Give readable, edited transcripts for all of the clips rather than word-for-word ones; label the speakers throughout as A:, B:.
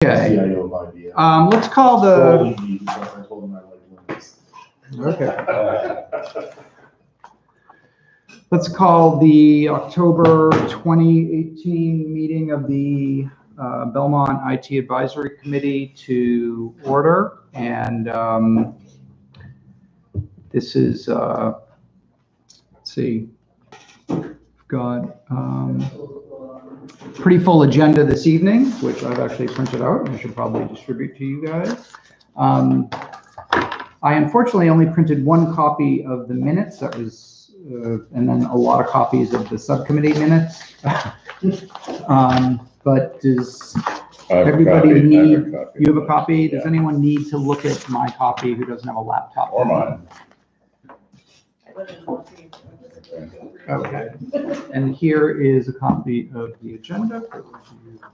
A: Okay.
B: CIO of IBM.
A: Let's call the.
B: I told him I like limits.
A: Okay. Let's call the October 2018 meeting of the Belmont IT Advisory Committee to order. And this is, let's see, we've got pretty full agenda this evening, which I've actually printed out and I should probably distribute to you guys. I unfortunately only printed one copy of the minutes. That was, and then a lot of copies of the subcommittee minutes. But does everybody need, you have a copy? Does anyone need to look at my copy who doesn't have a laptop?
C: Or mine.
A: Okay. And here is a copy of the agenda.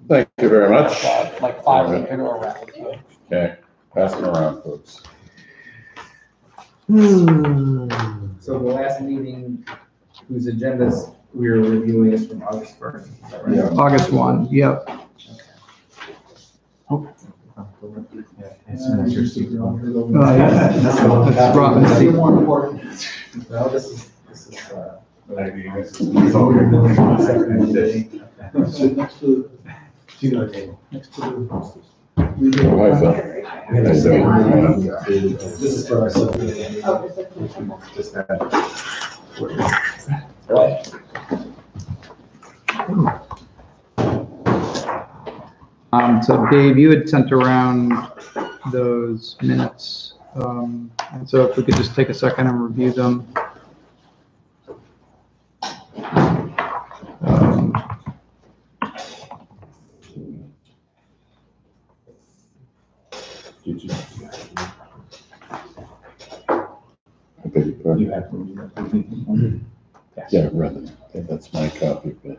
C: Thank you very much.
A: Like 5 of them go around. So.
C: Okay, pass them around, folks.
D: So the last meeting whose agendas we are reviewing is from August 1st. Is that right?
C: Yeah.
A: August 1, yep.
B: As soon as your seat.
A: That's Robin's seat.
D: More important. Well, this is
B: Next to, she's on the table. Next to the posters.
C: Hi, Phil.
B: This is for our subcommittee. Just that.
A: So Dave, you had sent around those minutes. And so if we could just take a second and review them.
C: Did you? I beg your pardon?
B: You have to.
C: Yeah, rather. I think that's my copy, but.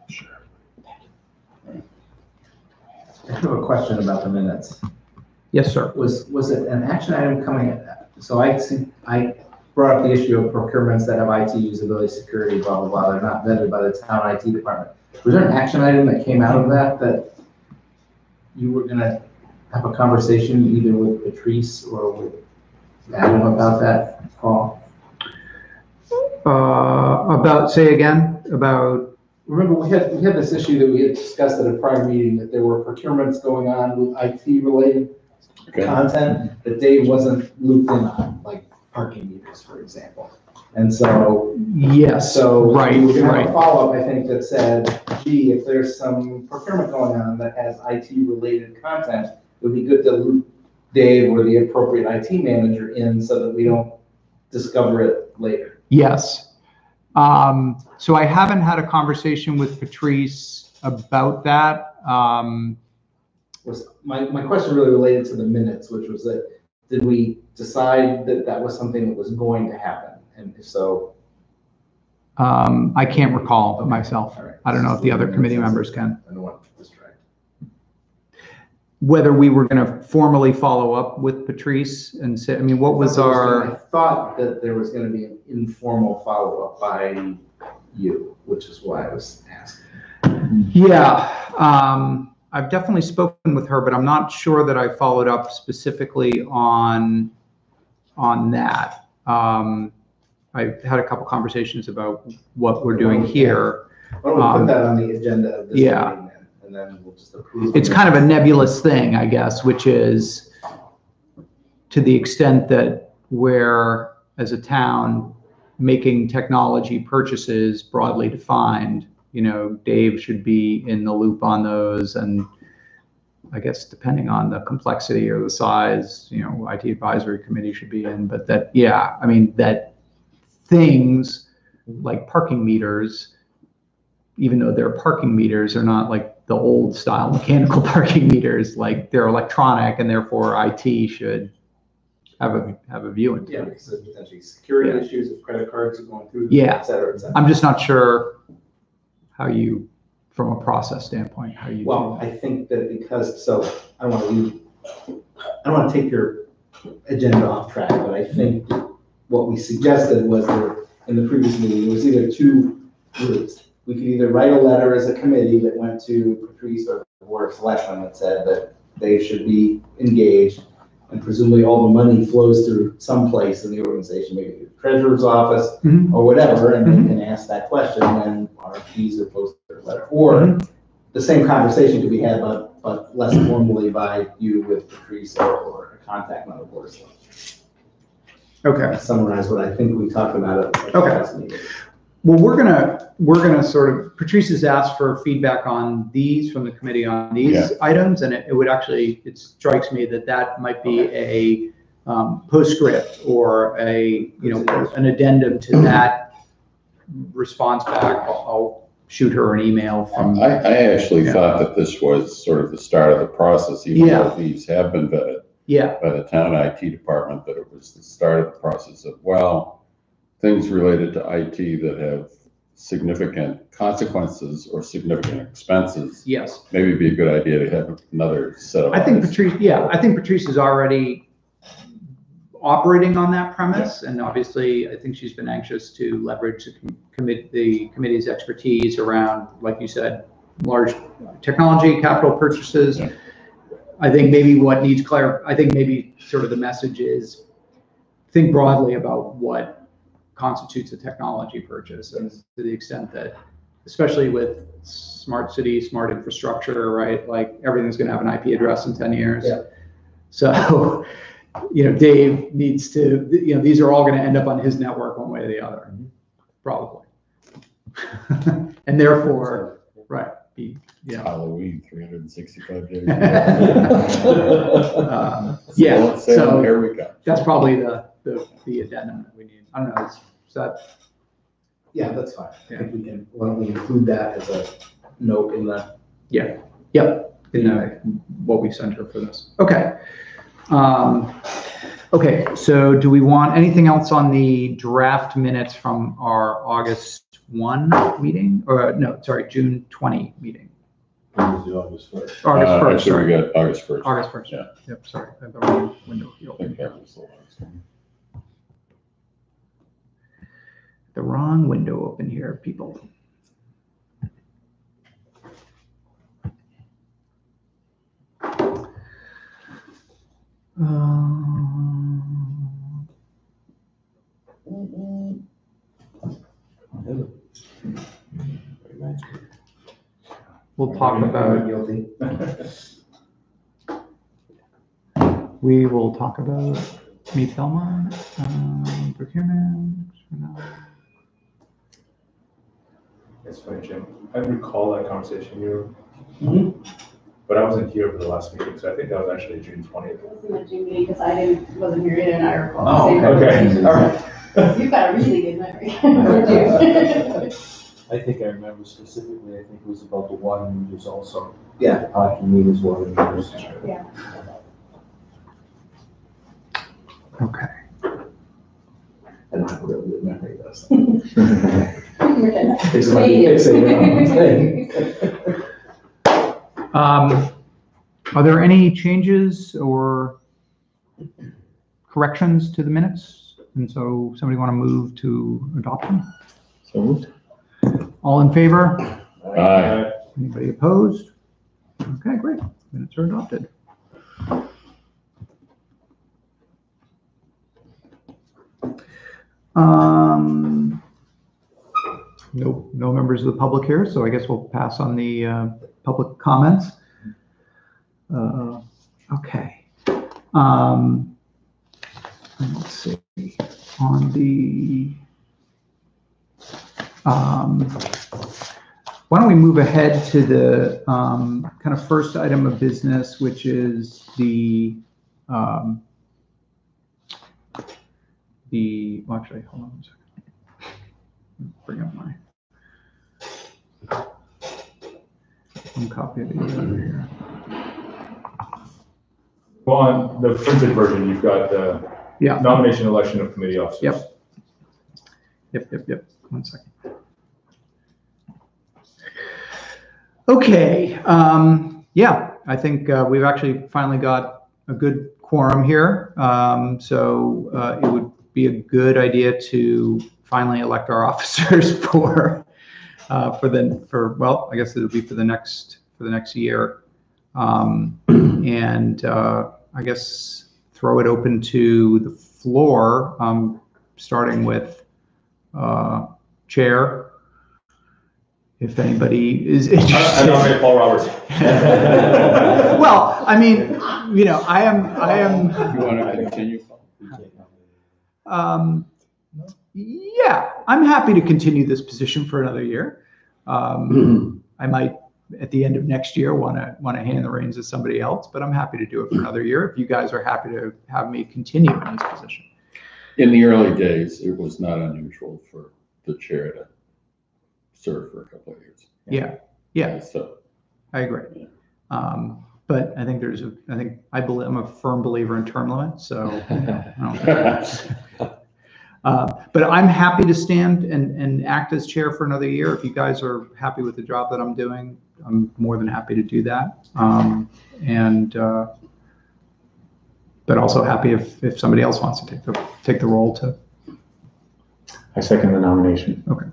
C: Sure.
D: I have a question about the minutes.
A: Yes, sir.
D: Was it an action item coming? So I brought up the issue of procurements that have IT usability, security, blah, blah, blah. They're not vetted by the town IT department. Was there an action item that came out of that you were gonna have a conversation either with Patrice or with Adam about that, Paul?
A: About, say again, about.
D: Remember, we had this issue that we had discussed at a prior meeting, that there were procurements going on with IT-related content that Dave wasn't looped in on, like parking meters, for example. And so,
A: Yes.
D: so
A: right,
D: we were gonna have
A: right.
D: a follow-up, I think, that said, gee, if there's some procurement going on that has IT-related content, it would be good to loop Dave or the appropriate IT manager in so that we don't discover it later.
A: Yes. So I haven't had a conversation with Patrice about that.
D: My question really related to the minutes, which was that, did we decide that that was something that was going to happen? And if so,
A: I can't recall myself.
D: all right.
A: I don't know if the other committee members can.
D: I don't want to distract.
A: Whether we were going to formally follow up with Patrice and say, I mean, what was
D: I
A: our?
D: thought that there was going to be an informal follow-up by you, which is why I was asking.
A: Yeah, I've definitely spoken with her, but I'm not sure that I followed up specifically on that. I had a couple conversations about what we're doing here.
D: Why don't we put that on the agenda of this
A: yeah.
D: meeting then, and then we'll just approve.
A: It's kind of a nebulous thing, I guess, which is to the extent that we're, as a town, making technology purchases broadly defined, you know, Dave should be in the loop on those. And I guess depending on the complexity or the size, you know, IT advisory committee should be in, but that, yeah, I mean, that things like parking meters, even though they're parking meters, are not like the old style mechanical parking meters, like they're electronic, and therefore IT should have a view into
D: Yeah,
A: it.
D: because there's potentially security
A: Yeah.
D: issues if credit cards are going through,
A: Yeah.
D: et cetera, et cetera.
A: I'm just not sure how you, from a process standpoint, how you
D: Well,
A: do
D: I think that because, so I don't want to take your agenda off track, but I think what we suggested was that in the previous meeting, it was either two routes. We could either write a letter as a committee that went to Patrice or Board of Selectmen that said that they should be engaged, and presumably all the money flows through someplace in the organization, maybe the treasurer's office or whatever, and they can ask that question when RFPs are posted or whatever. Or the same conversation could be had, but less formally by you with Patrice or a contact on the board.
A: Okay.
D: Summarize what I think we talked about at the last meeting.
A: Well, we're gonna sort of, Patrice has asked for feedback on these from the committee on these items, and it would actually, it strikes me that might be a postscript or a, an addendum to that response back. I'll shoot her an email from.
C: I actually thought that this was sort of the start of the process, even though these have been vetted by the town IT department, that it was the start of the process of, well, things related to IT that have significant consequences or significant expenses.
A: Yes.
C: Maybe it'd be a good idea to have another set of.
A: I think Patrice is already operating on that premise, and obviously I think she's been anxious to leverage the committee's expertise around, like you said, large technology capital purchases. Yeah. I think maybe what needs I think maybe sort of the message is think broadly about what constitutes a technology purchase, and to the extent that, especially with smart city, smart infrastructure, right? Like everything's going to have an IP address in 10 years. Yeah. So, Dave needs to, these are all going to end up on his network one way or the other, probably. And therefore, right.
C: Halloween, 365 days.
A: So
C: here we go.
A: That's probably the addendum that we need. I don't know. Is that?
D: Yeah, that's fine. Yeah. I think why don't we include that as a note in the.
A: Yeah. Yep. In what we sent her for this. Okay. Okay. So do we want anything else on the draft minutes from our August 1 meeting, or no, sorry, June 20 meeting?
C: August 1st.
A: August 1st.
C: Sorry. We got August 1st.
A: August 1st. Yeah. Yep. Sorry. I have the wrong window open. The wrong window open here, people. We'll talk about. We will talk about MeetBelmont, procurement.
E: That's funny, Jim. I recall that conversation but I wasn't here for the last meeting, so I think that was actually June 20th.
F: It wasn't a June meeting because I wasn't here either, and I recall.
E: Oh, okay. All right.
F: You've got a really good memory.
B: I think I remember specifically. I think it was about the one was also
D: the
B: hockey meet as well.
F: Yeah.
A: Okay.
D: I don't have a really good memory though. So.
A: Are there any changes or corrections to the minutes? And so somebody want to move to adoption?
C: So moved.
A: All in favor?
C: Aye.
A: Anybody opposed? Okay, great. Minutes are adopted. No members of the public here, so I guess we'll pass on the public comments. Okay. Let's see. On the why don't we move ahead to the kind of first item of business, which is the well, actually, hold on a second. Bring up my one copy of the other here.
E: Well, on the printed version, you've got the nomination election of committee officers.
A: Yep. One second. Okay. I think we've actually finally got a good quorum here. So it would be a good idea to finally elect our officers for I guess it'll be for the next year. And I guess throw it open to the floor, starting with Chair. If anybody is interested.
B: I nominate Paul Roberts.
A: Well, I mean, you know, I am.
C: You want to continue?
A: Yeah, I'm happy to continue this position for another year. I might, at the end of next year, want to hand the reins to somebody else, but I'm happy to do it for another year if you guys are happy to have me continue in this position.
C: In the early days, it was not unusual for the chair to serve for a couple of years.
A: Yeah,
C: So
A: I agree.
C: Yeah.
A: But I think I'm a firm believer in term limits, so you know, but I'm happy to stand and act as chair for another year. If you guys are happy with the job that I'm doing, I'm more than happy to do that. But also happy if somebody else wants to take the role too.
B: I second the nomination.
A: Okay.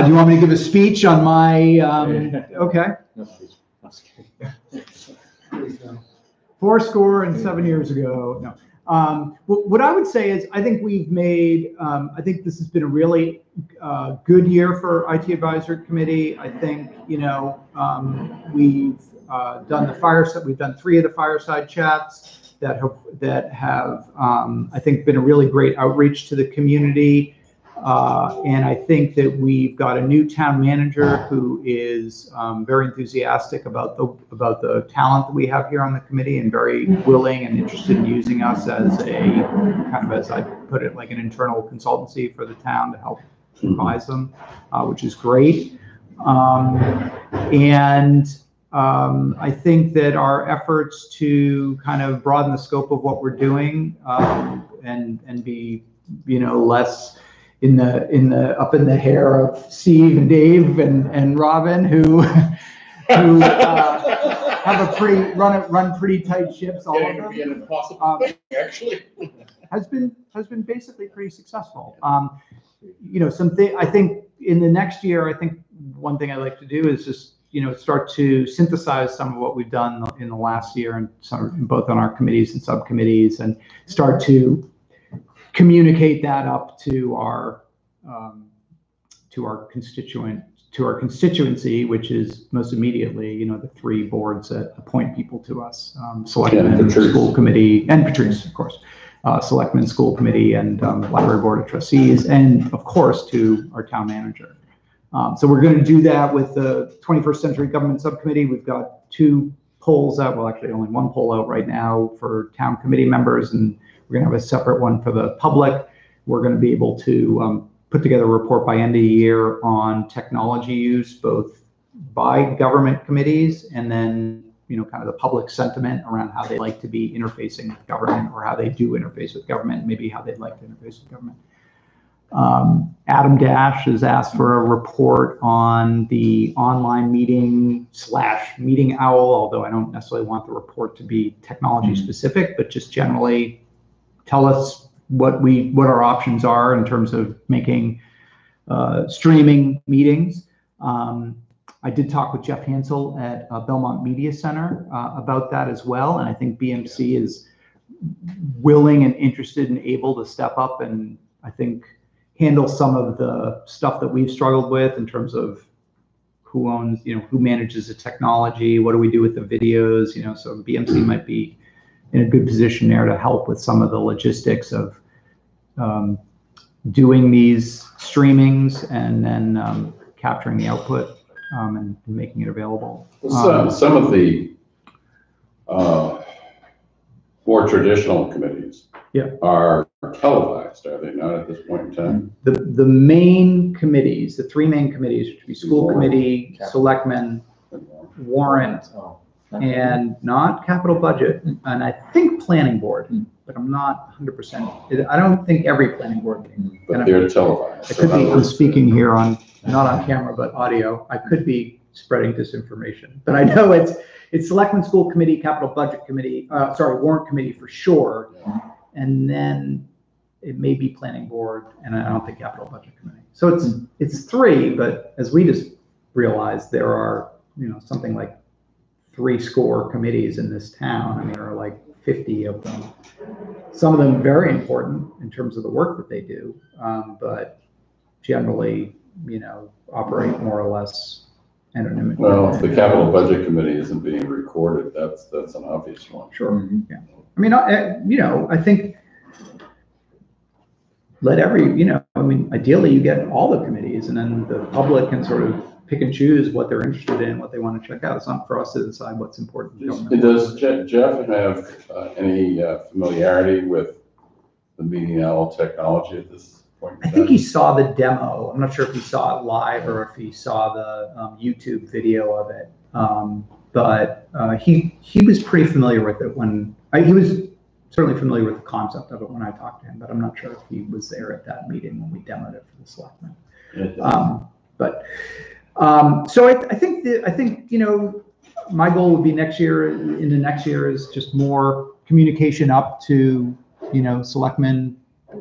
A: Do you want me to give a speech on my? Okay. Fourscore and 7 years ago. No. What I would say is I think we've made. I think this has been a really good year for IT Advisory Committee. I think we've done the fireside. We've done 3 of the fireside chats that have I think been a really great outreach to the community. And I think that we've got a new town manager who is very enthusiastic about the talent that we have here on the committee and very willing and interested in using us as a kind of, as I put it, like an internal consultancy for the town to help advise them, which is great. I think that our efforts to kind of broaden the scope of what we're doing and be less in the up in the hair of Steve and Dave and Robin who have a run pretty tight ships. All of them. Be an impossible thing, actually. has been basically pretty successful. I think in the next year, I think one thing I'd like to do is just start to synthesize some of what we've done in the last year, and both on our committees and subcommittees, and start to communicate that up to our constituency, which is most immediately the 3 boards that appoint people to us: Selectmen, School Committee, and Patrice, of course. Selectmen, School Committee, and Library Board of Trustees, and of course to our town manager. So we're going to do that with the 21st Century Government Subcommittee. We've got 2 polls out, well, actually only 1 poll out right now for town committee members, and we're going to have a separate one for the public. We're going to be able to put together a report by end of the year on technology use, both by government committees and then kind of the public sentiment around how they like to be interfacing with government, or how they do interface with government, maybe how they'd like to interface with government. Adam Dash has asked for a report on the online meeting owl, although I don't necessarily want the report to be technology specific, but just generally tell us what our options are in terms of making streaming meetings. I did talk with Jeff Hansel at Belmont Media Center about that as well, and I think BMC is willing and interested and able to step up and I think handle some of the stuff that we've struggled with in terms of who owns, who manages the technology, what do we do with the videos, so BMC might be in a good position there to help with some of the logistics of doing these streamings and then capturing the output and making it available.
C: Some of the more traditional committees are televised, are they not, at this point in time?
A: The main committees, the 3 main committees, which would be School Committee, Selectmen, Warrant, and not Capital Budget, and I think Planning Board, but I'm not 100%. I don't think every Planning Board meeting.
C: But they're televised.
A: I could be, I'm speaking here on, not on camera, but audio. I could be spreading disinformation, but I know it's Selectmen, School Committee, Capital Budget Committee, Warrant Committee for sure, and then it may be Planning Board, and I don't think Capital Budget Committee. So it's 3, but as we just realize there are, something like 70 committees in this town. I mean, there are like 50 of them. Some of them very important in terms of the work that they do, but generally, operate more or less anonymity.
C: Well, if the capital budget committee isn't being recorded, that's an obvious one.
A: Sure. Yeah. I mean, I think ideally you get all the committees, and then the public can sort of pick and choose what they're interested in, what they want to check out. It's not for us to decide what's important.
C: Does Jeff have any familiarity with the Meeting Owl technology at this point?
A: I think he saw the demo. I'm not sure if he saw it live or if he saw the YouTube video of it. But he was pretty familiar with it when he was certainly familiar with the concept of it when I talked to him. But I'm not sure if he was there at that meeting when we demoed it for the selectmen. So I think my goal would be into next year is just more communication up to selectmen,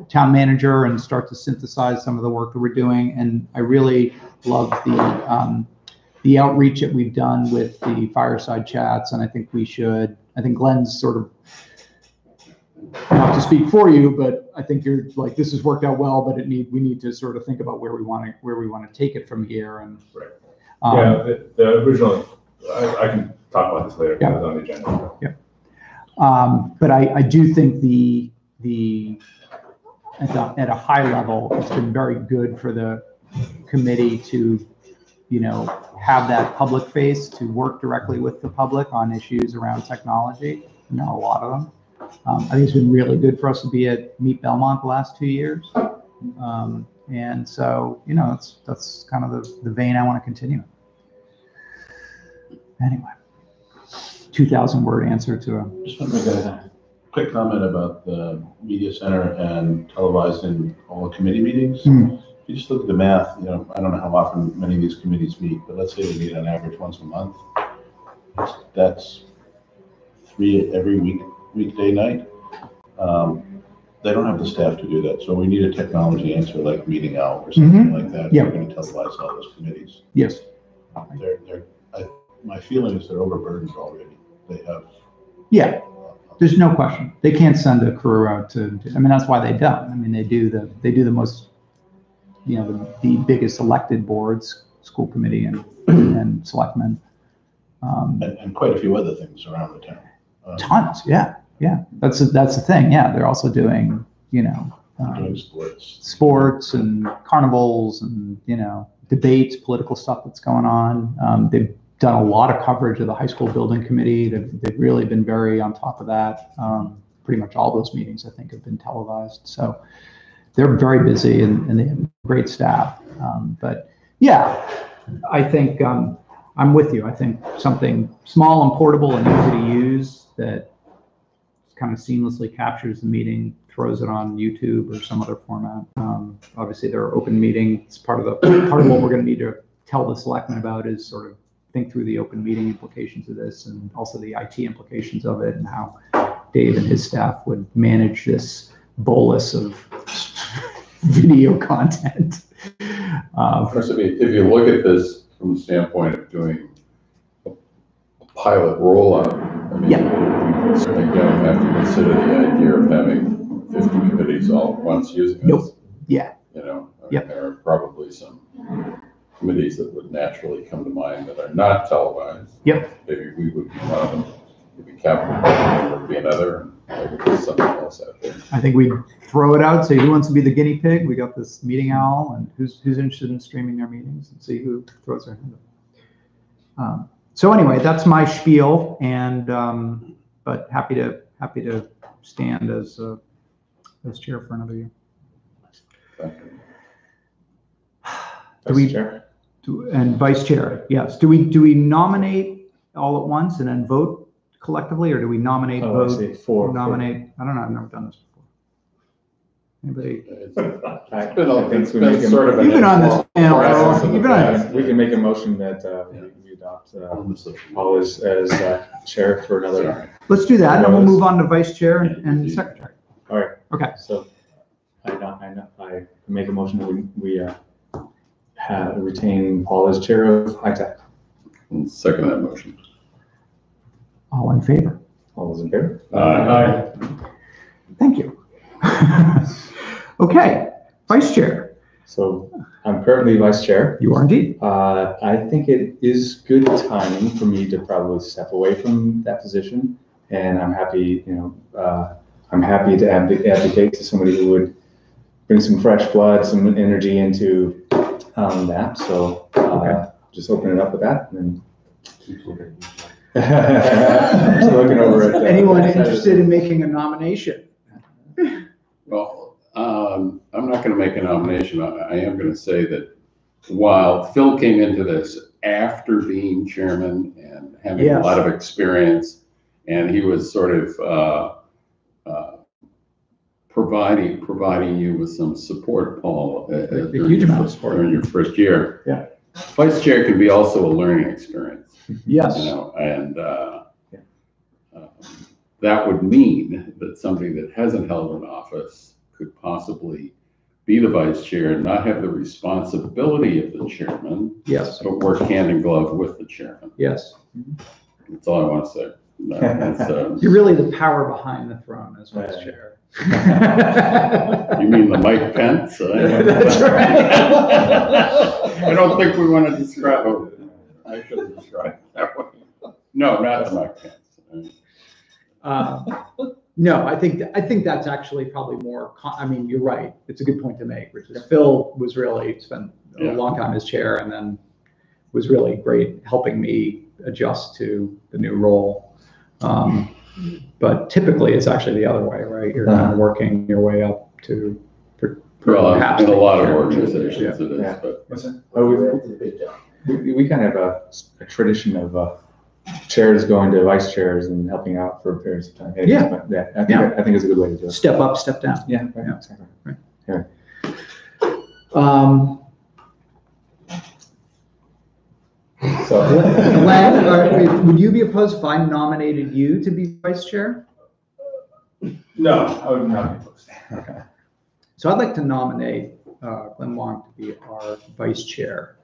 A: town manager, and start to synthesize some of the work that we're doing. And I really love the outreach that we've done with the fireside chats, and I think Glenn's sort of, not to speak for you, but I think you're like, this has worked out well, but we need to sort of think about where we want to take it from here. And
E: right. The original, I can talk about this later. Yeah. It's on the agenda.
A: Yeah. But I do think at a high level, it's been very good for the committee to have that public face, to work directly with the public on issues around technology. Not a lot of them. I think it's been really good for us to be at MeetBelmont the last 2 years. And so, that's kind of the vein I want to continue. Anyway, 2,000 word answer to a.
G: Just want to make a quick comment about the media center and televising all the committee meetings.
A: Mm.
G: If you just look at the math, I don't know how often many of these committees meet, but let's say they meet on average once a month. That's 3 every weekday night. They don't have the staff to do that, so we need a technology answer like Meeting Owl or something like that.
A: Yeah.
G: We're going to televise all those committees.
A: Yes.
G: My feeling is they're overburdened already. They have.
A: Yeah. There's no question. They can't send a crew out to. I mean, that's why they don't. I mean, they do the most, the biggest elected boards, school committee and selectmen.
G: And quite a few other things around the town.
A: Tons. Yeah. Yeah. That's the thing. Yeah. They're also doing,
G: doing
A: sports and carnivals and, debates, political stuff that's going on. They've done a lot of coverage of the high school building committee. They've really been very on top of that. Pretty much all those meetings, I think, have been televised. So they're very busy and they have great staff. But yeah, I think I'm with you. I think something small and portable and easy to use that kind of seamlessly captures the meeting, throws it on YouTube or some other format. Obviously, there are open meetings. Part of what we're going to need to tell the selectmen about is sort of think through the open meeting implications of this, and also the IT implications of it, and how Dave and his staff would manage this bolus of video content.
C: Of course, if you look at this from the standpoint of doing a pilot rollout, I mean, we certainly don't have to consider the idea of having 50 committees all at once using this.
A: Yeah.
C: There are probably some committees that would naturally come to mind that are not televised.
A: Yep.
C: Maybe we would be one of them. Maybe capital would be another. Maybe there's something else out there.
A: I think we'd throw it out, say who wants to be the guinea pig? We got this Meeting Owl, and who's interested in streaming their meetings, and see who throws their hand up. So anyway, that's my spiel, and but happy to stand as chair for another year.
E: Vice chair.
A: And vice chair, yes. Do we nominate all at once and then vote collectively, or do we nominate, vote, nominate? I don't know. I've never done this before. Anybody?
C: It's been sort of an
A: even on this panel.
H: We can make a motion that we adopt Paul as chair for another.
A: Let's do that, and then we'll move on to vice chair and secretary.
H: All right.
A: Okay.
H: So I make a motion that we retain Paul as chair of high-tech.
C: And second that motion.
A: All in favor?
H: All those in favor?
C: Aye.
A: Thank you. Okay, vice chair.
H: So I'm currently vice chair.
A: You are indeed.
H: I think it is good timing for me to probably step away from that position, and I'm happy, I'm happy to advocate to somebody who would bring some fresh blood, some energy into that. So just open it up with that, and then just looking over at
A: Anyone interested in making a nomination?
C: Well, I'm not going to make a nomination. I am going to say that while Phil came into this after being chairman and having a lot of experience, and he was sort of providing you with some support, Paul,
A: A huge amount of support
C: during your first year.
A: Yeah.
C: Vice chair can be also a learning experience.
A: Yes.
C: And that would mean that somebody that hasn't held an office could possibly be the vice chair and not have the responsibility of the chairman.
A: Yes.
C: But work hand in glove with the chairman.
A: Yes.
C: That's all I want to say.
A: You're really the power behind the throne as vice chair.
C: You mean the Mike Pence?
A: That's right.
C: I don't think we want to describe it. I shouldn't describe it that way. No, not the Mike Pence.
A: No, I think that's actually probably more. I mean, you're right. It's a good point to make, which is Phil was really spent a long time as chair, and then was really great helping me adjust to the new role. But typically, it's actually the other way, right? You're kind of working your way up to.
C: Perhaps in a lot of organizations, it is.
H: Yeah.
C: But
H: we kind of have a tradition of chairs going to vice chairs and helping out for periods of time.
A: Yeah.
H: But I think it's a good way to do it.
A: Step up, step down.
H: Yeah.
A: Yeah.
H: Exactly.
A: Right.
H: Yeah.
A: So, Glenn, would you be opposed if I nominated you to be vice chair?
E: No, I would not be opposed.
A: Okay. So I'd like to nominate Glenn Wong to be our vice chair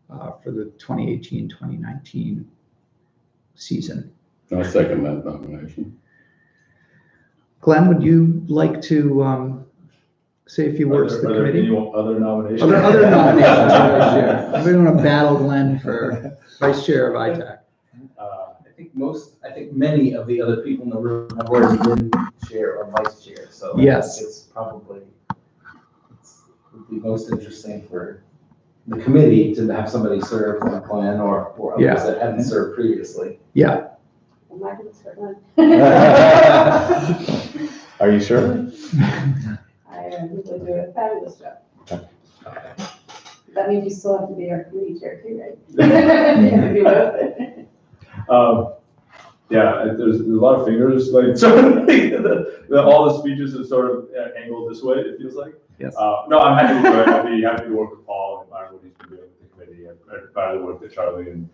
A: for the 2018-2019 season.
C: I'll second that nomination.
A: Glenn, would you like to say a few words to the committee?
E: Other nominations?
A: Other nominations for vice chair. We don't want to battle Glenn for vice chair of ITAC.
D: I think many of the other people in the room have already been chair or vice chair, so
A: Yes.
D: it's probably would be most interesting for the committee to have somebody serve on a plan or others that hadn't served previously.
A: Yeah.
F: I'm not gonna start one.
H: Are you sure?
F: I think we'll do a fabulous job. That means you still have to be our committee chair too, right? You have to do both.
E: There's a lot of fingers, like, so all the speeches are sort of angled this way, it feels like.
A: Yes.
E: No, I'm happy to do it. I'd be happy to work with Paul and admire what he's been doing with the committee. I admire the work that Charlie and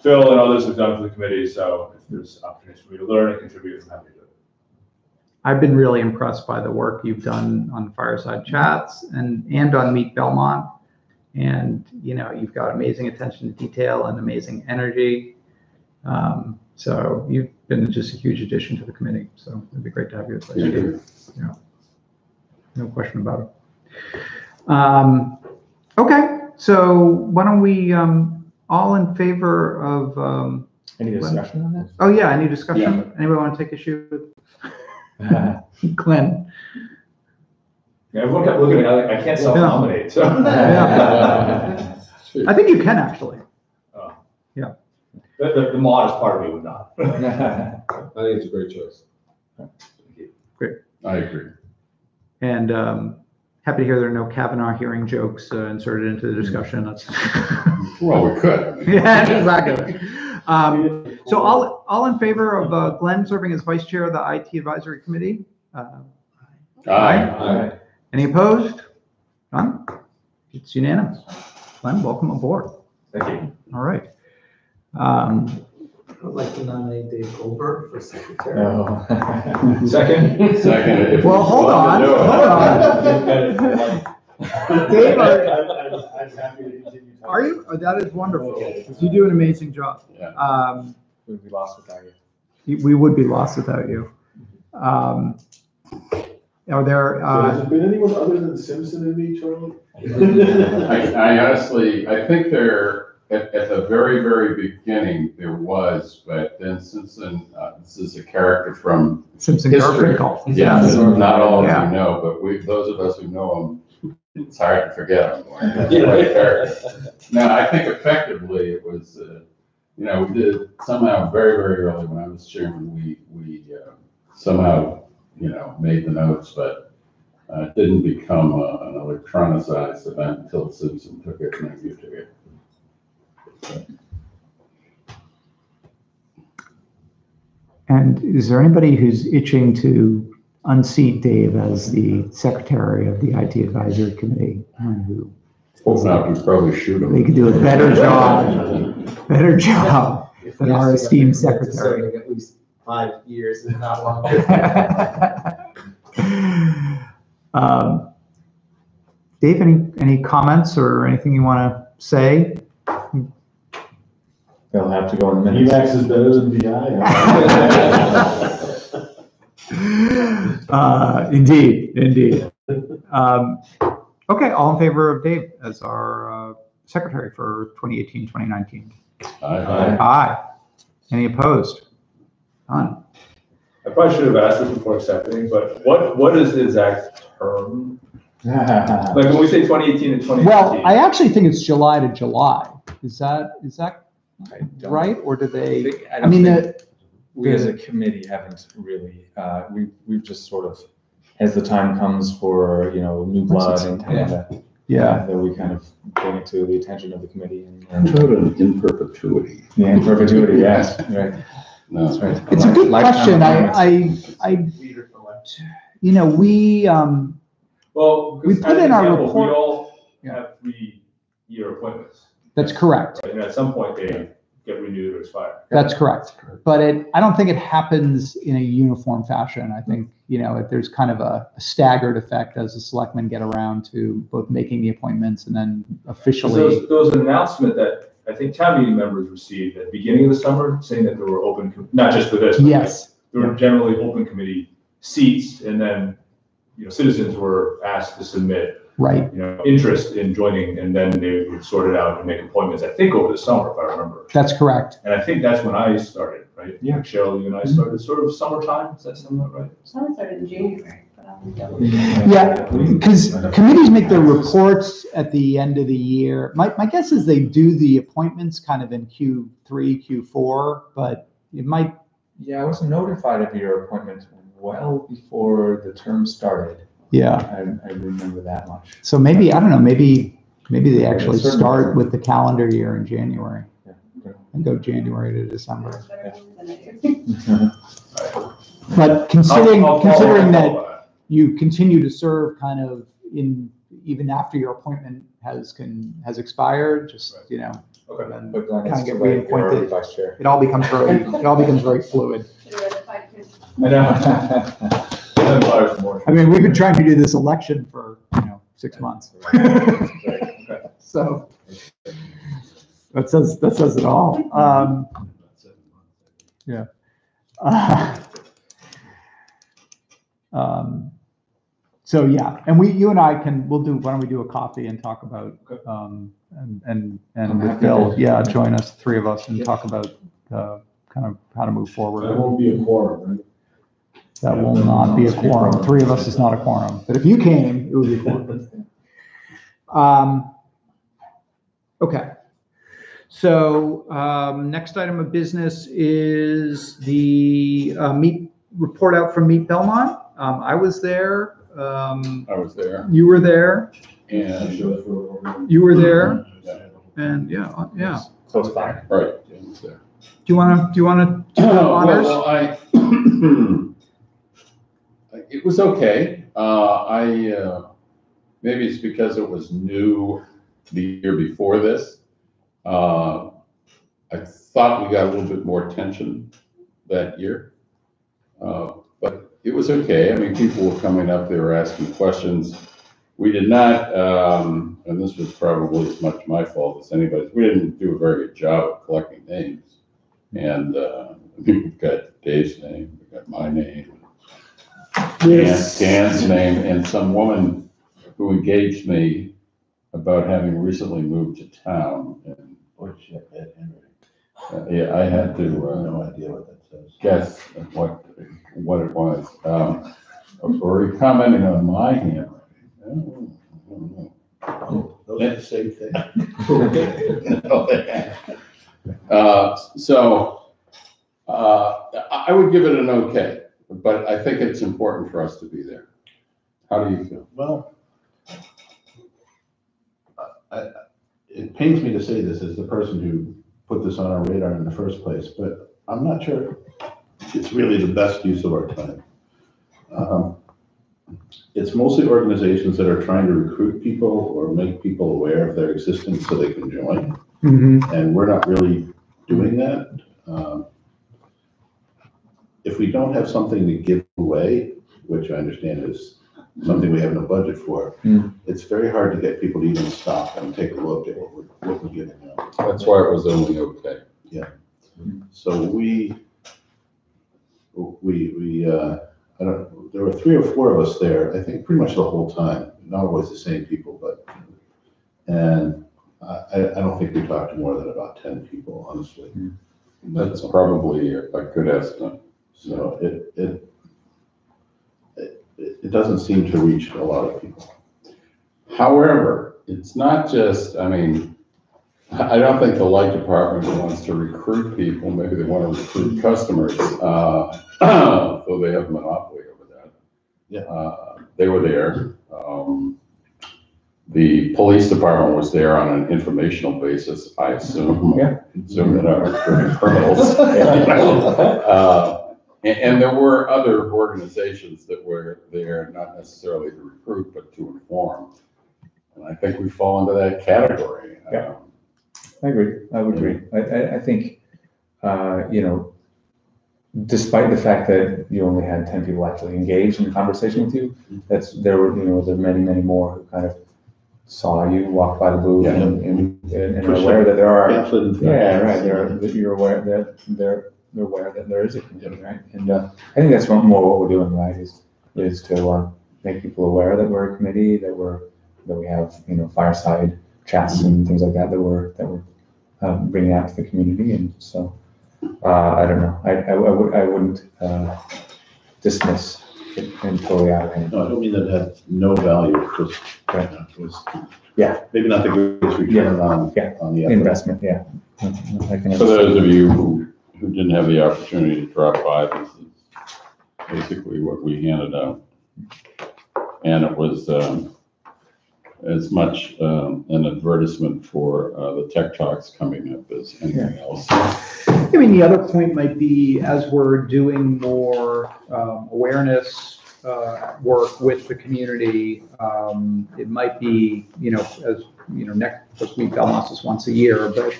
E: Phil and others have done for the committee, so if there's opportunities for me to learn and contribute, I'm happy to do it.
A: I've been really impressed by the work you've done on Fireside Chats and on Meet Belmont. And, you've got amazing attention to detail and amazing energy. So you've been just a huge addition to the committee. So it'd be great to have you as vice chair. Yeah. No question about it. Okay, so why don't we, all in favor of,
H: Any discussion on that?
A: oh yeah, any discussion?
C: Yeah.
A: Anybody want to take issue with Glenn?
E: Yeah, everyone kept looking at me, I can't self-nominate, so.
A: I think you can actually. Yeah.
E: The modest part of me would not.
B: I think it's a great choice.
C: I agree.
A: And happy to hear there are no Kavanaugh hearing jokes inserted into the discussion. That's
C: Well, we could.
A: yeah, exactly. So all in favor of Glenn serving as vice chair of the IT advisory committee?
C: Aye.
A: Any opposed? None? It's unanimous. Glenn, welcome aboard.
E: Thank you.
A: All right.
D: I'd like to nominate Dave Goldberg for secretary.
H: No.
E: Second?
C: Second.
A: Well, hold on. Dave,
B: I'm happy to continue.
A: are you? Oh, that is wonderful. You do an amazing job.
C: Yeah.
H: We'd be lost without you.
A: We would be lost without you. Are there?
B: Has there been anyone other than Simpson and me, Charlie?
C: I honestly, I think there, at the very, very beginning, there was, but then Simpson, this is a character from
A: Simpson
C: history.
A: Garfinkel.
C: Yeah, not all of
A: Yeah.
C: you know, but those of us who know him, it's hard to forget him. Right there. No, I think effectively it was, we did somehow very, very early when I was chairman, we somehow, made the notes, but it didn't become an electronicized event until Simpson took it and then you took it.
A: And is there anybody who's itching to unseat Dave as the secretary of the IT advisory committee? Who
C: Well, now we probably shoot him.
A: they could do a better job than our esteemed secretary.
D: Serving at least 5 years, if not longer.
A: Dave, any comments or anything you want to say?
H: They'll have to go in the minutes.
B: Emacs is better than VI.
A: Indeed. Okay, all in favor of Dave as our secretary for 2018-2019? Aye. Any opposed? None.
E: I probably should have asked this before accepting, but what is the exact term? Like when we say 2018 and 2019.
A: Well, I actually think it's July to July. Is that right? Or do they?
H: I mean, we as a committee haven't really. We've just sort of, as the time comes for new blood and that we kind of bring it to the attention of the committee and
C: In perpetuity.
H: yeah, in perpetuity. Yes, right.
C: No.
H: That's right.
A: It's a good question.
E: Well,
A: we put in our report.
E: We all have 3-year appointments.
A: That's correct.
E: Right? And at some point they get renewed or expire.
A: That's correct. But I don't think it happens in a uniform fashion. I think, there's kind of a staggered effect as the selectmen get around to both making the appointments and then officially.
E: There was an announcement that I think town meeting members received at the beginning of the summer saying that there were open, not just for this. But
A: Yes.
E: there were generally open committee seats, and then, citizens were asked to submit
A: Right.
E: interest in joining, and then they would sort it out and make appointments, I think over the summer, if I remember.
A: That's correct.
E: And I think that's when I started, right?
H: Yeah.
E: Cheryl, you and I started sort of summertime, does that sound about right?
F: Someone started in January, but I'll double.
A: Yeah, because committees make their reports at the end of the year. My guess is they do the appointments kind of in Q3, Q4, but it might.
H: Yeah, I was notified of your appointment well before the term started.
A: Yeah.
H: I remember that much.
A: So maybe, I don't know, maybe they actually
H: certainly
A: start
H: true.
A: with the calendar year in January
H: Yeah.
A: and go January to December.
F: It's better than I do.
A: But considering
E: I'll follow
A: that
E: that.
A: you continue to serve kind of even after your appointment has expired, just,
E: Okay.
A: then
H: But Glenn,
A: Kinda
H: it's
A: get
H: too late, you're already
A: reappointed.
H: vice chair.
A: it all becomes very fluid.
F: Should have read the 5 kids.
E: I know. Then buyer's more.
A: I mean, we've been trying to do this election for, 6 months. So that says it all. Yeah. So yeah, and you and I why don't we do a coffee and talk about, and with Bill, join us, 3 of us, and talk about kind of how to move forward.
B: That won't be a quorum, right?
A: That will not be a quorum. 3 of us is not a quorum, but if you came, it would be a quorum. Okay. So next item of business is the report out from MeetBelmont. I was there.
C: I was there.
A: You were there.
C: And
A: You were there. And yeah.
H: Close by.
C: right, I was there.
A: Do you want to do honors?
C: Well, it was okay. Maybe it's because it was new the year before this. I thought we got a little bit more attention that year, but it was okay. I mean, people were coming up, they were asking questions. We did not, and this was probably as much my fault as anybody's, we didn't do a very good job of collecting names. And we've got Dave's name, we've got my name, Dan's name, and some woman who engaged me about having recently moved to town. And
G: Boy, shit, that handwriting.
C: yeah, I had to
G: No idea what that says.
C: guess what it was. Were you commenting on my handwriting?
G: Oh, those are the same thing.
C: So I would give it an okay, but I think it's important for us to be there. How do you feel?
G: Well, it pains me to say this as the person who put this on our radar in the first place, but I'm not sure it's really the best use of our time. It's mostly organizations that are trying to recruit people or make people aware of their existence so they can join.
A: Mm-hmm.
G: And we're not really doing that. If we don't have something to give away, which I understand is something we have no budget for, it's very hard to get people to even stop and take a look at what we're giving out.
C: That's why it was only okay.
G: Yeah. So I don't, there were 3 or 4 of us there, I think pretty much the whole time, not always the same people, and I don't think we talked to more than about 10 people, honestly.
C: That's probably a good estimate.
G: So it doesn't seem to reach a lot of people.
C: However, it's not just, I mean, I don't think the light department wants to recruit people. Maybe they want to recruit customers, though they have a monopoly over that.
G: Yeah.
C: They were there. The police department was there on an informational basis, I assume.
H: Yeah.
C: Assume that are recruiting criminals. And there were other organizations that were there, not necessarily to recruit, but to inform. And I think we fall into that category.
H: Yeah. I agree. I would agree. I think, despite the fact that you only had 10 people actually engaged in a conversation with you, there were many, many more who kind of saw you walk by the booth and are aware that there are. Yeah, right. You're aware that they're aware that there is a community, right? And I think that's more what we're doing, right? Is to make people aware that we're a committee, that we have fireside chats and things like that we're bringing out to the community. And so I don't know. I wouldn't dismiss it and totally out of hand.
G: No, I don't mean that it had no value. It was maybe not the greatest return on the effort.
H: Investment. Yeah.
C: For those of you who didn't have the opportunity to drop by, this is basically what we handed out. And it was as much an advertisement for the Tech Talks coming up as anything else.
A: I mean, the other point might be, as we're doing more awareness work with the community, it might be, next week Belmont is once a year, but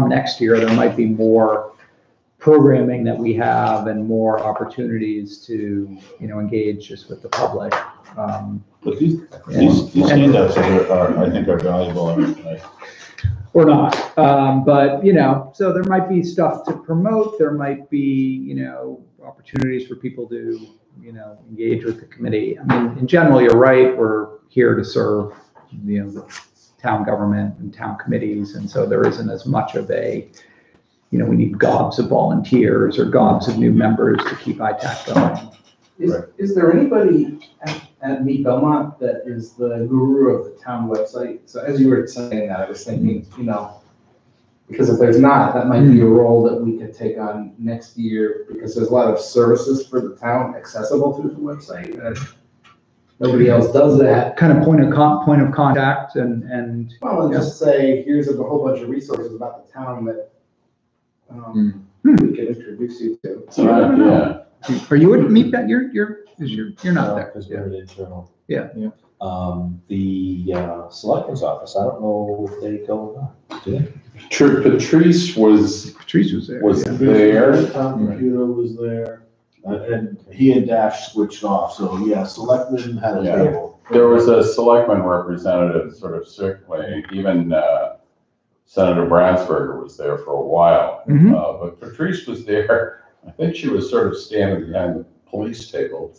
A: next year there might be more programming that we have and more opportunities to engage just with the public.
G: But these handouts I think are valuable.
A: Or not, but so there might be stuff to promote. There might be opportunities for people to engage with the committee. I mean, in general, you're right. We're here to serve the town government and town committees, and so there isn't as much of a we need gobs of volunteers or gobs of new members to keep ITAC going.
D: Is there anybody at MeetBelmont that is the guru of the town website? So as you were saying that, I was thinking, because if there's not, that might be a role that we could take on next year, because there's a lot of services for the town accessible through the website. And nobody else does that.
A: Kind of point of contact and
D: just say, here's a whole bunch of resources about the town that we can introduce you to.
C: Yeah.
A: Are you at MeetBelmont? You're not there.
B: Because we're internal.
A: Yeah.
B: The selectman's office, I don't know if they go or not. Do they?
C: Patrice was there.
B: Town computer was there, and he and Dash switched off. So yeah, selectman had a table.
C: There was a selectman representative sort of circulating, even Senator Bransberger was there for a while. But Patrice was there, I think she was sort of standing behind the police table.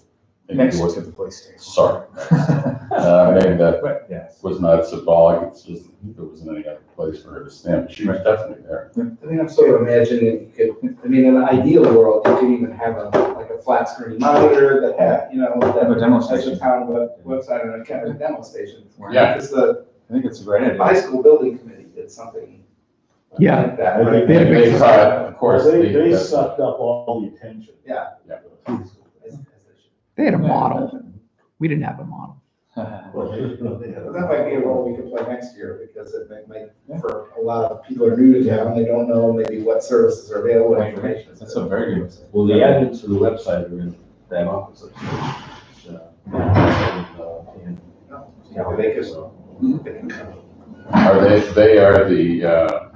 H: Next to the police station.
C: Sorry. Maybe that was not symbolic, it's just, there wasn't any other place for her to stand, but she was definitely there.
D: I think I'm sort of imagining you could, I mean, in an ideal world, you could even have like a flat screen monitor that had, you know, that
H: Have a demo
D: has
H: station.
D: a town website and a kind of demo station.
C: Yeah.
D: Because the
H: I think it's a great idea.
D: high school building committee did something
A: Yeah.
D: like that.
B: I
D: right?
B: think
C: They cut, of course.
B: They sucked up all the attention.
D: Yeah.
C: Yeah.
A: They had a model. We didn't have a model.
B: Well, they had
D: But that might be a role we could play next year, because it might, for a lot of people who are new to town, they don't know maybe what services are available, what information.
H: That's a very good.
B: Well, the admins to the website are in that office.
C: They are the,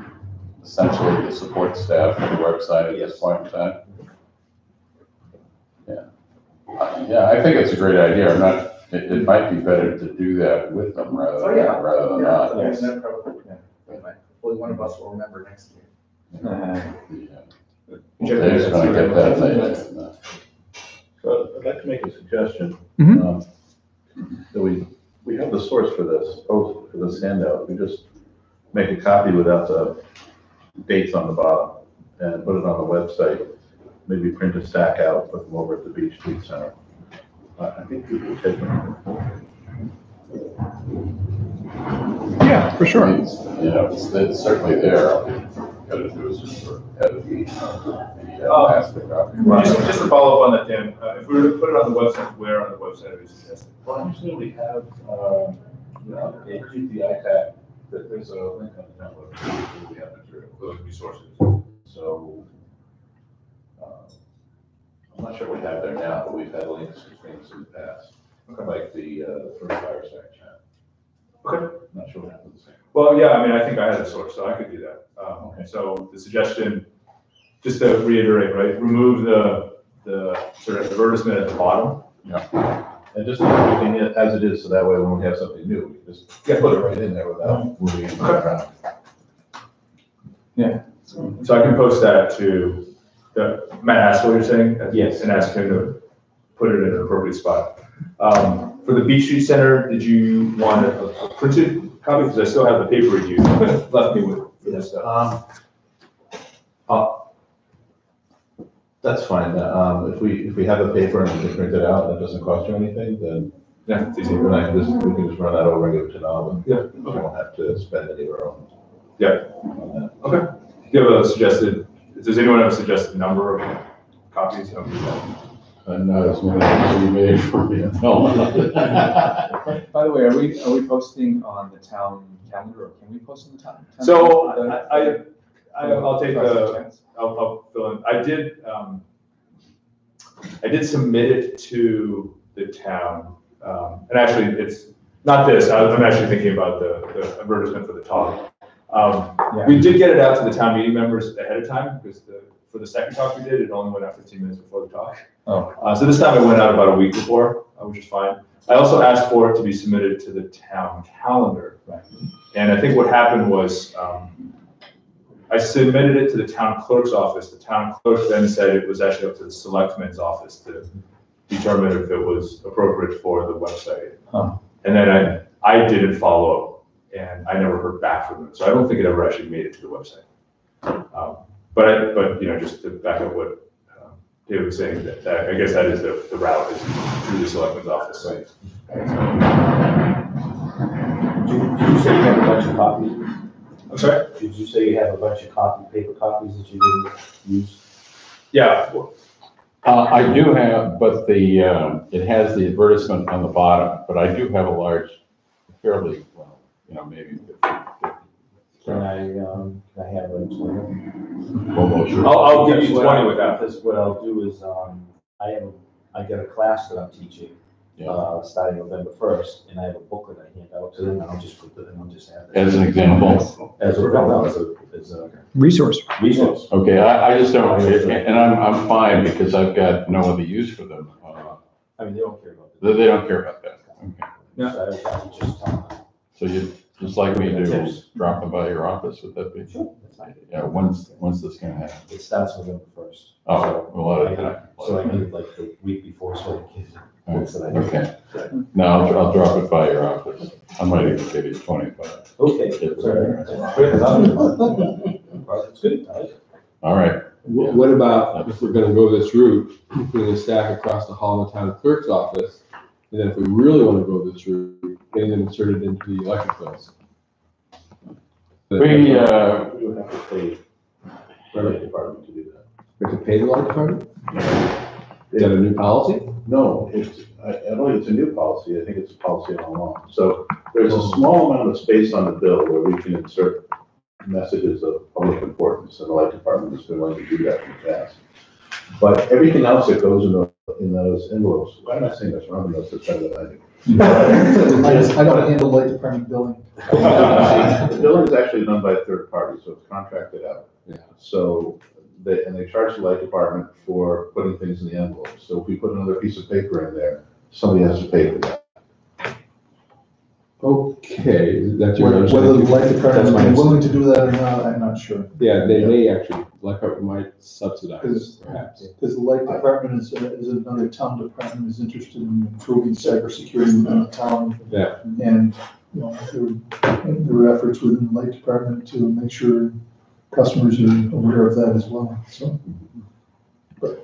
C: essentially the support staff for the website at this point in time? Yeah. Yeah, I think it's a great idea. I'm not, it might be better to do that with them rather than not.
D: Hopefully one of us will remember next year.
C: Dave's gonna get that thing.
G: So I'd like to make a suggestion.
A: Mhm.
G: That we have the source for this, post for this handout. We just make a copy without the dates on the bottom and put it on the website. Maybe print a stack out, put them over at the Beach Street Center. I think people will take them.
A: Yeah, for sure.
C: You know, it's certainly there. All you gotta do is just sort of edit the aspect of it.
E: Just to follow up on that, Dan, if we were to put it on the website, where on the website are you suggesting?
G: Well, usually we have, the iPad, there's a link on the download. We have material.
E: Those resources.
G: So, I'm not sure what we have there now, but we've had links to things in the past. Like the first fireside chat.
E: Okay.
G: Not sure what happened the same.
E: Well, yeah, I mean, I think I had a source, so I could do that.
G: Okay.
E: So the suggestion, just to reiterate, right, remove the sort of advertisement at the bottom.
G: And just everything as it is, so that way when we have something new, we can just put it right in there without moving it around.
E: Yeah. So I can post that to Matt asked what you're saying?
B: Yes.
E: And ask him to put it in an appropriate spot. For the Beach Street Center, did you want a printed copy? Because I still have the paper you left me with for this stuff.
G: That's fine. If we have a paper and we can print it out and it doesn't cost you anything, then
E: Yeah, it's easy.
G: we can just run that over and give it to Nob.
E: Yeah.
G: We won't have to spend any of our own.
E: Yeah.
G: On
E: Okay. Do you have a suggested, does anyone have a suggested number of copies of
C: And not as many as you made for me. No.
H: By the way, are we posting on the town calendar, or can we post on the town?
E: So I'll take I'll fill in. I did submit it to the town. And actually it's not this, I'm actually thinking about the advertisement for the talk. We did get it out to the town meeting members ahead of time, because for the second talk we did, it only went out 15 minutes before the talk. So this time it went out about a week before, which is fine. I also asked for it to be submitted to the town calendar. And I think what happened was, I submitted it to the town clerk's office. The town clerk then said it was actually up to the selectman's office to determine if it was appropriate for the website. And then I didn't follow up, and I never heard back from them. So I don't think it ever actually made it to the website. But you know, just to back up what David was saying, that I guess that is the route, is through the selectman's office.
B: Did you say you have a bunch of copies?
E: I'm sorry?
B: Did you say you have a bunch of paper copies that you didn't use?
E: Yeah.
C: I do have, but it has the advertisement on the bottom, but I do have a large, fairly, well, you know, maybe 50.
B: Can I have like 20?
C: Almost sure.
E: I'll give you 20 with that.
B: Because what I'll do is, I got a class that I'm teaching, starting November 1st, and I have a booklet I hand out to them, and I'll just put it, and I'll just have it.
C: As an example.
B: As a
A: Resource.
B: resource.
C: Okay, I just don't, and I'm fine because I've got no other use for them.
B: I mean, they don't care about it.
C: They don't care about that. Okay.
E: Yeah.
B: So I would just tell them.
C: So you, just like we do,
B: Tips.
C: dropping by your office, would that be?
B: Sure, that's fine.
C: Yeah, when's this gonna happen?
B: It starts November 1st.
C: Oh, a lot of
B: I
C: time.
B: need- So I need like the week before, so I can books that I need.
C: Okay. No, I'll drop it by your office. I might even give you 25.
B: Okay. That's good. I like it.
C: All right.
I: What about if we're gonna go this route, putting a stack across the hall in the town clerk's office? And then if we really wanna go this route, getting them inserted into the electric bills?
C: We,
G: We would have to pay the electric department to do that.
I: We have to pay the electric department? Is that a new policy?
G: No, I don't think it's a new policy, I think it's a policy all along. So there's a small amount of space on the bill where we can insert messages of public importance, and the light department has been willing to do that in the past. But everything else that goes in those envelopes, why am I saying this? Robin knows this better than I do.
J: I don't handle light department billing.
G: The billing is actually done by a third party, so it's contracted out.
I: Yeah.
G: So they charge the light department for putting things in the envelope. So if we put another piece of paper in there, somebody has to pay for that.
I: Okay, that's your
J: Whether the
I: understanding?
J: light department
B: That's my
J: is willing to do that or not, I'm not sure.
I: Yeah, they may actually, light department might subsidize perhaps.
J: Because the light department is another town department is interested in improving cybersecurity within the town.
I: Yeah.
J: And, you know, there were efforts within the light department to make sure customers are aware of that as well, so.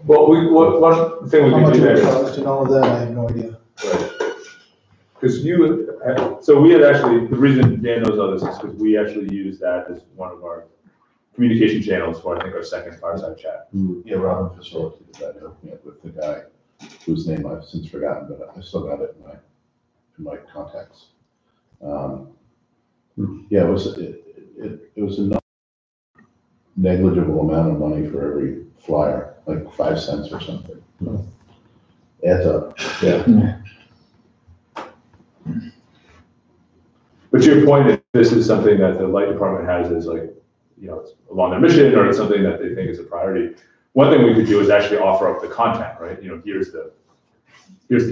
E: Well, one thing we
J: How
E: can
J: much
E: do
J: it
E: there is,
J: costs and all of that, I have no idea.
E: because so we had actually, the reason Dan knows all this is because we actually use that as one of our communication channels for, I think, our second fireside chat.
G: Yeah, Robin facilitated that, hooked me up with the guy whose name I've since forgotten, but I still got it in my contacts. Yeah, it was a negligible amount of money for every flyer, like 5 cents or something. Adds up.
I: Yeah.
E: But to your point, that this is something that the light department has as like, you know, it's along their mission, or it's something that they think is a priority. One thing we could do is actually offer up the content, right? You know, here's the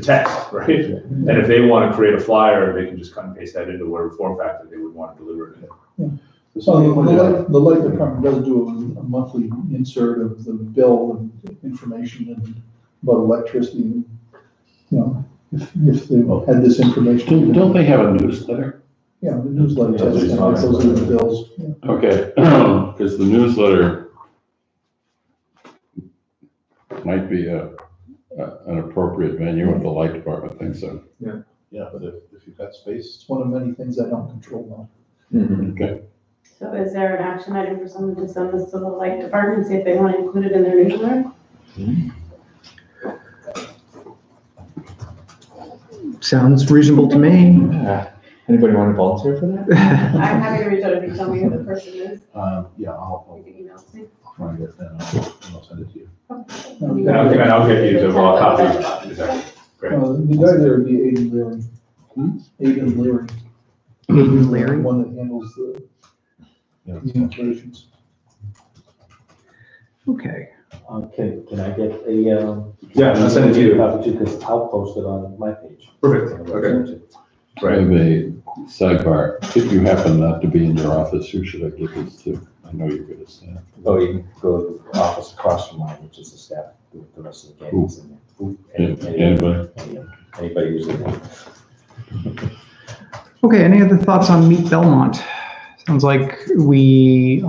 E: text, right? And if they want to create a flyer, they can just cut and paste that into whatever form factor they would want to deliver it in.
J: So the light department does do a monthly insert of the bill and information and about electricity, you know, if they had this information.
C: Don't they have a newsletter?
J: Yeah, the newsletter, those are the bills. Yeah.
C: Okay, because the newsletter might be an appropriate venue if the light department thinks so.
G: Yeah, but if you've got space.
J: It's one of many things I don't control now.
C: Okay.
F: So is there an action item for someone to send this to the light department, see if they want to include it in their newsletter?
A: Sounds reasonable to me.
H: Anybody want to volunteer for that?
F: I'm happy to reach out if you tell me who the person is.
G: Yeah, I'll
F: You can email it to me.
G: find it and I'll send it to you.
E: And I'll get you the raw copy. Exactly. Great.
J: The guy there would be Aiden Leary. Aiden Leary.
A: Aiden Leary?
J: The one that handles the communications.
A: Okay.
B: Can I get a?
E: Yeah, I'll send it to you.
B: Copy too, because I'll post it on my page.
E: Perfect. Okay.
C: I have a sidebar. If you happen not to be in your office, who should I give this to? I know you're good at staff.
B: Oh, you can go to the office across from mine, which is the staff, the rest of the candidates in there.
C: Anybody?
B: Anybody who's in there.
A: Okay, any other thoughts on Meet Belmont? Sounds like we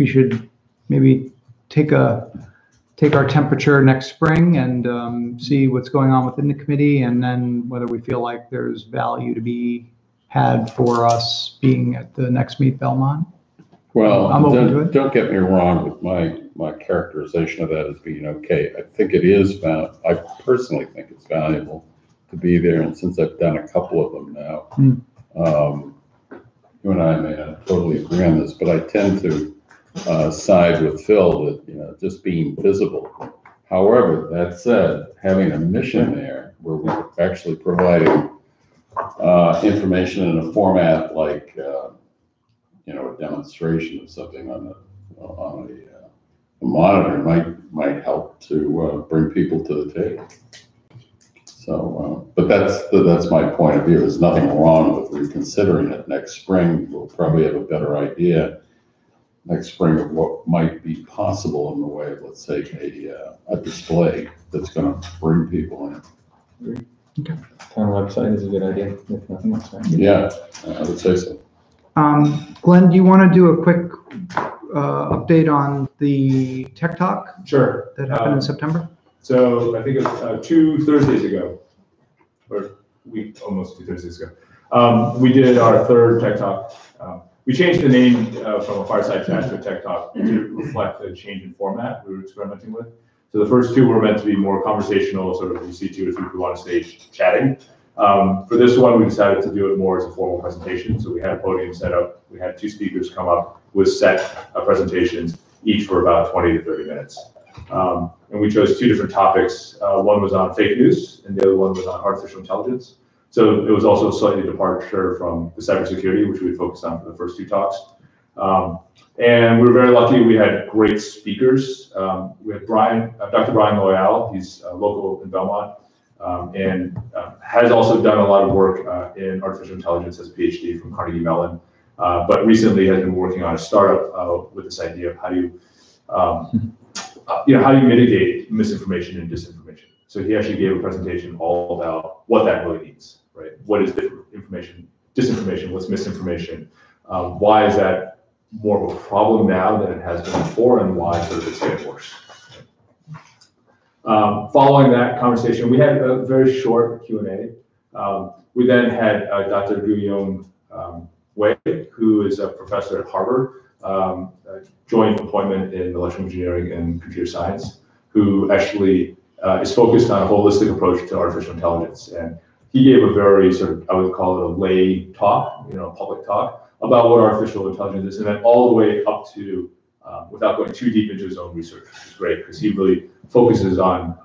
A: should maybe take our temperature next spring and see what's going on within the committee, and then whether we feel like there's value to be had for us being at the next Meet Belmont.
C: Well,
A: I'm open to it.
C: don't get me wrong with my characterization of that as being okay. I think it is I personally think it's valuable to be there, and since I've done a couple of them now, you and I may not totally agree on this, but I tend to side with Phil that, just being visible. However, that said, having a mission there where we're actually providing information in a format like, a demonstration of something on a monitor might help to bring people to the table. So, but that's my point of view. There's nothing wrong with reconsidering it. Next spring, we'll probably have a better idea next spring of what might be possible in the way of, let's say, a display that's going to bring people in.
H: Okay. Town website is a good idea, if nothing else. Right?
C: Yeah, I would say so.
A: Glenn, do you want to do a quick update on the TechTalk?
E: Sure.
A: That happened in September?
E: So I think it was 2 Thursdays ago, or almost 2 Thursdays ago, we did our third TechTalk. We changed the name from a fireside chat to a TechTalk to reflect the change in format we were experimenting with. So the first 2 were meant to be more conversational, sort of you see 2 or 3 people on stage chatting. For this one, we decided to do it more as a formal presentation. So we had a podium set up. We had 2 speakers come up with set presentations, each for about 20 to 30 minutes. And we chose 2 different topics. One was on fake news, and the other one was on artificial intelligence. So it was also a slightly departure from the cybersecurity, which we focused on for the first 2 talks. And we were very lucky. We had great speakers. We had Dr. Brian Loyal. He's local in Belmont, and has also done a lot of work in artificial intelligence as a PhD from Carnegie Mellon. But recently has been working on a startup with this idea of how do you mitigate misinformation and disinformation. So he actually gave a presentation all about what that really means, right? What is information, disinformation, what's misinformation? Why is that more of a problem now than it has been before, and why sort of it's getting worse? Following that conversation, we had a very short Q&A. We then had Dr. Guillaume Wei, who is a professor at Harvard, joint appointment in electrical engineering and computer science, who actually is focused on a holistic approach to artificial intelligence. And he gave a very sort of, I would call it a lay talk, public talk about what artificial intelligence is, and then all the way up to, without going too deep into his own research, which is great, because he really focuses on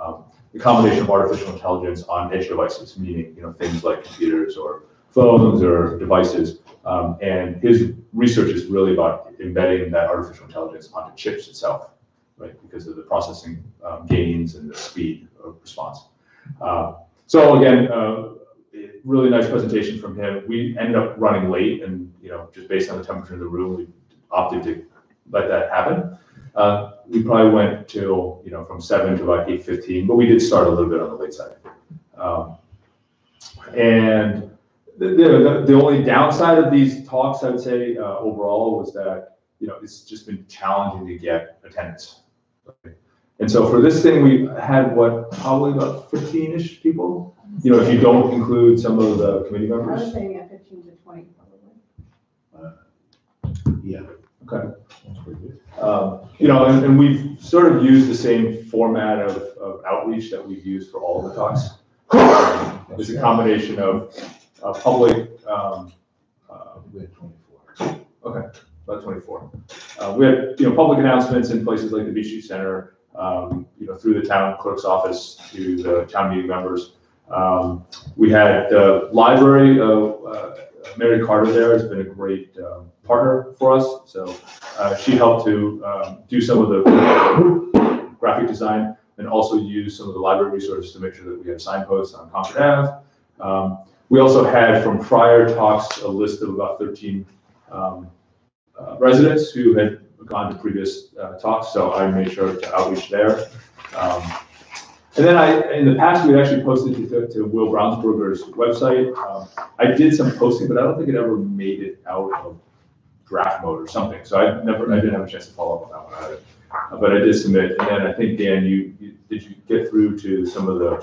E: the combination of artificial intelligence on edge devices, meaning things like computers or phones or devices. And his research is really about embedding that artificial intelligence onto chips itself, right? Because of the processing gains and the speed of response. So again, really nice presentation from him. We ended up running late, and just based on the temperature of the room, we opted to let that happen. We probably went till from 7 to about 8:15, but we did start a little bit on the late side. And the only downside of these talks, I would say, overall, was that it's just been challenging to get attendance. Right? And so for this thing, we had probably about 15-ish people. If you don't include some of the committee members.
F: I was saying at 15 to 20 probably.
G: Yeah.
E: Okay. And we've sort of used the same format of outreach that we've used for all of the talks. It's a combination of public.
G: We had 24.
E: Okay, about 24. We had public announcements in places like the Beach Street Center, through the town clerk's office to the town meeting members. We had the library. Mary Carter there has been a great partner for us. So she helped to do some of the graphic design and also use some of the library resources to make sure that we had signposts on Concord Ave. We also had from prior talks a list of about 13 residents who had gone to previous talks, so I made sure to outreach there. And then in the past, we actually posted to Will Brownsberger's website. I did some posting, but I don't think it ever made it out of draft mode or something. So I didn't have a chance to follow up on that one either. But I did submit. And then I think, Dan, did you get through to some of the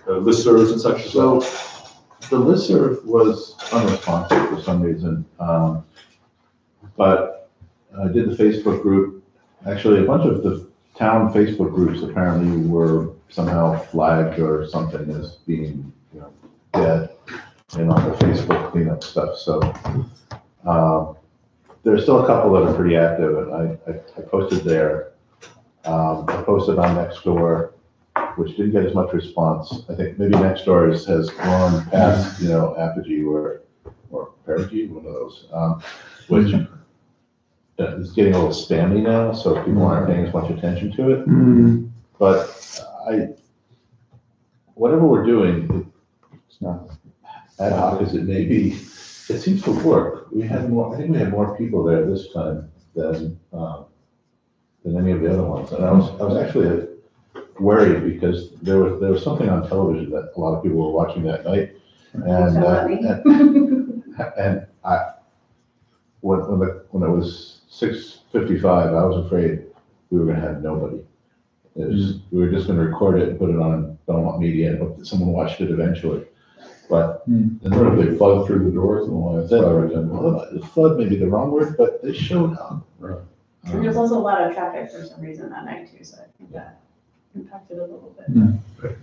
E: listservs and such as well?
G: So the listserv was unresponsive for some reason. But I did the Facebook group. Actually, a bunch of the town Facebook groups apparently were somehow flagged or something as being, dead and on the Facebook cleanup stuff. So there's still a couple that are pretty active, and I posted there. I posted on Nextdoor, which didn't get as much response. I think maybe Nextdoor has gone past, Apogee or Perigee, one of those, which is getting a little spammy now, so people aren't paying as much attention to it. But whatever we're doing,
H: It's not.
G: ad hoc as it may be, it seems to work. I think we had more people there this time than any of the other ones. And I was actually worried because there was something on television that a lot of people were watching that night. And when it was 6:55, I was afraid we were gonna have nobody. We were just gonna record it and put it on Belmont Media and hope that someone watched it eventually. But
I: And sort of they flood through the doors and all that.
G: the flood may be the wrong word, but they showed up.
I: Right.
F: And there's also a lot of traffic for some reason that night too, so I think that impacted it a little bit.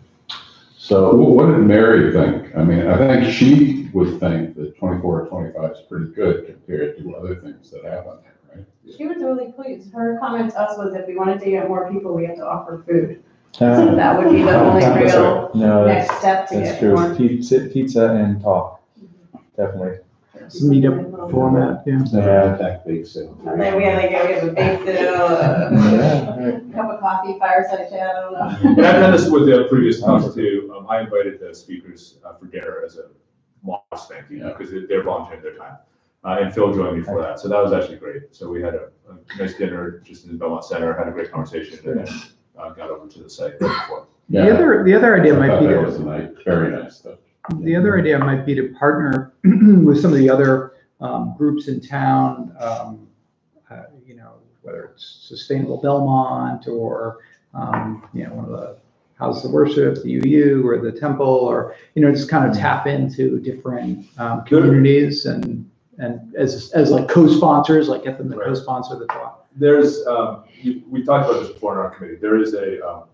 G: So
C: What did Mary think? I mean, I think she would think that 24 or 25 is pretty good compared to other things that happen there, right?
F: She was really pleased. Her comment to us was if we wanted to get more people, we have to offer food. So that would be the only
H: That's
F: real
H: right. No,
F: next step to
H: that's
F: get
H: true.
F: more.
H: Pizza and talk, definitely.
A: Meetup format, yeah.
G: attack bake sale.
F: And then we have a bake sale,
H: Yeah, right.
F: a cup of coffee, fireside chat, I don't know.
E: And I've done this with the previous talks too. I invited the speakers for dinner as a modest thank you, because they're volunteering their time. And Phil joined me for that, so that was actually great. So we had a nice dinner just in the Belmont Center, had a great conversation, and then got over to the site right before.
A: The other idea might be
C: That was very nice stuff.
A: the other idea might be to partner with some of the other groups in town, whether it's Sustainable Belmont or, one of the houses of worship, the UU or the temple, or, just kind of tap into different communities and as like co-sponsors, like get them to co-sponsor the talk.
E: There's, we talked about this before in our committee. There is a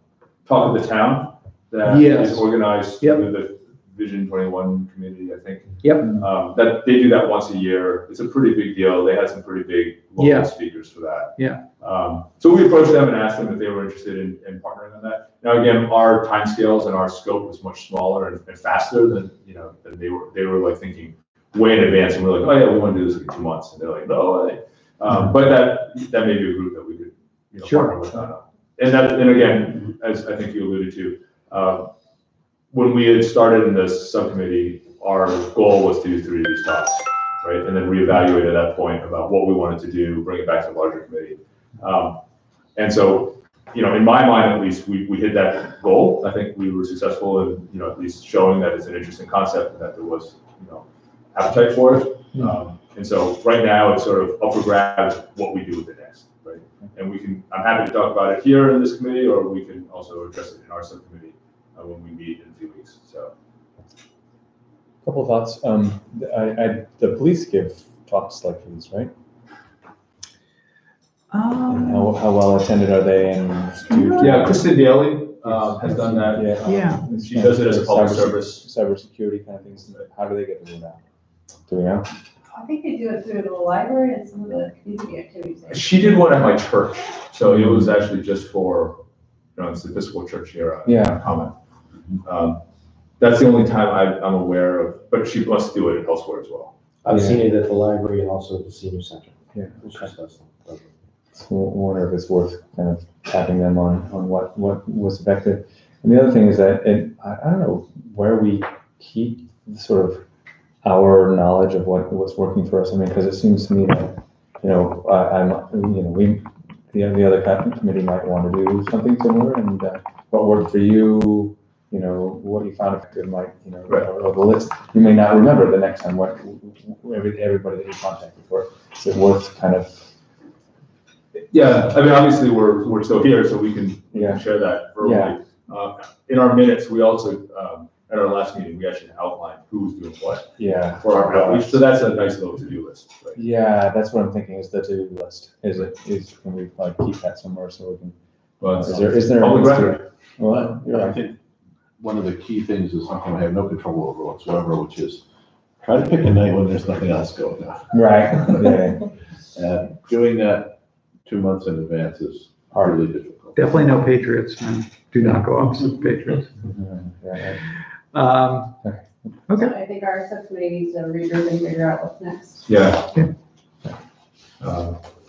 E: talk of the town that is organized through the Vision 21 community, I think. That they do that once a year. It's a pretty big deal. They had some pretty big local speakers for that. So we approached them and asked them if they were interested in partnering on that. Now again, our timescales and our scope was much smaller and faster than than they were. They were like thinking way in advance, and we're like, oh yeah, we want to do this in 2 months, and they're like, no way. But that may be a group that we could partner with. And again, as I think you alluded to. When we had started in this subcommittee, our goal was to do 3 of these talks, right? And then reevaluate at that point about what we wanted to do, bring it back to the larger committee. And so, in my mind, at least, we hit that goal. I think we were successful in, at least showing that it's an interesting concept and that there was, appetite for it. And so right now it's sort of up for grabs what we do with it next, right? And I'm happy to talk about it here in this committee, or we can also address it in our subcommittee when we meet in a few weeks. So,
H: couple of thoughts. The police give talks like these, right? And how well attended are they? And
E: Kristen Daly has done that. She does it as a public service.
H: Cybersecurity kind of things. How do they get the word out? Do we know?
F: I think they do it through the library and some of the community activities.
E: She did one at my church, so it was actually just for, it's the Episcopal Church here. Comment. That's the only time I'm aware of, but she must do it elsewhere as well.
B: I've seen it at the library and also at the senior center.
H: So I wonder if it's worth kind of tapping them on what was effective. And the other thing is that I don't know where we keep sort of our knowledge of what's working for us. I mean, because it seems to me that the other committee might want to do something similar, and what worked for you, what you found effective might, or the list. You may not remember the next time what everybody that you contacted for. Is it worth kind of?
E: Yeah, I mean, obviously we're still here, so we can share that verbally. In our minutes, we also at our last meeting we actually outlined who was doing what. For our outreach, so that's a nice little to-do list. Right?
H: Yeah, that's what I'm thinking. Is the to-do list? Can we keep that somewhere so we can?
E: Well,
H: is there
E: public record?
H: Well,
G: I think one of the key things is something I have no control over whatsoever, which is try to pick a night when there's nothing else going on.
H: Right.
G: And doing that 2 months in advance is hardly difficult.
A: Definitely no Patriots, man. Do not go opposite Patriots. Okay.
F: So I think our subcommittee needs to regroup and figure out what's next.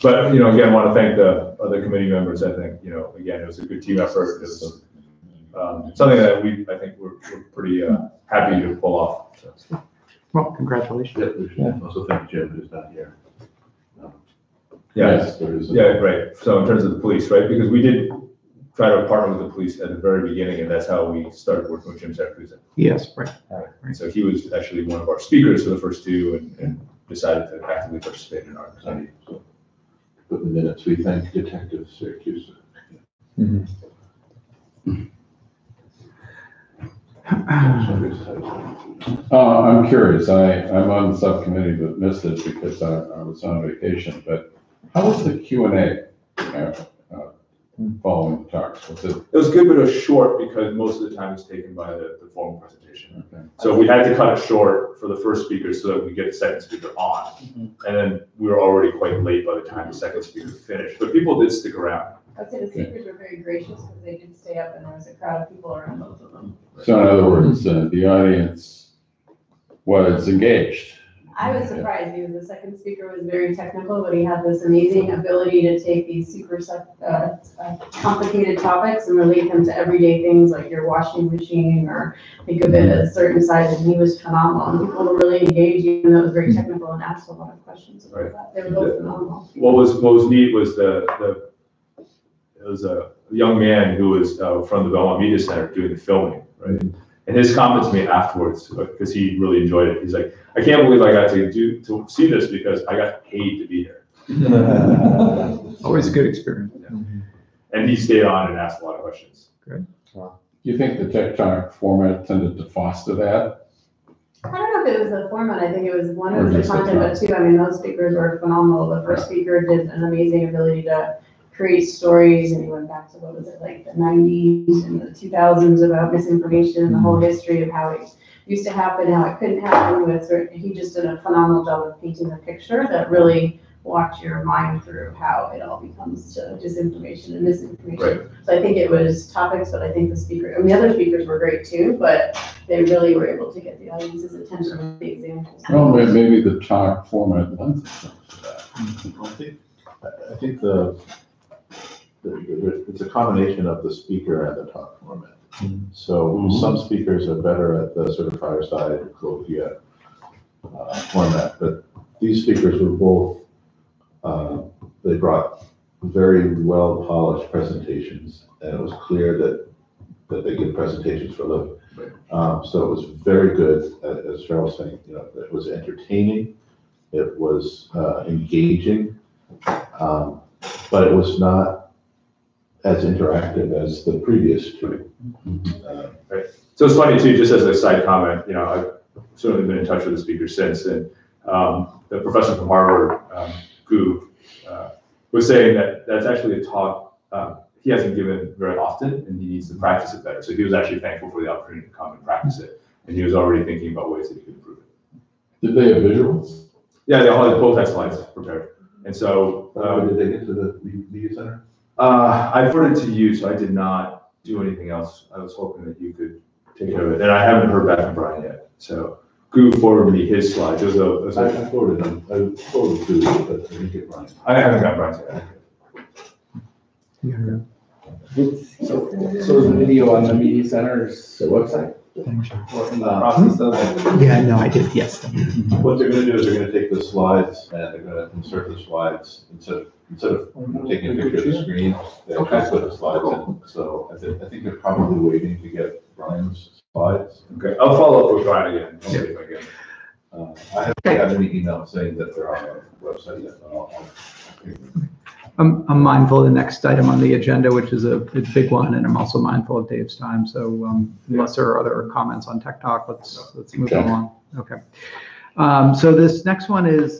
E: But again, I want to thank the other committee members. I think again, it was a good team effort. It was something that I think we're pretty happy to pull off. So.
A: Well, congratulations.
G: Yeah, we should also thank Jim, who's not here.
E: Yes,
G: there is.
E: Yeah, right. So in terms of the police, right, because we did try to partner with the police at the very beginning, and that's how we started working with Jim Sacruzza.
A: Yes, right.
E: Right. So he was actually one of our speakers for the first two, and decided to actively participate in our study.
G: So, put in the minutes, we thank Detective Syracuse.
C: I'm curious, I'm on the subcommittee but missed it because I was on vacation, but how was the Q&A following the talks?
E: It was good, but it was short because most of the time was taken by the formal presentation.
C: Okay.
E: So we had to cut it short for the first speaker so that we get the second speaker on. And then we were already quite late by the time the second speaker finished, but people did stick around.
F: I'd say the speakers were very gracious because they did stay up and there was a crowd of people around both of them.
C: So in other words, the audience was engaged.
F: I was surprised because the second speaker was very technical, but he had this amazing ability to take these super complicated topics and relate them to everyday things like your washing machine, or think of it as certain sizes. And he was phenomenal, and people were really engaged, even though it was very technical, and asked a lot of questions about that. They were both phenomenal.
E: What was neat was it was a young man who was from the Belmont Media Center doing the filming, right? And his comment to me afterwards, because he really enjoyed it, he's like, I can't believe I got to see this because I got paid to be here.
A: Always a good experience.
E: Yeah. And he stayed on and asked a lot of questions.
A: Great.
C: Do you think the TechTalk format tended to foster that?
F: I don't know if it was the format. I think it was one of the content, but two, I mean, those speakers were phenomenal. The first speaker did an amazing ability to create stories, and he went back to, what was it, like the 90s and the 2000s about misinformation and the whole history of how it used to happen, how it couldn't happen with certain. He just did a phenomenal job of painting a picture that really walked your mind through how it all becomes to disinformation and misinformation.
E: Right.
F: So I think it was topics, but I think the other speakers were great too, but they really were able to get the audience's attention with the examples.
C: Well, maybe the talk format lends itself to that.
G: I think it's a combination of the speaker and the talk format. So some speakers are better at the sort of fireside colloquia format, but these speakers were both, they brought very well polished presentations, and it was clear that they give presentations for a living. So it was very good, as Cheryl was saying, it was entertaining, it was engaging, but it was not as interactive as the previous two.
E: Right. So it's funny too, just as a side comment, I've certainly been in touch with the speaker since, and the professor from Harvard, Gu, was saying that that's actually a talk he hasn't given very often, and he needs to practice it better. So he was actually thankful for the opportunity to come and practice it, and he was already thinking about ways that he could improve it.
C: Did they have visuals?
E: Yeah, they all had both had slides prepared. And so
G: did they get to the media center?
E: I forwarded to you, so I did not do anything else. I was hoping that you could take care of it, and I haven't heard back from Brian yet. So Gu forwarded me his slides. I
G: forwarded them. I forwarded to you, but I didn't get Brian.
E: I haven't got Brian's yet.
D: So the video on the media center's website? Or in the process of?
A: Yeah, no, I did, yes.
G: What they're gonna do is they're gonna take the slides and they're gonna insert the slides instead of taking a picture of the screen, they actually put the slides in. So I think they're probably waiting to get Brian's slides.
E: Okay, I'll follow up with Brian again. I'll see if I can.
G: I haven't had any email saying that they're on the website yet, but I'll
A: I'm mindful of the next item on the agenda, which is a big one, and I'm also mindful of Dave's time. So unless there are other comments on TechTalk, let's move along. Okay. So this next one is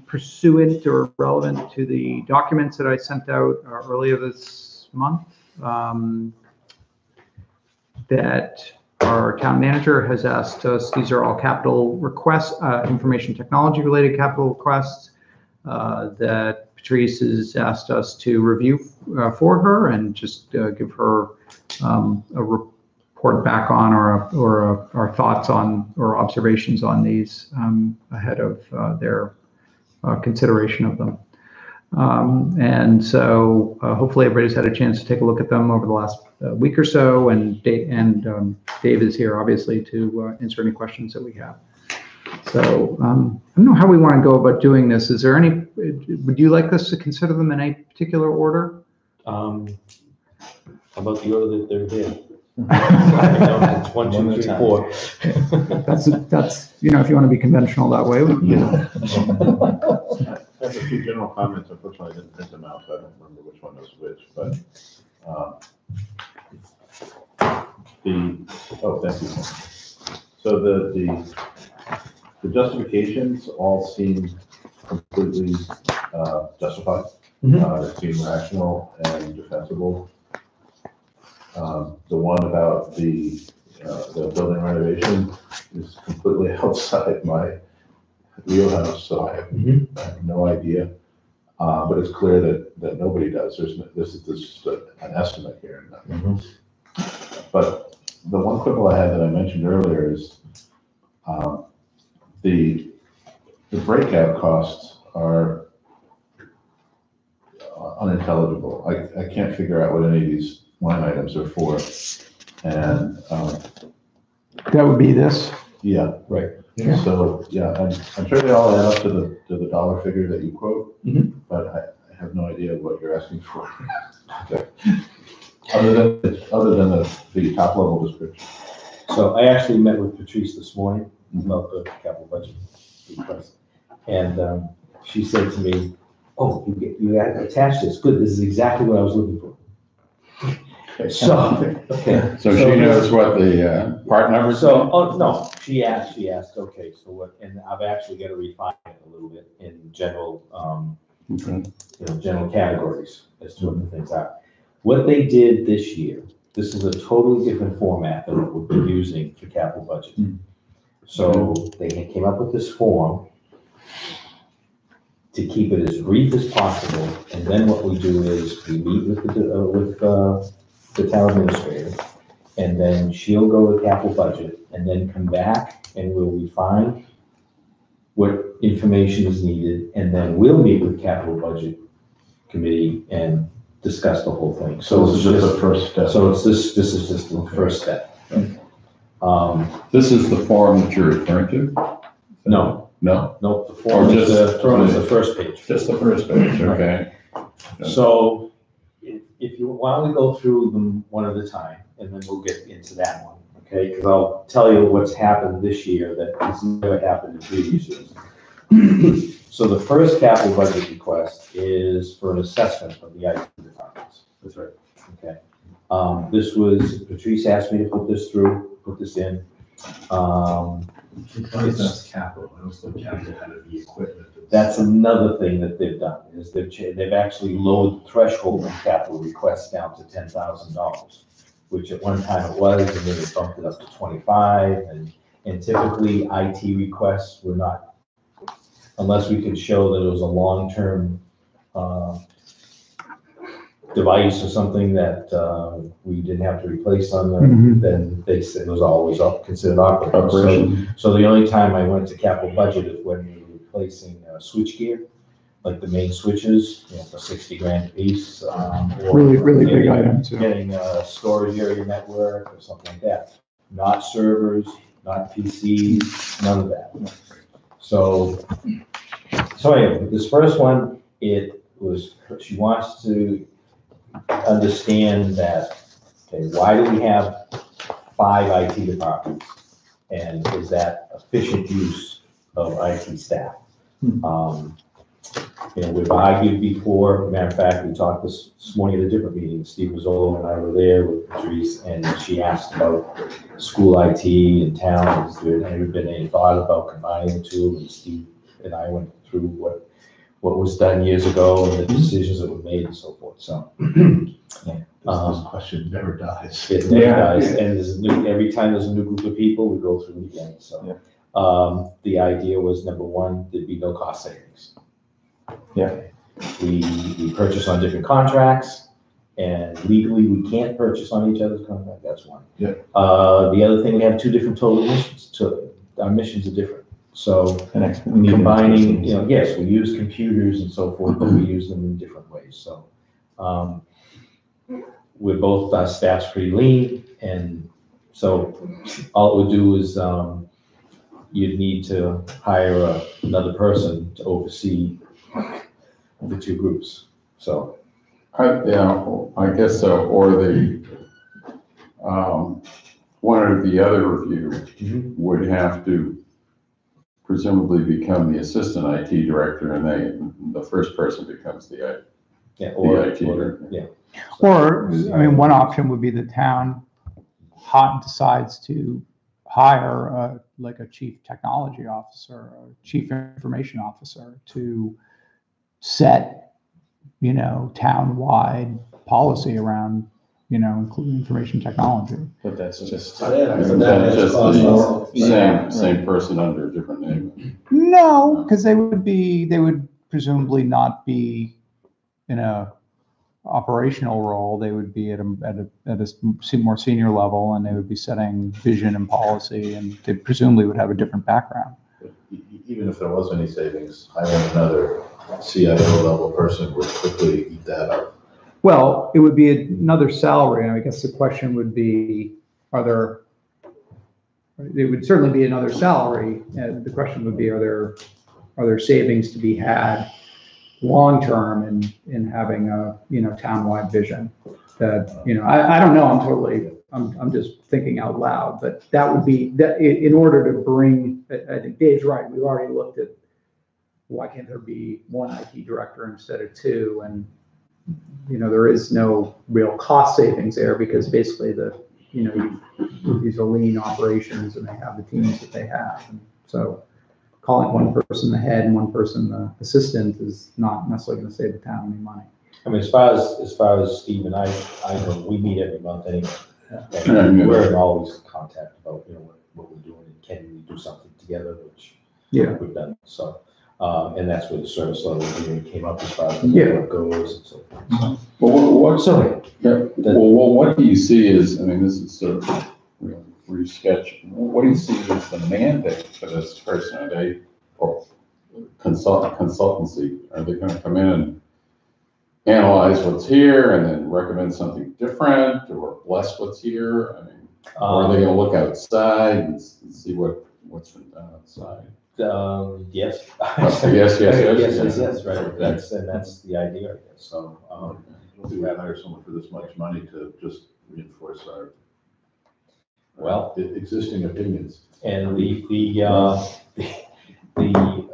A: pursuant or relevant to the documents that I sent out earlier this month that our town manager has asked us. These are all capital requests, information technology related capital requests that Patrice has asked us to review for her and just give her a report back on or our thoughts on or observations on these ahead of their consideration of them. And so hopefully everybody's had a chance to take a look at them over the last week or so, and Dave is here obviously to answer any questions that we have. So I don't know how we want to go about doing this. Is there any, would you like us to consider them in any particular order?
B: How about the order that they're in? It's 1, 2, 3, 4.
A: That's you know, if you want to be conventional that way.
G: I have a few general comments. Unfortunately, I didn't print them out, so I don't remember which one was which. But thank you. So the justifications all seem completely justified. Seem rational and defensible. The one about the building renovation is completely outside my wheelhouse, so I have no idea. But it's clear that nobody does. This is just an estimate here. But the one quibble I had that I mentioned earlier is the breakout costs are unintelligible. I can't figure out what any of these line items are for. And
A: that would be this.
G: Yeah, right. Yeah. So yeah, I'm sure they all add up to the dollar figure that you quote, but I have no idea what you're asking for. Other than the top level description.
B: So I actually met with Patrice this morning about the capital budget request, and she said to me, "Oh, you attached this. Good. This is exactly what I was looking for." So
C: she knows what the part numbers.
B: So no, she asked. Okay, so what? And I've actually got to refine it a little bit in general, general categories as to what the things are. What they did this year. This is a totally different format than what we've been using for capital budget. So they came up with this form to keep it as brief as possible, and then what we do is we meet with the town administrator, and then she'll go to capital budget, and then come back and we'll refine what information is needed, and then we'll meet with capital budget committee and discuss the whole thing. So
G: this is just the first step.
B: So this is just the first step.
C: This is the form that you're referring to?
B: No. The form is the first page.
C: Just the first page, okay.
B: So if you want to go through them one at a time, and then we'll get into that one, okay? Because I'll tell you what's happened this year that has never happened in previous years. So the first capital budget request is for an assessment of the IT departments.
G: That's right.
B: Okay. This was, Patrice asked me to put this in.
G: That's capital. I also capital had to be equipment.
B: That's another thing that they've done, is they've actually lowered the threshold of capital requests down to $10,000, which at one time it was, and then they bumped it up to 25, and typically IT requests were not, unless we could show that it was a long-term device or something that we didn't have to replace on the, then they said it was always considered operation. So the only time I went to capital budget is when we were replacing switch gear, like the main switches, for 60 grand a piece. Or
A: really big items.
B: Getting a storage area network or something like that. Not servers, not PCs, none of that. So anyway, this first one, it was, she wants to understand that, okay, why do we have 5 IT departments? And is that efficient use of IT staff? We've argued before. Matter of fact, we talked this morning at a different meeting. Steve Mazzolo and I were there with Patrice, and she asked about school IT in town. Has there ever been any thought about combining the two? And Steve and I went through what was done years ago and the decisions that were made and so forth. So
G: this question never dies.
B: It never dies. And every time there's a new group of people, we go through it again. So the idea was, number one, there'd be no cost savings. We purchase on different contracts, and legally we can't purchase on each other's contract. That's one. The other thing, we have 2 different total missions. Our missions are different. So combining, yes, we use computers and so forth, but we use them in different ways. So we're both, our staff's pretty lean, and so all it would do is you'd need to hire another person to oversee the two groups. So
C: I guess so, or one or the other of you would have to presumably become the assistant IT director, and the first person becomes the IT director.
B: Yeah.
A: Or, I mean, one option would be the town decides to hire like a chief technology officer, or chief information officer to set, town-wide policy around, including information technology.
H: But that's just.
C: Same person under a different name.
A: No, because they would presumably not be in a operational role. They would be at a more senior level, and they would be setting vision and policy, and they presumably would have a different background.
G: Even if there was any savings, hiring another CIO level person would quickly eat that up.
A: Well, it would be another salary. I guess the question would be, it would certainly be another salary. And the question would be, are there savings to be had long-term in having a, town-wide vision? That, I don't know, I'm just thinking out loud, but that would be, that in order to bring, I think Dave's right, we've already looked at why can't there be one IT director instead of two, and there is no real cost savings there, because basically these are lean operations and they have the teams that they have. And so calling one person the head and one person the assistant is not necessarily going to save the town any money.
B: I mean, as far as Steve and I know, we meet every month anyway. And we're always in contact about, what we're doing, and can we do something together, which we've done. So, and that's where the service level agreement came up as far as what goes and so forth.
C: Well, what do you see as, this is sort of re-sketch. What do you see as the mandate for this person? Are they, or consultancy? Are they going to come in and analyze what's here and then recommend something different, or bless what's here? Or are they going to look outside and see what's been done outside?
B: Yes.
C: Yes,
B: right. That's the idea, I guess. So,
G: we would hire someone for this much money to just reinforce our existing opinions.
B: And the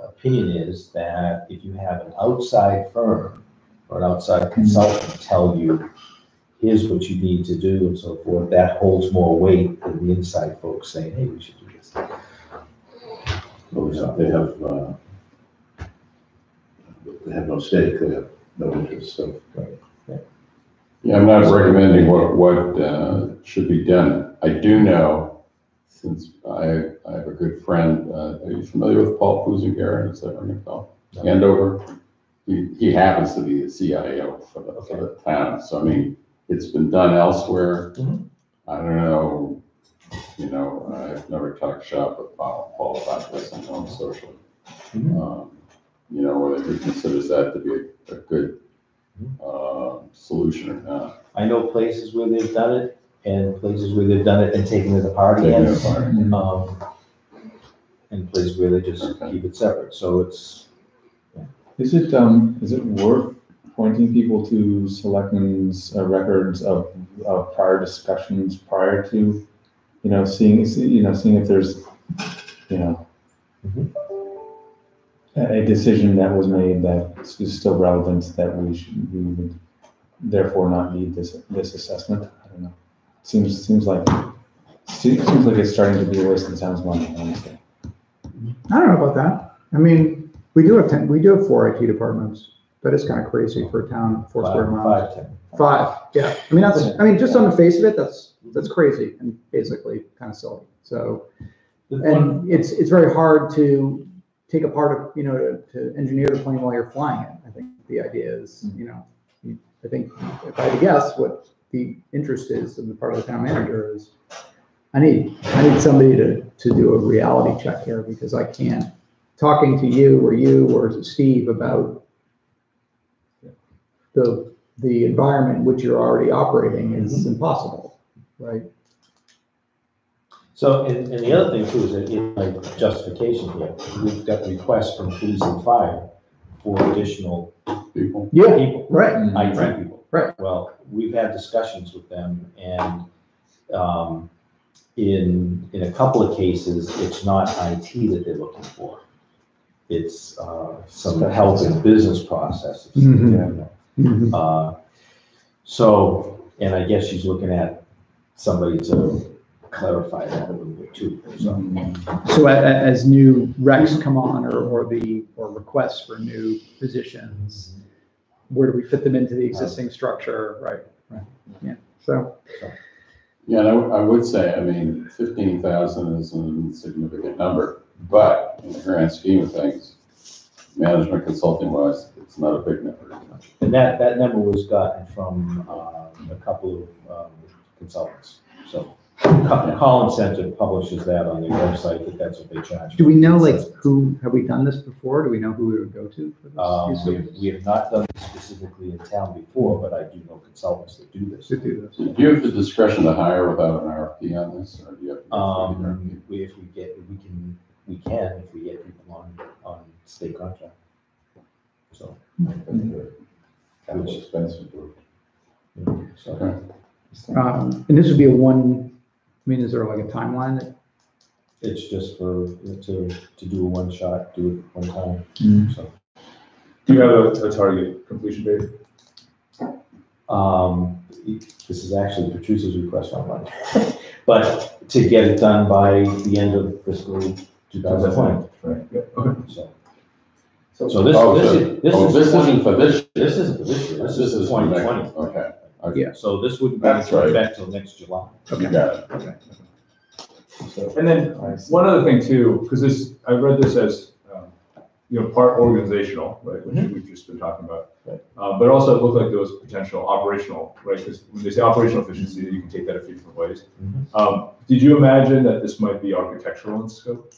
B: opinion is that if you have an outside firm or an outside consultant tell you, here's what you need to do and so forth, that holds more weight than the inside folks saying, hey, we should do this.
G: Well, they have no stake, they have no interest. So.
C: Yeah, I'm not recommending what should be done. I do know, since I have a good friend, are you familiar with Paul Pusengarren? Is that ring a bell? Andover. He happens to be the CIO for the town. So it's been done elsewhere. I don't know. I've never talked shop with Paul about this. I know him socially. Whether he considers that to be a good solution or not.
B: I know places where they've done it, and places where they've done it and taken it apart again, and places where they just keep it separate. So it's.
H: Is it worth pointing people to selectmen's records of prior discussions prior to, seeing if there's, a decision that was made that is still relevant, that we would therefore not need this assessment? I don't know. Seems like it's starting to be a waste of time's money, honestly.
A: I don't know about that. We do have 4 IT departments. That is kind of crazy for a town of 4 square miles. 5, yeah. Just on the face of it, that's crazy and basically kind of silly. So, and it's very hard to take apart, to engineer the plane while you're flying it. I think the idea is, I think if I had to guess what the interest is on the part of the town manager is, I need somebody to do a reality check here, because I can't talking to you or to Steve about the environment in which you're already operating is impossible, right?
B: So, and the other thing too is that in my justification here, we've got requests from police and fire for additional
C: People.
A: Yeah,
B: people,
A: right.
B: IT people.
A: Right.
B: Well, we've had discussions with them, and in a couple of cases, it's not IT that they're looking for. It's some help in business processes. So, and I guess she's looking at somebody to clarify that a little bit too.
A: So as new recs come on or requests for new positions, where do we fit them into the existing structure? Right. Yeah. So.
C: Yeah, and I would say, I mean, 15,000 is an insignificant number, but in the grand scheme of things, management consulting wise, it's not a big number.
B: And that number was gotten from a couple of consultants. So Collins Center publishes that on their website, that's what they charge.
A: Do we know, like, have we done this before? Do we know who we would go to for this?
B: We have not done it specifically in town before, but I do know consultants that do this.
C: Do you have the discretion to hire without an RFP on this, or do you have to go through the RFP?
B: We can if we get people on state contract. So.
G: Capital expense improved.
B: So.
A: And this would be is there like a timeline that?
B: It's just to do a one shot, do it one time. So.
E: Do you have a target completion date?
B: This is actually Patrice's request on Monday, but to get it done by the end of fiscal 2020.
E: Right. Yeah. Okay.
B: So this isn't for this year.
C: This isn't for this year.
B: This is 2020.
C: Okay.
A: Yeah.
B: So this wouldn't be back till next July.
C: Okay. You got it.
E: Okay. And then one other thing too, because I read this as part organizational, right, which we've just been talking about, but also it looked like there was potential operational, right? Because when they say operational efficiency, you can take that a few different ways. Did you imagine that this might be architectural in scope?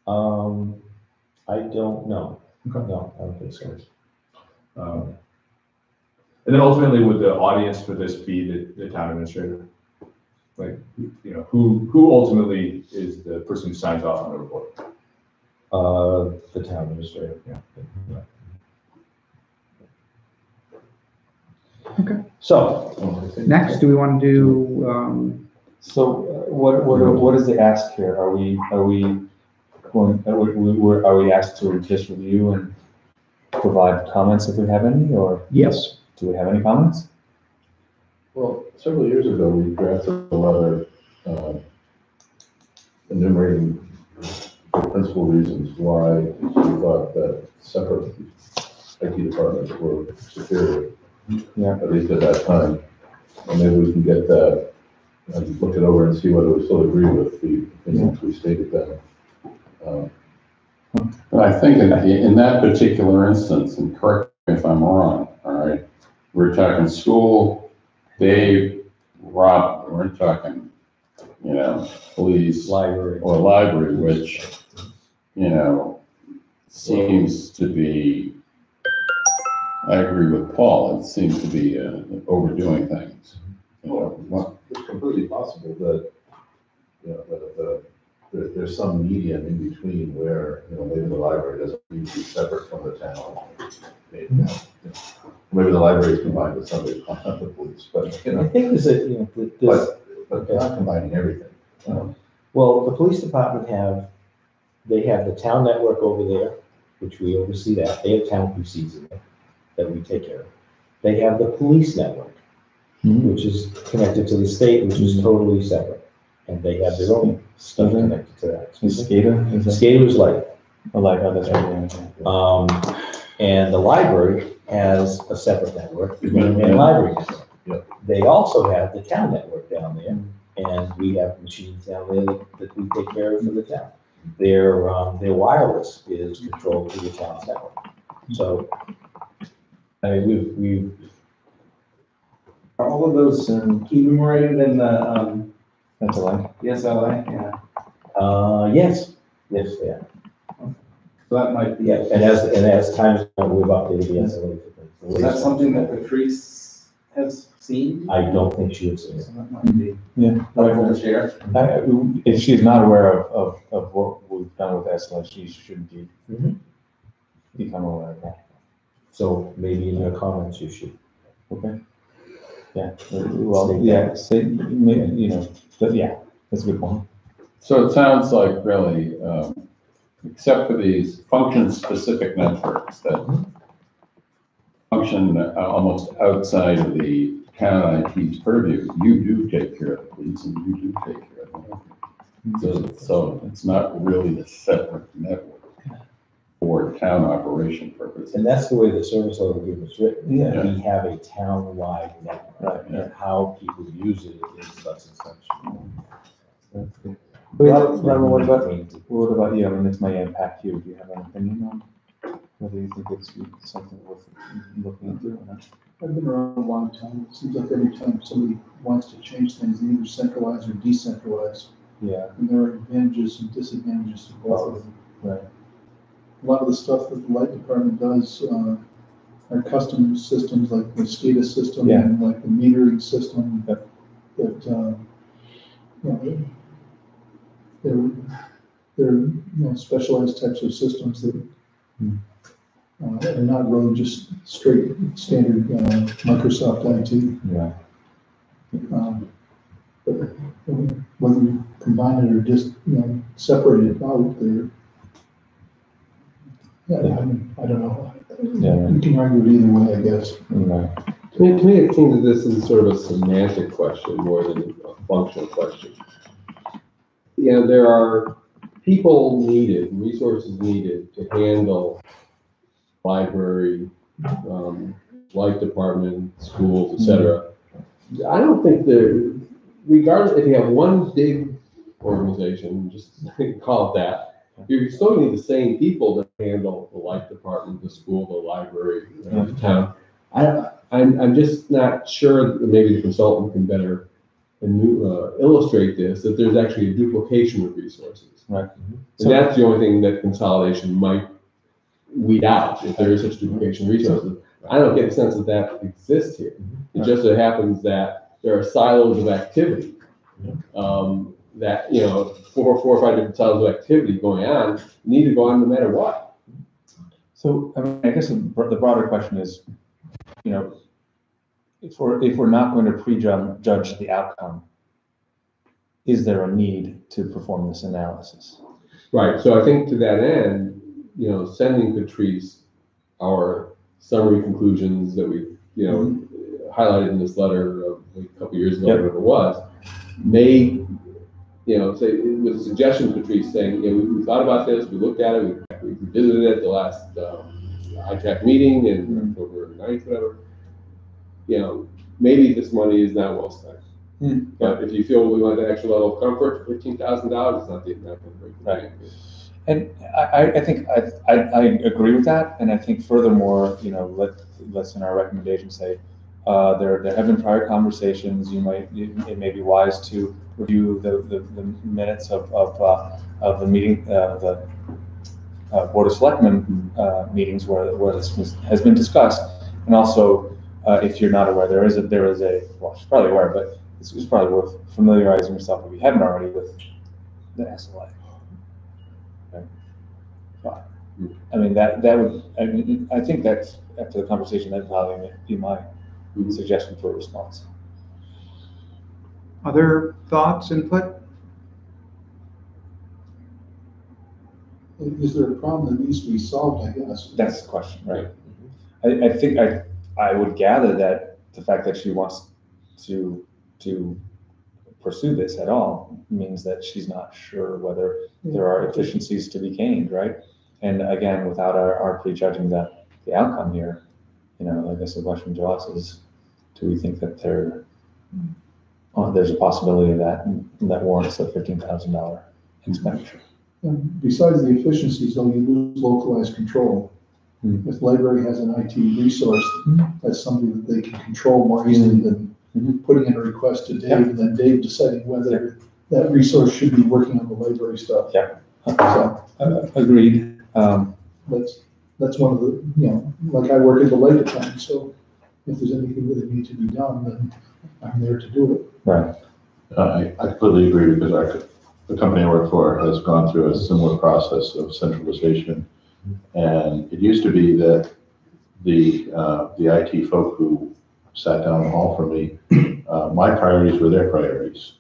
B: I don't know.
E: Okay.
B: No, I don't think so.
E: And then ultimately, would the audience for this be the town administrator? Like, who ultimately is the person who signs off on the report?
B: The town administrator. Yeah.
A: Okay.
B: So
A: next, do we want to do?
H: What is the ask here? Are we asked to just review and provide comments if we have any, or
A: Yes.
H: do we have any comments?
G: Well, several years ago, we drafted a letter enumerating the principal reasons why we thought that separate IT departments were superior.
H: Yeah.
G: At least at that time. And maybe we can get that and look it over and see whether we still agree with the opinions we stated then.
C: But I think in that particular instance, and correct me if I'm wrong, all right, we're talking school, Dave, Rob, we're talking, police.
B: library.
C: Or library, which, seems to be, I agree with Paul, it seems to be overdoing things.
G: It's completely possible that, there's some medium in between where, maybe the library doesn't need to be separate from the town. Maybe the library is combined with somebody on the police, but,
B: I think there's
G: but not combining everything.
B: Well, the police department have the town network over there, which we oversee that. They have town PCs in there that we take care of. They have the police network, which is connected to the state, which is totally separate. And they have their own stuff connected to that.
H: SCADA?
B: SCADA is like,
H: That's right.
B: and the library has a separate network, the Minuteman Library Network.
G: Yep.
B: They also have the town network down there, and we have machines down there that we take care of for the town. Their wireless is controlled through the town's network. So, I mean, we've
D: Are all of those enumerated in the
H: That's a lie.
D: SLA? Yeah.
B: Yes, yes, they are.
D: So that might be,
B: Yeah, and as time's gone, we've updated the SLA.
D: is that something that Patrice has seen?
B: I don't think she has seen it.
D: So that might be
H: Yeah.
D: helpful to share.
H: If she's not aware of what we've done with SLA, she should become aware of that.
B: So maybe in your comments, you should.
H: Okay. Yeah, well, yeah, say, you know, but yeah, that's a good point.
C: So it sounds like really, except for these function-specific networks that function almost outside of the town IT's purview, you do take care of these and you do take care of them. So it's not really a separate network for town operation purposes.
B: And that's the way the service level agreement is written.
H: Yeah.
B: We have a town-wide network.
H: Right, yeah.
B: And how people use it is such and such.
H: That's good. Robert, what about you? I mean, this may impact you. Do you have an opinion on whether you think it's something worth looking into or not?
J: I've been around a long time. It seems like every time somebody wants to change things, they either centralize or decentralize.
H: Yeah.
J: And there are advantages and disadvantages to both of them.
H: Right.
J: A lot of the stuff that the light department does are custom systems like the SCADA system and like the metering system that they're specialized types of systems that are not really just straight standard Microsoft IT.
H: Yeah.
J: But whether you combine it or just separate it out, I don't know.
H: Yeah.
J: You can argue it either way, I guess.
H: Right.
I: To me, it seems that this is sort of a semantic question more than a functional question. You know, there are people needed, resources needed to handle library, light department, schools, etc. I don't think regardless, if you have one big organization, just call it that, you still need the same people to handle the light department, the school, the library, the town. I'm just not sure that maybe the consultant can better illustrate this, that there's actually a duplication of resources.
H: Right.
I: And that's the only thing that consolidation might weed out, if there is such duplication of resources. I don't get the sense that that exists here. It just so happens that there are silos of activity. That, four or five different silos of activity going on, need to go on no matter what.
H: So, I guess the broader question is, if we're not going to prejudge the outcome, is there a need to perform this analysis?
I: Right. So I think to that end, sending Patrice our summary conclusions that we, highlighted in this letter a couple years ago, whatever it was, may, say with a suggestion, Patrice saying, we thought about this, we looked at it, we visited it at the last ITAC meeting in October 9th, whatever. Maybe this money is not well spent. But if you feel we want that extra level of comfort, $15,000 is not the amount of break.
H: Right. And I think I agree with that, and I think furthermore, let's in our recommendation say there have been prior conversations. It may be wise to review the minutes of the meeting, the Board of Selectmen meetings where this has been discussed, and also if you're not aware, there is a well, she's probably aware, but it's probably worth familiarizing yourself if you haven't already with the SLA. I mean, that would, I think that's, after the conversation, that'd probably be my suggestion for a response.
A: Other thoughts, input?
J: Is there a problem that needs to be solved, I guess?
H: That's the question, right? I think I would gather that the fact that she wants to pursue this at all means that she's not sure whether there are efficiencies to be gained, right? And again, without our prejudging the outcome here, I guess the question to us is, do we think that there's a possibility of that warrants a $15,000 expenditure?
J: And besides the efficiencies, though, you lose localized control. If the library has an IT resource, that's something that they can control more easily than putting in a request to Dave, and then Dave deciding whether that resource should be working on the library stuff.
H: Yeah.
J: So,
H: Agreed.
J: that's one of the, like I work at the light department, so if there's anything that needs to be done, then I'm there to do it.
H: Right.
G: I completely agree because the company I work for has gone through a similar process of centralization. And it used to be that the IT folk who sat down the hall for me, my priorities were their priorities.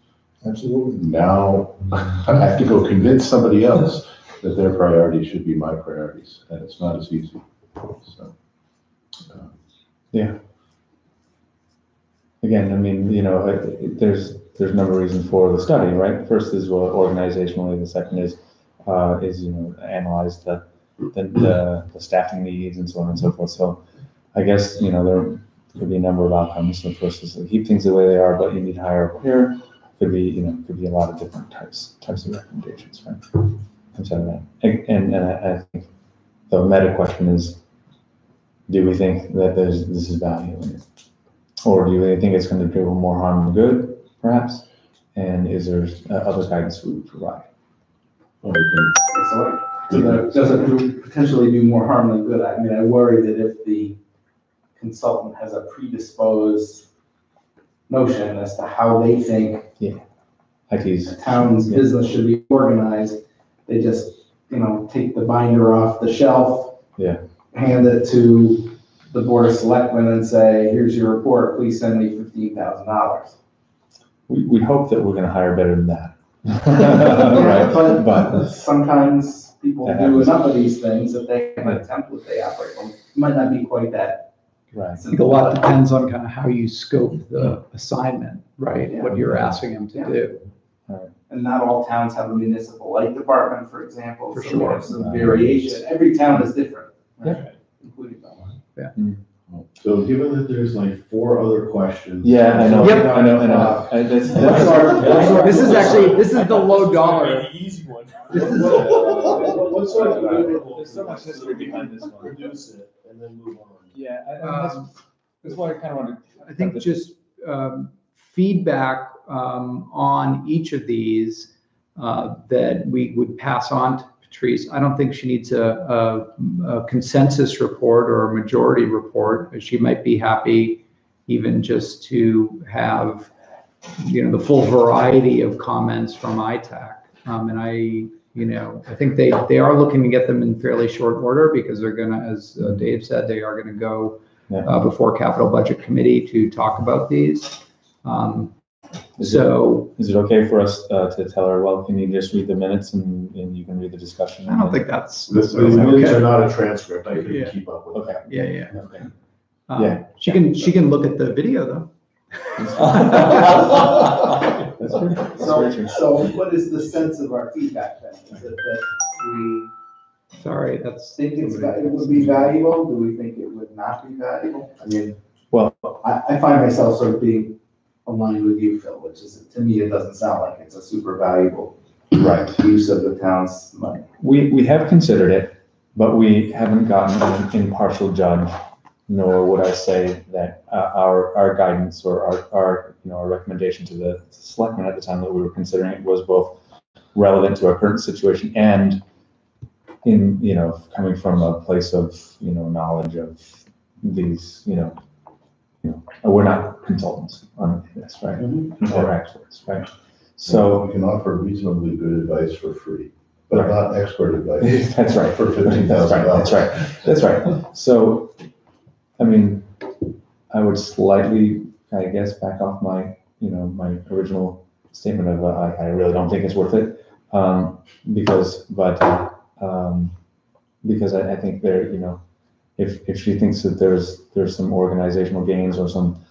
J: Absolutely.
G: Now I have to go convince somebody else that their priorities should be my priorities, and it's not as easy. So,
H: Yeah. Again, I mean, there's a number of reasons for the study, right? First is organizationally. The second is analyze the staffing needs and so on and so forth. So I guess, there could be a number of outcomes. The first is to keep things the way they are, but you need higher here. Could be a lot of different types of recommendations, right? Outside of that. And I think the meta question is, do we think that this is value in it? Or do we think it's going to do more harm than good, perhaps? And is there other guidance we would provide?
G: well, we
D: So does it potentially do more harm than good? I mean, I worry that if the consultant has a predisposed notion as to how they think
H: IT's
D: the town's business should be organized, they just, take the binder off the shelf, hand it to the Board of Selectmen and say, here's your report, please send me $15,000.
H: we hope that we're going to hire better than that.
D: Yeah,
H: Right?
D: but sometimes people do enough of these things that they have a template they operate on. It might not be quite that.
H: Right.
A: I think a lot depends on kind of how you scope the assignment, right?
D: Yeah.
A: What you're asking them to do.
D: And not all towns have a municipal light department, for example.
A: For
D: so
A: sure.
D: There's some variation. Every town is different.
H: Yeah.
D: Including Belmont.
K: So given that there's like 4 other questions.
H: Yeah, I know.
A: Yep.
H: I know.
A: This is the low dollar.
K: The easy one.
A: This is-
K: What sort of
H: There's so much history behind this one.
K: Produce it and then move on.
H: Yeah, that's why I kind of wanted.
A: I think just feedback on each of these that we would pass on to Patrice. I don't think she needs a consensus report or a majority report. She might be happy even just to have, the full variety of comments from ITAC. And I think they are looking to get them in fairly short order because they're gonna, as Dave said, they are gonna go before Capital Budget Committee to talk about these. Is
H: it okay for us to tell her, well, can you just read the minutes and you can read the discussion?
A: I don't think that's
K: The minutes are not a transcript. I couldn't keep up with
H: Okay.
K: that.
A: Yeah.
H: Okay.
A: She can look at the video though.
H: That's true.
D: So what is the sense of our feedback then? Is it that we
A: Sorry, that's.
D: think it would be valuable? Do we think it would not be valuable? I mean,
H: Well,
D: I find myself sort of being aligned with you, Phil, which is, to me, it doesn't sound like it's a super valuable use of the town's money.
H: we have considered it, but we haven't gotten an impartial judge, nor would I say that our guidance or our recommendation to the selectmen at the time that we were considering it was both relevant to our current situation and in, coming from a place of, knowledge of these, we're not consultants on this, right? Or experts, right? So
K: we can offer reasonably good advice for free, but not expert advice.
H: That's right.
K: For $15,000.
H: That's right. So, I mean, I would slightly, I guess, back off my, my original statement of I really don't think it's worth it, because I think there, if she thinks that there's some organizational gains or some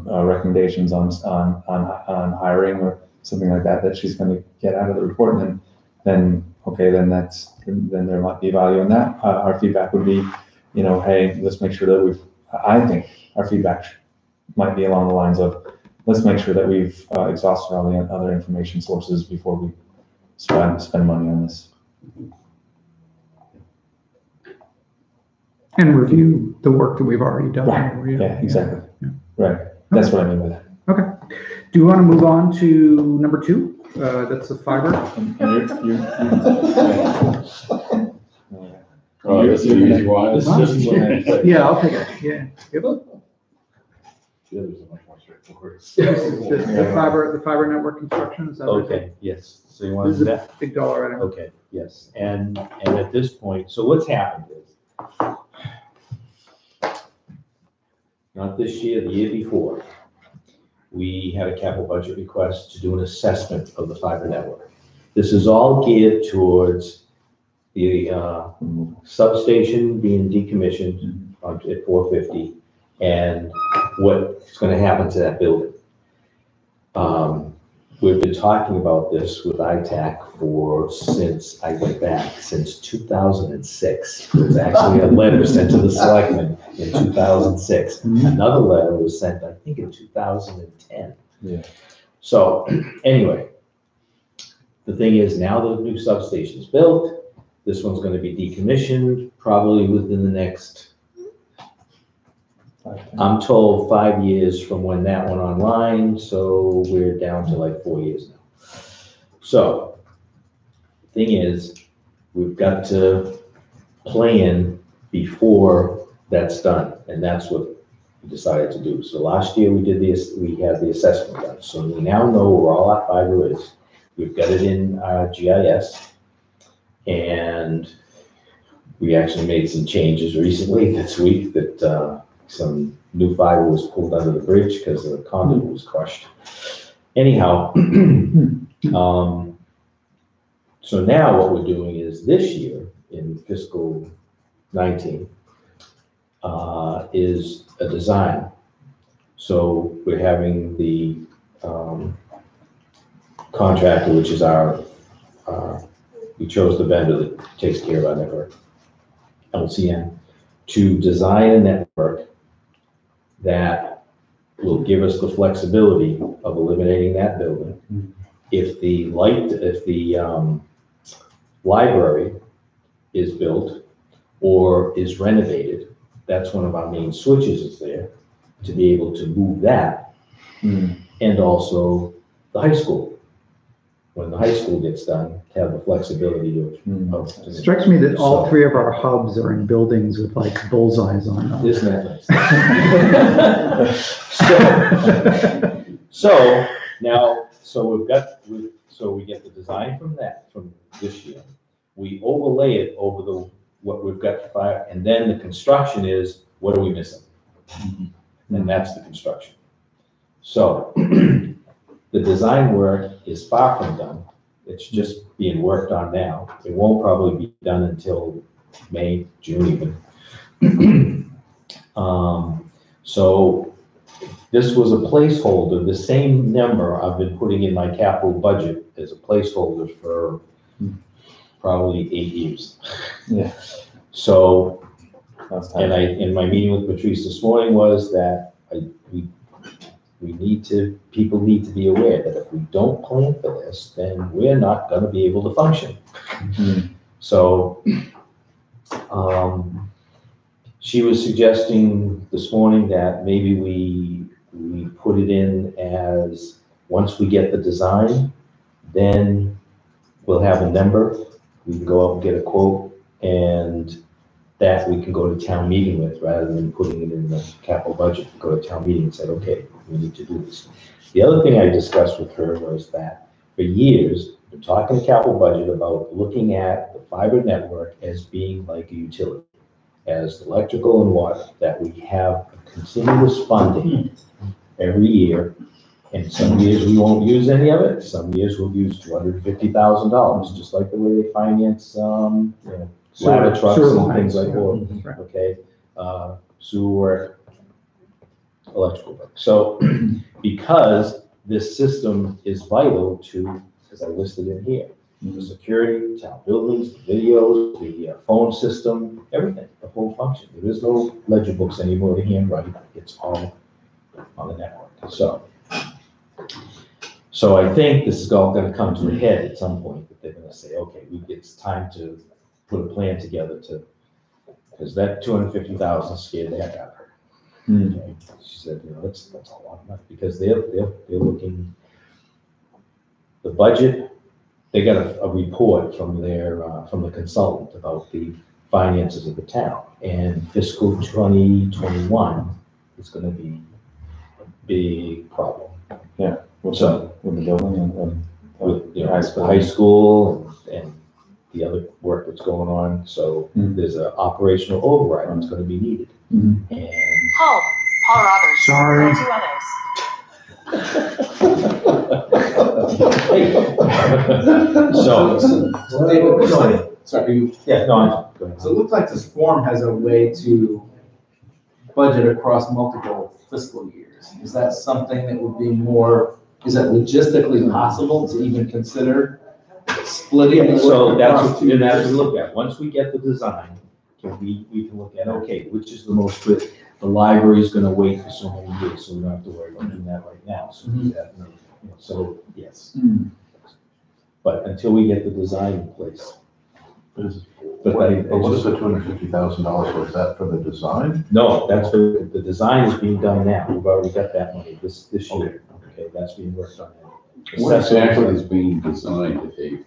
H: recommendations on hiring or something like that she's going to get out of the report, then there might be value in that. Our feedback would be, hey, let's make sure that I think our feedback might be along the lines of, let's make sure that we've exhausted all the other information sources before we spend money on this.
A: And review the work that we've already done.
H: Right. Yeah, exactly. Yeah. Right. That's what I mean by that.
A: Okay. Do you want to move on to number 2? That's the fiber?
H: And
C: Oh, this is an easy one.
H: This is just one I said.
A: Yeah, I'll take it, yeah. Yep.
G: The others are much more straightforward.
A: The fiber network construction, is that what?
L: Okay, yes, so you want
A: This
L: to
A: is
L: do
A: a
L: that?
A: big dollar item.
L: Okay, yes, and at this point, so what's happened is, not this year, the year before, we had a capital budget request to do an assessment of the fiber network. This is all geared towards the substation being decommissioned at 450 and what's going to happen to that building. We've been talking about this with ITAC since I went back, since 2006. There's actually a letter sent to the selectmen in 2006. Another letter was sent, I think, in 2010.
H: Yeah.
L: So anyway, the thing is, now the new substation's built. This one's going to be decommissioned probably within the next, I'm told, 5 years from when that went online, so we're down to like 4 years now. So, thing is, we've got to plan before that's done, and that's what we decided to do. So last year we had the assessment done, so we now know where all our fiber is. We've got it in our GIS, and we actually made some changes recently this week that some new fiber was pulled under the bridge because the conduit was crushed. Anyhow, so now what we're doing is this year in fiscal 19 is a design. So we're having the contractor, which is we chose the vendor that takes care of our network, LCN, to design a network that will give us the flexibility of eliminating that building. If the library is built or is renovated, that's one of our main switches is there, to be able to move that. And also the high school. When the high school gets done, to have the flexibility of
A: It strikes me that all three of our hubs are in buildings with like bullseyes on them.
L: Isn't that nice? So now, we get the design from this year. We overlay it over what we've got for, and then the construction is, what are we missing? And that's the construction. So the design work is far from done. It's just being worked on now. It won't probably be done until May, June even. So this was a placeholder, the same number I've been putting in my capital budget as a placeholder for probably 8 years.
H: Yeah.
L: So, and my meeting with Patrice this morning was that people need to be aware that if we don't plan for this, then we're not going to be able to function. So she was suggesting this morning that maybe we put it in as, once we get the design, then we'll have a number. We can go out and get a quote, and that we can go to town meeting with, rather than putting it in the capital budget. Go to town meeting and say, okay, we need to do this. The other thing I discussed with her was that for years, we've been talking capital budget about looking at the fiber network as being like a utility, as electrical and water, that we have a continuous funding every year. And some years we won't use any of it. Some years we'll use $250,000, just like the way they finance, ladder trucks and things like that. Okay, sewer, electrical work. So because this system is vital to, as I listed in here, the security, town buildings, the videos, the phone system, everything, the whole function. There is no ledger books anymore to handwrite. It's all on the network. So I think this is all going to come to a head at some point, that they're going to say, okay, it's time to put a plan together because that 250,000 scared the heck out of her. Okay. She said, that's a lot of money, because they're looking, the budget, they got a report from from the consultant about the finances of the town. And fiscal 2021 is gonna be a big problem.
H: With
L: So,
H: with the building and
L: with,
H: high
L: the
H: school.
L: high school and the other work that's going on, so there's an operational override that's gonna be needed.
H: Mhm.
L: And
M: Hold. All others.
A: Sorry.
M: Two others.
L: So,
D: Sorry,
L: yeah, no, go ahead.
D: so it looks like this form has a way to budget across multiple fiscal years. Is that something that would be more, is that logistically possible to even consider splitting? the
L: So
D: work
L: that's
D: across
L: what,
D: 2
L: and that's what
D: years?
L: we look at. Once we get the design, we can look at, okay, which is the most critical? The library's gonna wait for so many years, so we don't have to worry about doing that right now. So do that, so, yes. But until we get the design in place. But
K: What is the $250,000, was that for the design?
L: No, that's for, the design is being done now. We've already got that money this year. Okay, that's being worked on now.
C: What exactly is being designed, Dave?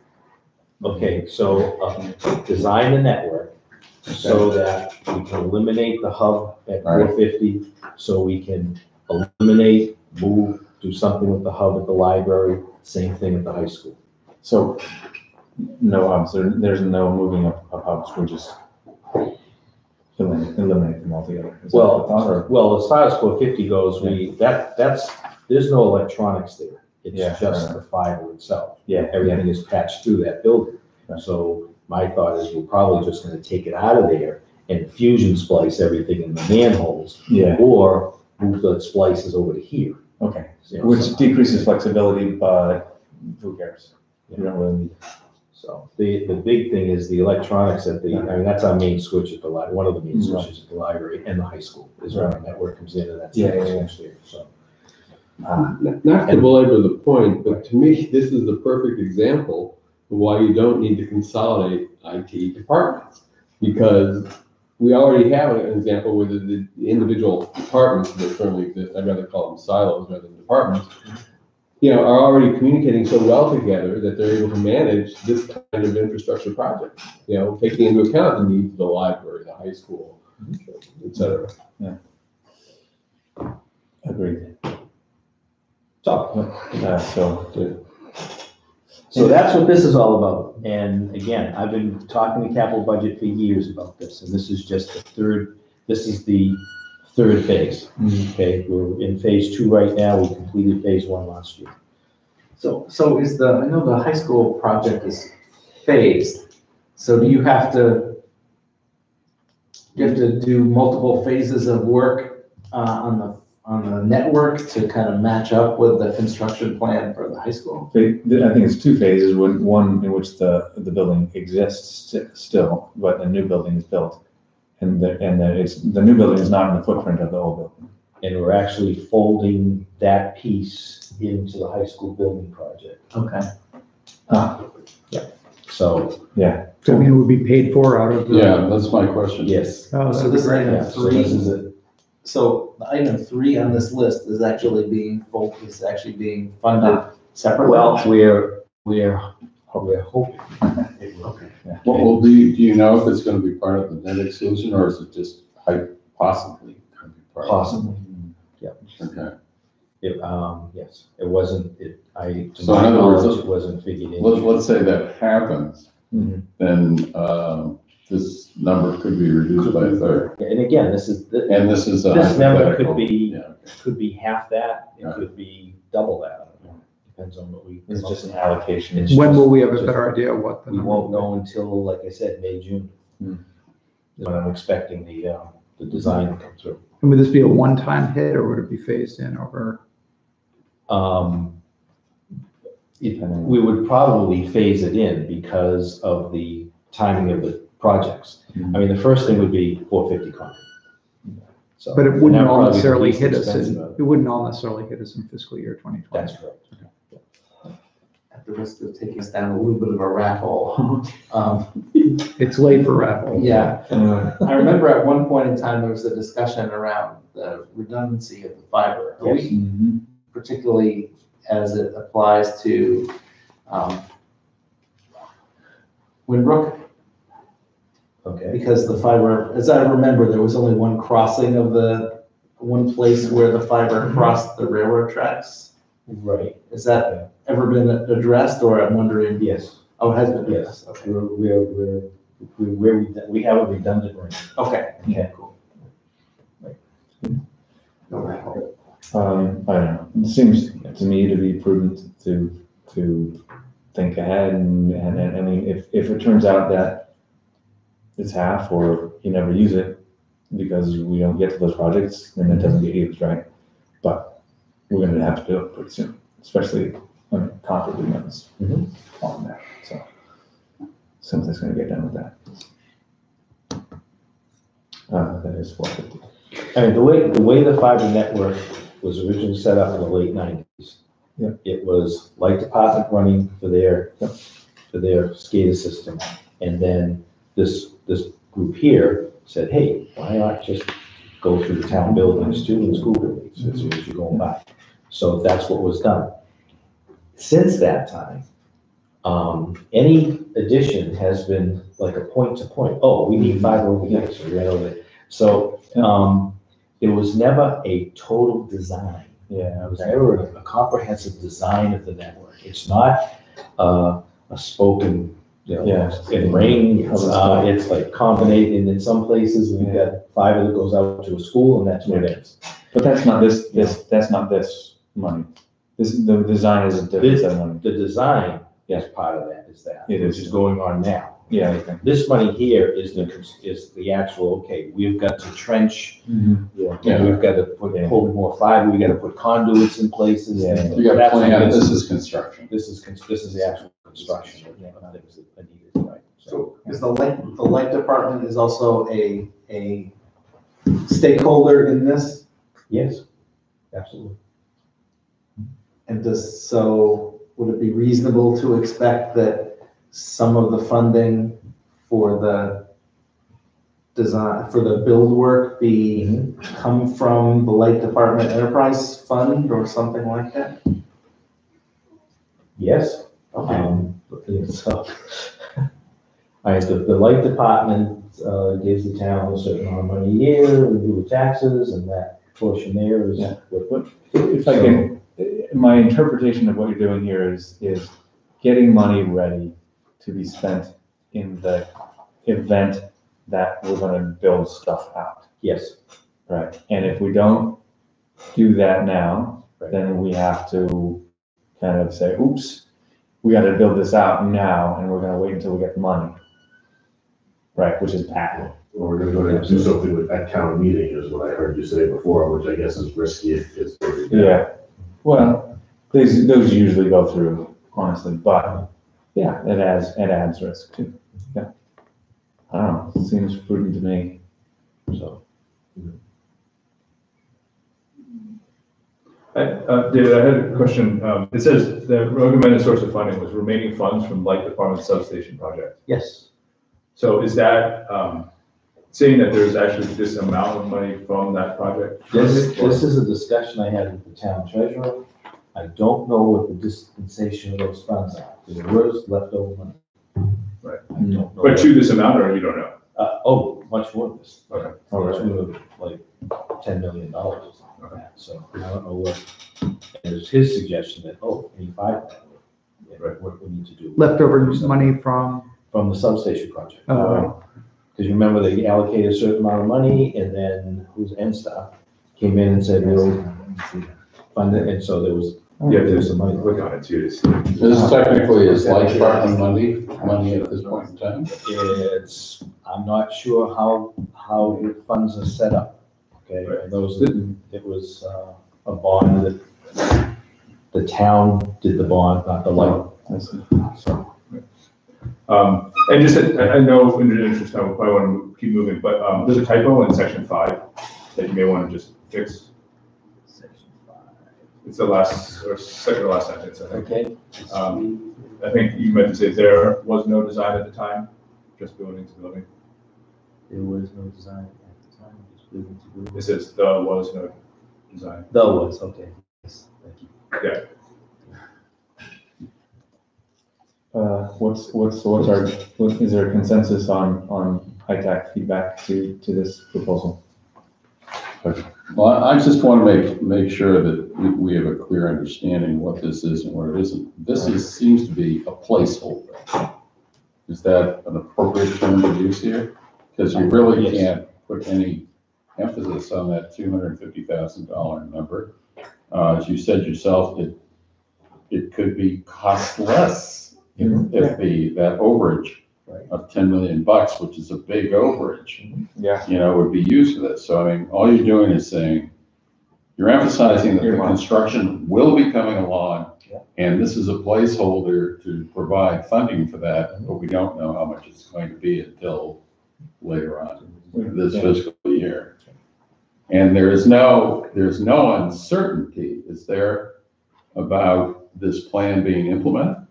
L: Okay, so, design the network so that we can eliminate the hub at
C: Right.
L: 450, so we can eliminate, move, do something with the hub at the library, same thing at the high school.
H: So, no hubs, there's no moving of hubs, we're just eliminate them altogether. Is that the thought, or-
L: Well, as far as 450 goes, there's no electronics there.
H: Yeah,
L: It's just
H: right.
L: the fiber itself.
H: Yeah,
L: Everything is patched through that building.
H: Right.
L: So my thought is we're probably just gonna take it out of there and fusion splice everything in the manholes,
H: yeah,
L: or move the splices over to here.
H: okay.
L: You know,
H: Which
L: so-
H: decreases flexibility, but who cares? You don't really need it.
L: So the big thing is the electronics at I mean, that's our main switch at the one of the main
H: Right.
L: switches at the library and the high school is where our network comes in, and that's.
H: Yeah,
L: the
H: yeah, yeah.
L: switch there, so.
I: Not to belabor the point, but to me, this is the perfect example of why you don't need to consolidate IT departments. Because we already have an example where the individual departments that currently exist, I'd rather call them silos rather than departments, are already communicating so well together that they're able to manage this kind of infrastructure project, taking into account the needs of the library, the high school, et cetera.
H: Agreed.
L: So that's what this is all about. And again, I've been talking to capital budget for years about this, and this is just this is the third phase. Okay, we're in phase 2 right now. We completed phase 1 last year.
D: So I know the high school project is phased, so do you have to do multiple phases of work on the network to kind of match up with the construction plan for the high school?
H: I think it's 2 phases, one in which the building exists still, but a new building is built. And the new building is not in the footprint of the old building.
L: And we're actually folding that piece into the high school building project.
D: Okay.
L: So,
H: Yeah.
A: So I mean, it would be paid for out of the.
C: Yeah, that's my question.
L: yes.
A: Oh,
D: So
A: that'd
D: this
A: be
D: is
A: great.
D: item
L: Yeah, so
D: 3.
L: this is it.
D: So the item 3 on this list is actually being funded separately?
L: Well, we're hoping.
D: Okay.
C: Well, do you know if it's gonna be part of the net exclusion, or is it just possibly gonna be part of it?
L: Possibly.
C: Okay.
L: Yes, it wasn't, to
C: So in
L: my
C: other words,
L: knowledge, it wasn't figured in.
C: Let's say that happens,
L: Mhm.
C: then, this number could be reduced by a third.
L: And again, this is,
C: And this is a
L: this number
C: hypothetical.
L: could
C: Yeah.
L: be half that, it
C: Right.
L: could be double that. Depends on what we.
H: It's just an allocation.
L: It's
A: When
L: just-
A: will we have a better idea of what the
L: We
A: number
L: won't
A: will
L: know until, like I said, May, June.
H: Hmm.
L: When I'm expecting the design to come through.
A: be? And would this be a one-time hit or would it be phased in over?
L: We would probably phase it in because of the timing of the projects. I mean, the first thing would be 450 concrete. So,
A: But it
L: and
A: wouldn't
L: that'd
A: all
L: probably be the
A: necessarily
L: least
A: hit us
L: expensive
A: in,
L: of it.
A: it wouldn't all necessarily hit us in fiscal year 2020.
L: That's correct.
D: At the risk of taking us down a little bit of a rat hole.
A: It's late for raffle.
D: Yeah, I remember at one point in time, there was a discussion around the redundancy of the fiber. Are we, particularly as it applies to Winbrook,
L: Okay.
D: because the fiber, as I remember, there was only one crossing of one place where the fiber crossed the railroad tracks.
L: Right.
D: Has that ever been addressed, or I'm wondering?
L: Yes.
D: Oh, it has been
L: Yes.
D: addressed, okay.
L: We have a redundant ring.
D: Okay.
L: Okay.
D: Cool.
H: I don't know, it seems to me to be prudent to think ahead and I mean, if it turns out that it's half or you never use it because we don't get to those projects, then it doesn't get used, right? But we're gonna have to do it pretty soon, especially when Concord demands on that, so something's gonna get done with that. That is 450.
L: I mean, the way the fiber network was originally set up in the late 90s.
H: Yeah.
L: It was light department running for their SCADA system. And then this group here said, hey, why not just go through the town buildings too, and school buildings as soon as you're going by. So that's what was done. Since that time, any addition has been like a point to point. Oh, we need fiber over here, so right over there. So it was never a total design.
H: Yeah.
L: It was never a comprehensive design of the network. It's not a spoken, in ring. It's like combinate, and in some places we've got fiber that goes out to a school, and that's what it is.
H: But that's not that's not this money. The design is a different set of money.
L: The design is part of that,
H: It
L: which is going on now.
H: Yeah, I think.
L: This money here is the actual, okay, we've got to trench, we've got to pull more fiber, we got to put conduits in places.
C: You got to plan, this is construction.
L: This is the actual construction of things that are needed, right?
D: So is the light department is also a stakeholder in this?
L: Yes, absolutely.
D: And would it be reasonable to expect that some of the funding for the design, for the build work come from the light department enterprise fund or something like that?
L: Yes.
D: Okay.
L: So, the light department gives the town a certain amount of money a year, we do the taxes, and that portion there is what.
H: If I can, my interpretation of what you're doing here is getting money ready to be spent in the event that we're gonna build stuff out.
L: Yes.
H: Right, and if we don't do that now, then we have to kind of say, oops, we gotta build this out now, and we're gonna wait until we get the money. Right, which is bad.
K: Or we're gonna go ahead and do something with that town meeting, is what I heard you say before, which I guess is risky if it's.
H: Yeah, well, those usually go through, honestly, but yeah, it adds risk too. Yeah. I don't know, it seems prudent to me, so.
E: David, I had a question. It says the recommended source of funding was remaining funds from light department substation project.
L: Yes.
E: So is that saying that there's actually this amount of money from that project?
L: This is a discussion I had with the town treasurer. I don't know what the dispensation of those funds are. There was leftover money.
E: Right.
L: I don't know.
E: But to this amount, or you don't know?
L: Much more than this.
E: Okay.
L: Much more, like $10 million or something like that. So I don't know what, and it's his suggestion that, 85, what we need to do.
A: Leftover money from?
L: From the substation project.
A: Oh.
L: Because you remember they allocated a certain amount of money, and then who's NSTAR came in and said, we'll fund it, and so there was.
E: There's some money. Click on it too to see.
C: This technically is light department money at this point in time.
L: I'm not sure how the funds are set up. Okay,
E: Right.
L: And it was a bond that the town did the bond, not the light. So.
E: And just, I know in the interest of time, we probably want to keep moving, but there's a typo in section 5 that you may want to just fix. It's the last, or second to last sentence, I think.
L: Okay.
E: I think you meant to say there was no design at the time, just building to building.
L: There was no design at the time, just building to building.
E: It says the was no design.
L: The was, okay. Yes, thank you.
E: Yeah.
H: Is there a consensus on high-tech feedback to this proposal?
C: Well, I just want to make sure that we have a clear understanding what this is and what it isn't. Seems to be a placeholder. Is that an appropriate term to use here? Because you really can't put any emphasis on that $250,000 number. As you said yourself, it could be cost less if that overage of $10 million, which is a big overage, would be used for this. So I mean, all you're doing is saying, you're emphasizing that the construction will be coming along, and this is a placeholder to provide funding for that, but we don't know how much it's going to be until later on this fiscal year. And there's no uncertainty, is there, about this plan being implemented?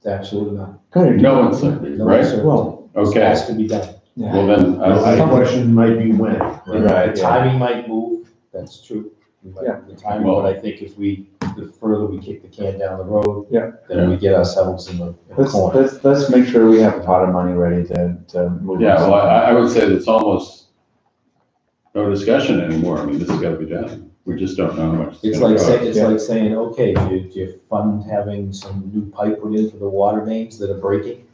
L: Absolutely not.
C: No uncertainty, right?
L: Well,
C: okay.
L: It has to be done.
C: Yeah. Well, then
K: the question might be when.
L: Right. The timing might move. That's true. The timing, but I think the further we kick the can down the road, then we get ourselves in the corner.
H: Let's make sure we have a pot of money ready to move.
C: Yeah, well, I would say it's almost no discussion anymore. I mean, this has got to be done. We just don't know how much.
L: It's like saying, okay, do you fund having some new pipe put in for the water mains that are breaking?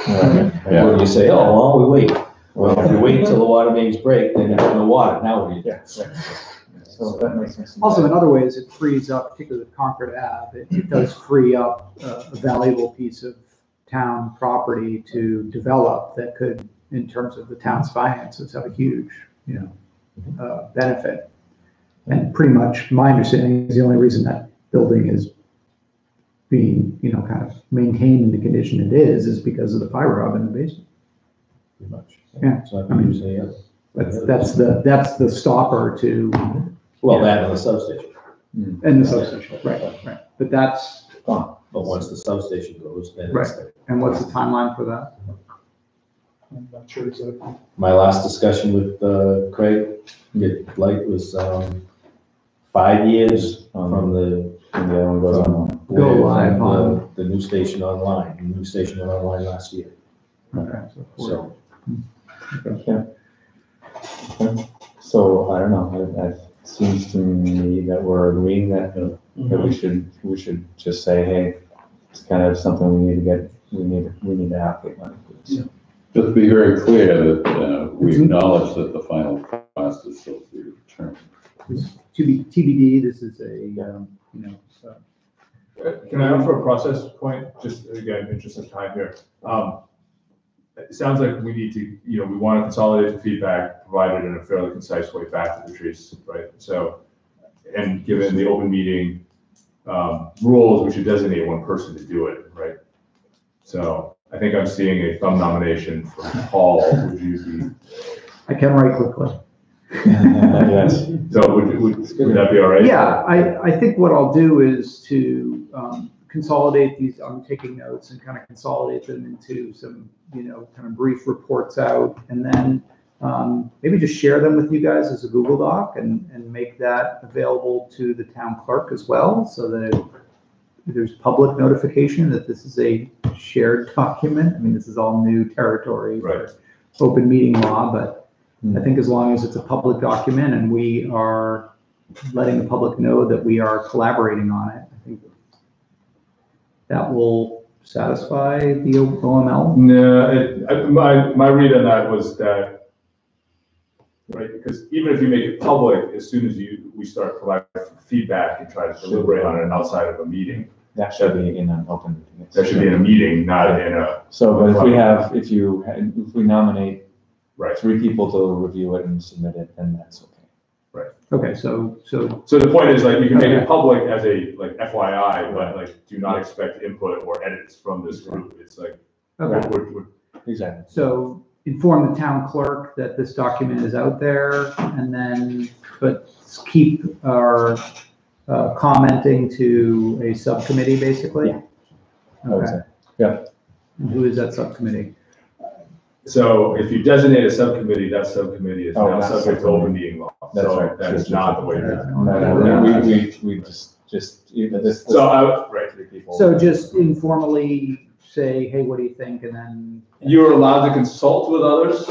L: Or do you say, oh, well, we wait. Well, if you wait until the water mains break, then you have no water. Now what do you do?
H: So that makes sense.
A: Also, in other ways, it frees up, particularly with Concord Ave, it does free up a valuable piece of town property to develop that could, in terms of the town's finances, have a huge, benefit. And pretty much my understanding is the only reason that building is being, kind of maintained in the condition it is because of the fiber hub in the basement.
L: Pretty much.
A: Yeah.
L: So
A: that's the stopper to.
L: Well, that and the substation.
A: And the substation, right. But that's gone.
L: But once the substation goes, then
A: right.
L: It's there.
A: And what's the timeline for that?
J: I'm not sure exactly.
L: My last discussion with Craig, was 5 years from the other one goes online.
A: Go live on
L: the new station online. The new station went online last year.
A: Okay.
L: So.
H: So I don't know. It seems to me that we're agreeing that we should just say, hey, it's kind of something we need to allocate money for this.
C: Just to be very clear that we acknowledge that the final cost is still to be determined.
A: To be TBD. This is a
E: Can I offer a process point? Just again, interest of time here. It sounds like we need to, we want to consolidate the feedback, provide it in a fairly concise way back to the trees, right? So, and given the open meeting rules, we should designate one person to do it, right? So I think I'm seeing a thumb nomination from Paul. Would you be?
A: I can write quickly.
H: Yes.
E: So would that be all right?
A: Yeah, I think what I'll do is to consolidate these. I'm taking notes and kind of consolidate them into some, kind of brief reports out, and then maybe just share them with you guys as a Google Doc and make that available to the town clerk as well, so that there's public notification that this is a shared document. I mean, this is all new territory for open meeting law, but I think as long as it's a public document and we are letting the public know that we are collaborating on it, I think that will satisfy the OML.
E: No, my read on that was that, right, because even if you make it public, as soon as we start providing feedback and try to deliberate on it outside of a meeting.
H: That should be in an open meeting.
E: That should be in a meeting, not in a.
H: So, but if we nominate 3 people to review it and submit it, then that's okay.
E: Right.
A: Okay, so
E: the point is, like, you can make it public as a FYI, but do not expect input or edits from this group. It's like
H: exactly.
A: So inform the town clerk that this document is out there, and then keep our commenting to a subcommittee, basically.
H: Yeah. Okay. Yeah.
A: And who is that subcommittee?
E: So if you designate a subcommittee, that subcommittee is now subject to open meeting law.
H: That's
E: so
H: right.
E: that is not the way.
H: We just this.
E: So
H: 3 people.
A: So just informally say, hey, what do you think? And then.
E: You're allowed to consult with others,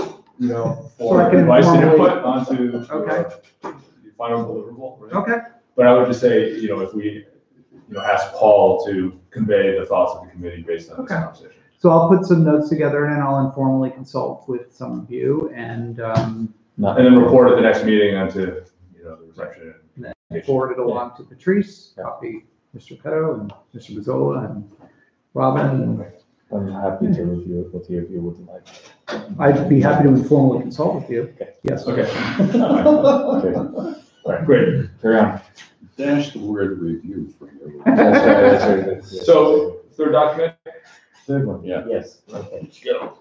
E: for advice and input onto the final deliverable, right?
A: Okay.
E: But I would just say, if we, ask Paul to convey the thoughts of the committee based on this conversation.
A: So I'll put some notes together and then I'll informally consult with some of you and
E: then report at the next meeting onto, the reception.
A: And then forward it along to Patrice, copy Mr. Petto and Mr. Mazzola and Robin.
H: I'm happy to review it with you if you would like.
A: I'd be happy to informally consult with you.
H: Okay.
A: Yes.
E: Okay.
H: Okay.
E: All right, great. Carry on.
C: Dash the word review from your.
H: That's right.
E: So, third document?
L: Third one?
C: Yeah.
L: Yes, okay.
C: Let's go.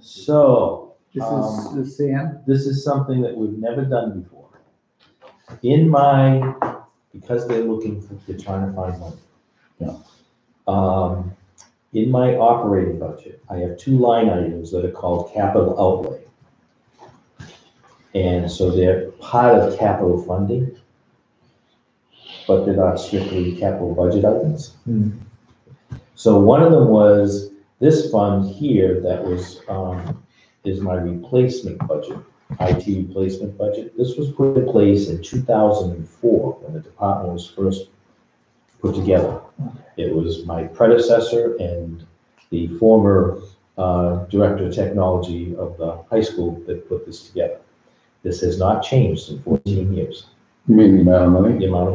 L: So,
A: This is the Sam.
L: this is something that we've never done before. Because they're they're trying to find money.
C: Yeah.
L: In my operating budget, I have two line items that are called capital outlay. And so they're part of capital funding, but they're not strictly capital budget items. So one of them was this fund here that was, is my replacement budget, IT replacement budget. This was put in place in 2004 when the department was first put together. It was my predecessor and the former director of technology of the high school that put this together. This has not changed in 14 years.
C: You mean the amount of money?
L: The amount of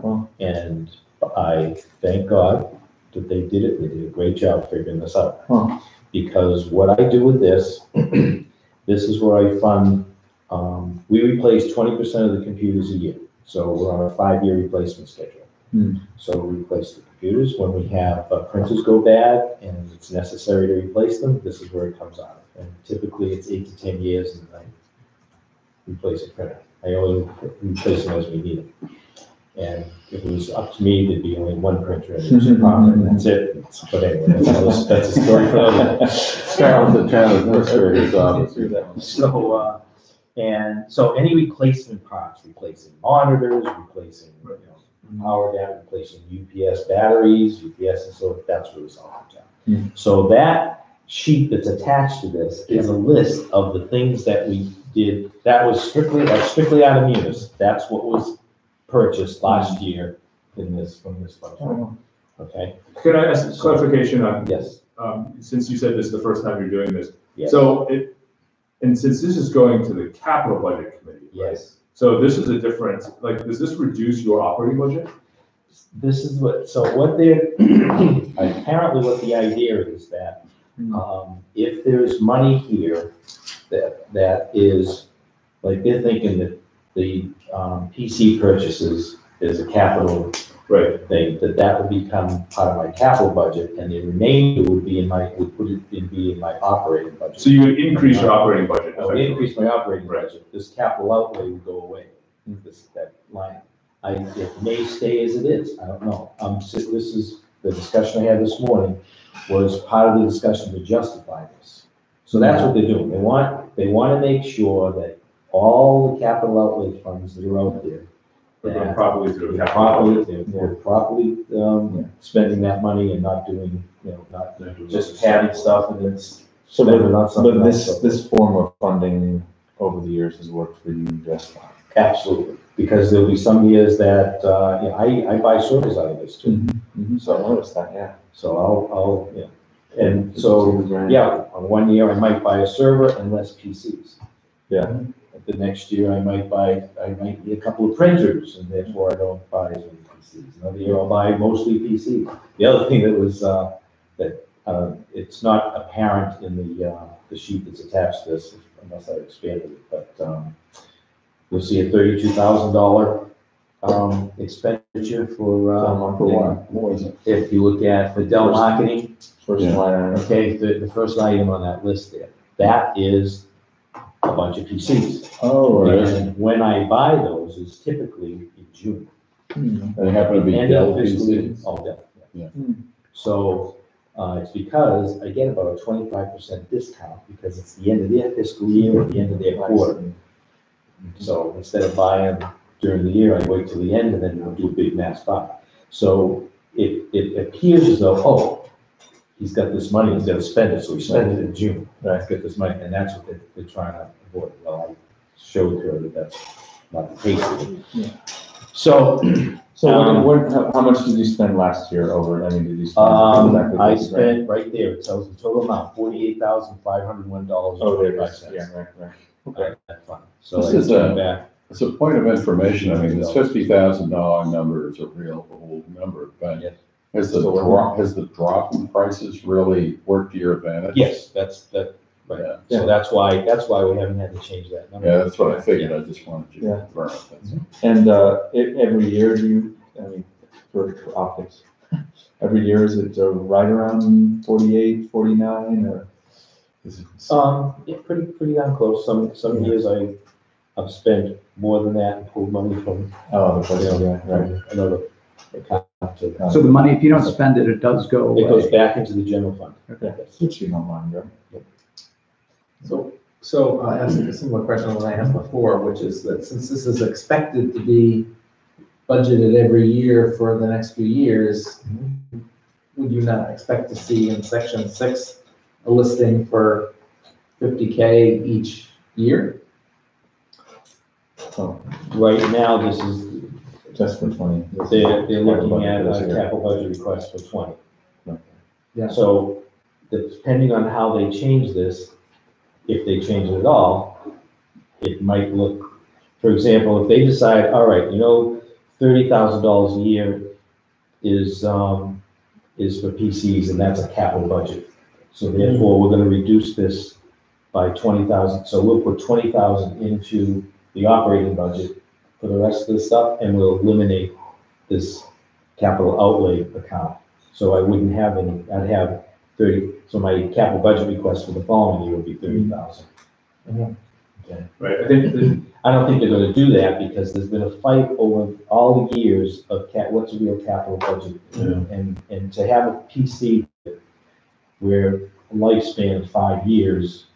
L: money. And I thank God that they did it. They did a great job figuring this out. Because what I do with this, this is where I fund, we replace 20% of the computers a year. So we're on a 5-year replacement schedule. So we replace the computers. When we have printers go bad and it's necessary to replace them, this is where it comes out of. And typically it's 8 to 10 years and I replace a printer. I only replace them as we need them. And if it was up to me, there'd be only one printer and it was a problem, and that's it. But anyway, that's a story for another day.
C: Start with the town administrator's office.
L: So any replacement parts, replacing monitors, replacing power down, replacing UPS batteries, UPS, and so that's where this all comes out. So that sheet that's attached to this is a list of the things that we did. That was strictly out of Munis. That's what was purchased last year from this budget. Okay.
E: Can I ask clarification on?
L: Yes.
E: Since you said this is the first time you're doing this.
L: Yes.
E: So and since this is going to the capital budget committee.
L: Yes.
E: So this is a difference, does this reduce your operating budget?
L: This is what apparently what the idea is that if there's money here that is, like they're thinking that the PC purchases is a capital thing, that would become part of my capital budget and the remainder would be in my operating budget.
E: So you would increase your operating budget?
L: I would increase my operating budget. This capital outlay would go away. That line. It may stay as it is. I don't know. This is the discussion I had this morning was part of the discussion to justify this. So that's what they're doing. They want to make sure that all the capital outlay funds that are out there,
E: they're properly through
L: they're properly spending that money and not doing, not just padding stuff and it's spending on something.
H: But this form of funding over the years has worked for you just fine.
L: Absolutely, because there'll be some years that, I buy servers out of this too.
H: So I noticed that, yeah.
L: So I'll and so, on 1 year I might buy a server and less PCs.
H: Yeah.
L: The next year I might need a couple of printers and therefore I don't buy as many PCs. Another year I'll buy mostly PCs. The other thing that was, it's not apparent in the sheet that's attached to this, unless I expanded it, but, you'll see a $32,000 expenditure for
C: what was it?
L: If you look at the Dell marketing,
H: First line item.
L: okay, the first item on that list there, that is a bunch of PCs.
C: Oh, right.
L: And when I buy those is typically in June.
C: They happen to be
L: End
C: Dell
L: of fiscal year.
C: PCs.
L: Oh, Dell,
C: Yeah.
L: So, it's because I get about a 25% discount because it's the end of their fiscal year or the end of their quarter. So instead of buying during the year, I wait till the end and then I'll do a big mass buy. So it appears as though, he's got this money, he's gotta spend it, so he spent it in June. He's got this money, and that's what they're trying to avoid. Well, I showed her that that's not the case. So,
H: how much did you spend last year over, I mean, did you spend?
L: I spent right there, it tells the total amount, $48,501.
H: Oh, there it is, yeah, right. Okay.
L: So
C: This
L: I
C: is
L: came back.
C: It's a point of information. I mean, this $50,000 number is a real old number, but
L: Yes.
C: has the drop in prices really worked to your advantage?
L: Yes, right.
C: Yeah.
L: So that's why we haven't had to change that number.
C: Yeah, that's what I figured. I just wanted you to confirm it.
H: And every year for optics, every year is it right around 48, 49, or is it?
L: Yeah, pretty damn close. Some years I've spent more than that and pulled money from.
H: Oh, right.
L: Another account.
A: So the money, if you don't spend it, it does go away.
L: It goes back into the general fund.
H: Okay, which you don't mind, right?
D: So I asked a similar question than I asked before, which is that since this is expected to be budgeted every year for the next few years, would you not expect to see in section 6 a listing for 50K each year?
H: Oh,
L: Right now, this is,
H: just for 20.
L: they're looking at a capital budget request for 20.
D: Yeah.
L: So depending on how they change this, if they change it at all, it might look, for example, if they decide, all right, $30,000 a year is for PCs, and that's a capital budget. So therefore, we're gonna reduce this by 20,000. So we'll put 20,000 into the operating budget for the rest of the stuff, and we'll eliminate this capital outlay account. So I wouldn't have any, I'd have 30, so my capital budget request for the following year would be 30,000. Okay.
E: Right,
L: I don't think they're gonna do that because there's been a fight over all the years of what's a real capital budget. And to have a PC where a lifespan of 5 years,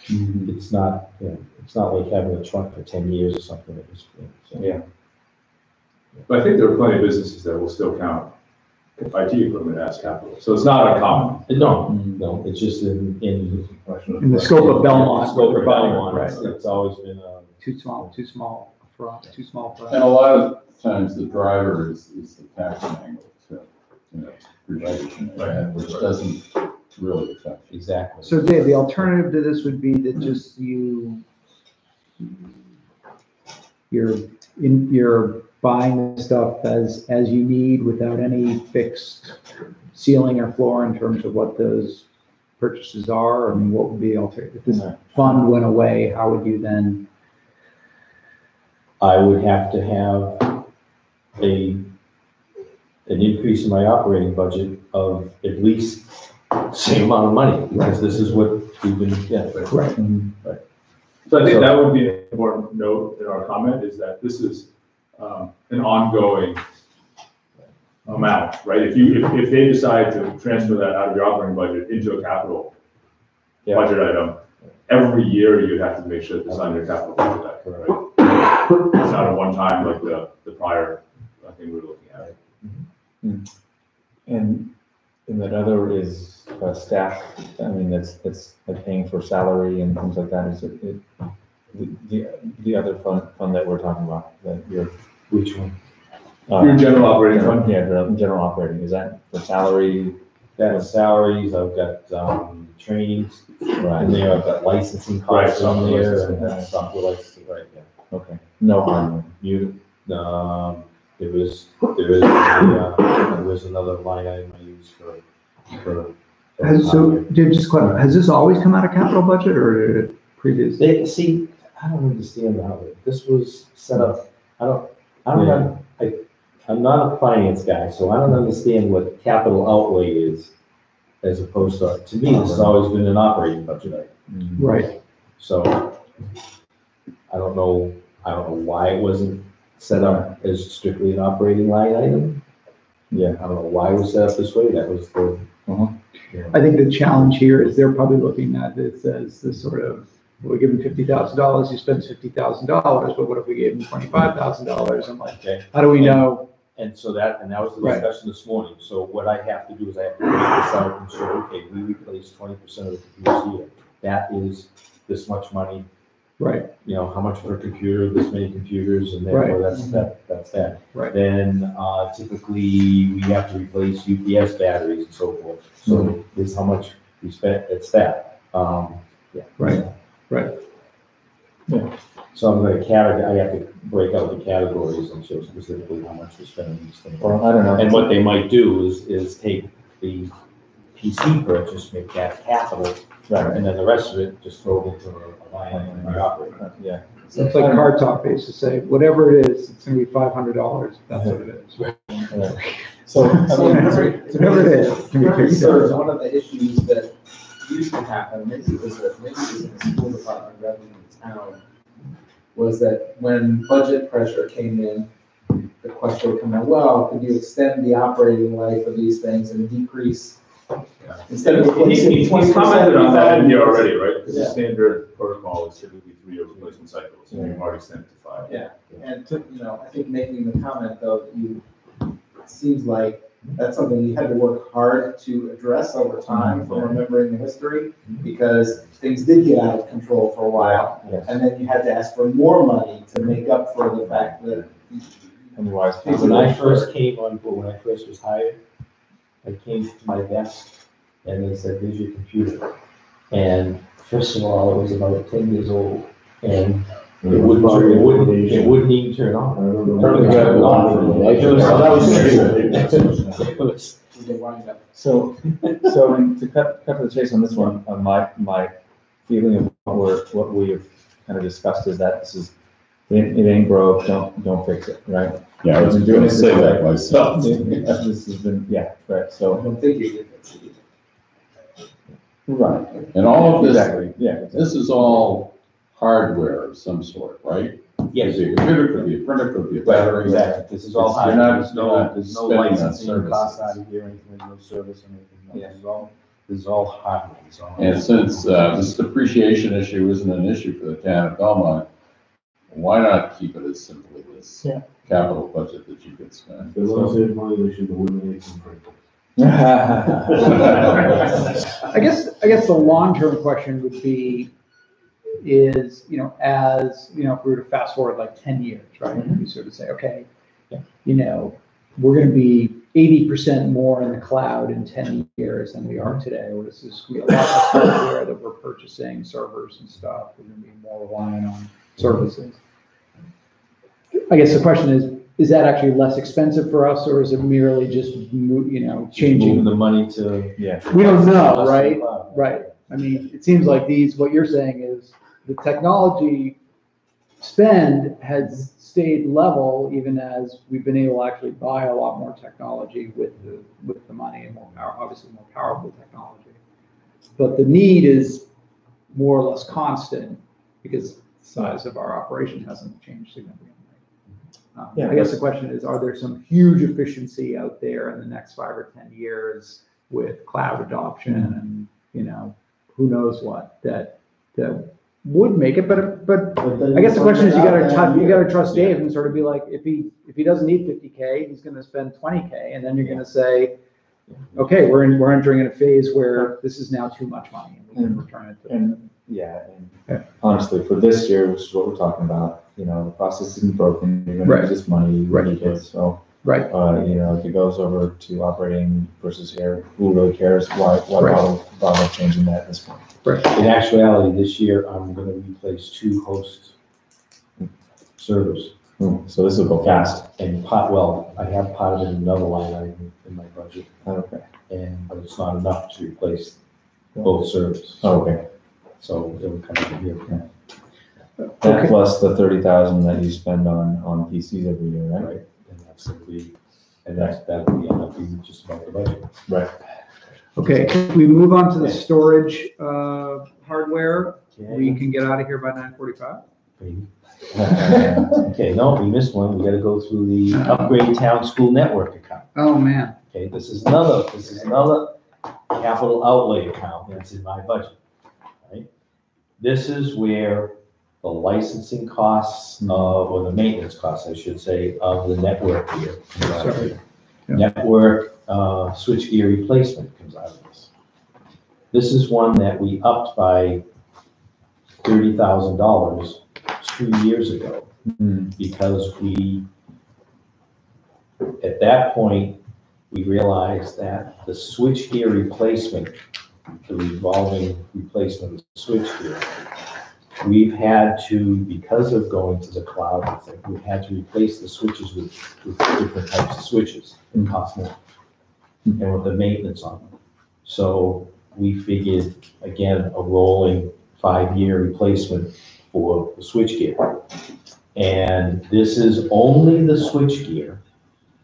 L: it's not like having a truck for 10 years or something at this point. So.
H: Yeah.
E: But I think there are plenty of businesses that will still count IT equipment as capital, so it's not uncommon.
L: No, it's just in
A: the scope of Belmont.
L: Scope of Belmont,
A: Right.
L: it's always been
A: Too small for us.
C: And a lot of times the driver is the tax angle, so, which doesn't really affect.
L: Exactly.
A: So Dave, the alternative to this would be that just you're buying stuff as you need without any fixed ceiling or floor in terms of what those purchases are. I mean, what would be the alternative? If this fund went away, how would you then?
L: I would have to have an increase in my operating budget of at least the same amount of money, because this is what we've been getting.
A: Right.
L: Right.
E: So I think that would be an important note in our comment, is that this is an ongoing amount, right? If they decide to transfer that out of your operating budget into a capital budget item, every year you'd have to make sure that it's on your capital budget item, right? It's not a one-time like the prior thing we were looking at.
H: And that other is staff. I mean, that's like paying for salary and things like that. Is it the other fund that we're talking about?
L: Which one?
E: Your general operating fund?
H: Yeah, the general operating. Is that for salary?
L: That's salaries. I've got trainings, right? And there I've got licensing costs on there, and then software licensing, right? Yeah.
H: Okay. No hardware.
L: There is another line item I use for.
A: So, Dave, just question, has this always come out of capital budget or did it previously?
L: See, I don't understand how this was set up. I'm not a finance guy, so I don't understand what capital outlay is, as opposed to me, this has always been an operating budget item.
A: Right.
L: So I don't know why it wasn't set up as strictly an operating line item. Yeah, I don't know why it was set up this way. That was the.
A: I think the challenge here is they're probably looking at this as the sort of, we give him $50,000, he spends $50,000, but what if we gave him $25,000? I'm like, how do we know
L: And so that was the
A: Right.
L: discussion this morning. So what I have to do is I have to break this out and show, okay, we replaced 20% of the computers here. That is this much money.
A: Right.
L: You know, how much per computer, this many computers, and therefore that's that.
A: Right.
L: Then typically we have to replace UPS batteries and so forth. So this is how much we spent, it's that. Yeah.
A: Right. Right.
L: Yeah. So I'm going to I have to break out the categories and show specifically how much we spend on these things.
H: Well, I don't know.
L: And what they might do is take the PC purchase, make that capital,
H: Right.
L: and then the rest of it just throw it into a line item in the operating.
H: Yeah.
A: So it's like Car Talk, they used to say, whatever it is, it's gonna be $500, that's what it is.
D: So,
A: Whatever it is. it can be $50.
D: one of the issues that used to happen, maybe it was in the school department rather than the town, was that when budget pressure came in, the question would come out, well, could you extend the operating life of these things and decrease? Instead of
E: He's commented on that in here already, right? Because the
D: Yeah.
E: standard protocol is typically 3-year replacement cycles, and you've already extended to 5.
D: Yeah, and I think making the comment though, it seems like that's something you had to work hard to address over time from remembering the history, because things did get out of control for a while.
H: Yes.
D: And then you had to ask for more money to make up for the fact that.
H: Otherwise,
L: When I first came on board, when I first was hired, I came to my desk and they said, here's your computer. And first of all, it was about 10 years old and it wouldn't even turn on.
H: So to cut to the chase on this one, my feeling of what we have kind of discussed is that it ain't broke, don't fix it, right?
C: Yeah, I was going to say that myself.
H: This has been, right, so.
D: I don't think you did fix it either.
H: Right.
C: And all of this,
H: Exactly, yeah.
C: this is all hardware of some sort, right?
L: Yes.
C: Could be a computer, could be a printer, could be a battery.
L: Exactly. This is all
C: You're
L: hard.
C: not
L: There's no
C: spending on
L: licensing costs
C: services.
L: out of here, anything, no service, or anything. No, this is all hardware. It's all-
C: And since this depreciation issue isn't an issue for the town of Belmont, why not keep it as simply as capital budget that you could spend?
K: If they want to save money, they should eliminate some printers.
A: I guess the long-term question would be is, as, if we were to fast forward like 10 years, right? We sort of say, okay, we're going to be 80% more in the cloud in 10 years than we are today. Or this is going to be a lot less hardware that we're purchasing, servers and stuff. We're going to be more reliant on services. I guess the question is that actually less expensive for us, or is it merely just, changing?
L: Moving the money to,
A: We don't know, right? Right. I mean, it seems like what you're saying is the technology spend has stayed level even as we've been able to actually buy a lot more technology with the money and obviously more powerful technology. But the need is more or less constant because the size of our operation hasn't changed significantly. I guess the question is, are there some huge efficiency out there in the next 5 or 10 years with cloud adoption and, who knows what that would make it, but I guess the question is you gotta trust Dave and sort of be like, if he doesn't need 50K, he's gonna spend 20K, and then you're gonna say, okay, we're entering in a phase where this is now too much money and we can return it to.
H: And honestly, for this year, which is what we're talking about, the process isn't broken, you're gonna use this money, you need it, so.
A: Right.
H: If it goes over to operating versus here, who really cares? Why bother changing that at this point?
A: Right.
L: in actuality, this year, I'm gonna replace 2 host servers.
H: So this will go fast.
L: And I have part of it in another line item in my budget.
H: Okay.
L: But it's not enough to replace both servers.
H: Okay.
L: So it'll come from here.
H: That plus the 30,000 that you spend on PCs every year, right?
L: Right, and that's gonna be, that'll be, end up being just about the budget.
H: Right.
A: Okay, if we move on to the storage hardware, we can get out of here by 9:45.
L: Okay, no, we missed one. We gotta go through the upgrade town school network account.
A: Oh, man.
L: Okay, this is another capital outlay account that's in my budget, right? This is where the licensing costs or the maintenance costs, I should say, of the network here.
J: Sorry. Yeah.
L: Network switchgear replacement comes out of this. This is one that we upped by $30,000 2 years ago because at that point, we realized that the switchgear replacement, the revolving replacement of switchgear, we've had to, because of going to the cloud, we've had to replace the switches with different types of switches that cost more, and with the maintenance on them. So we figured, again, a rolling 5-year replacement for the switchgear. And this is only the switchgear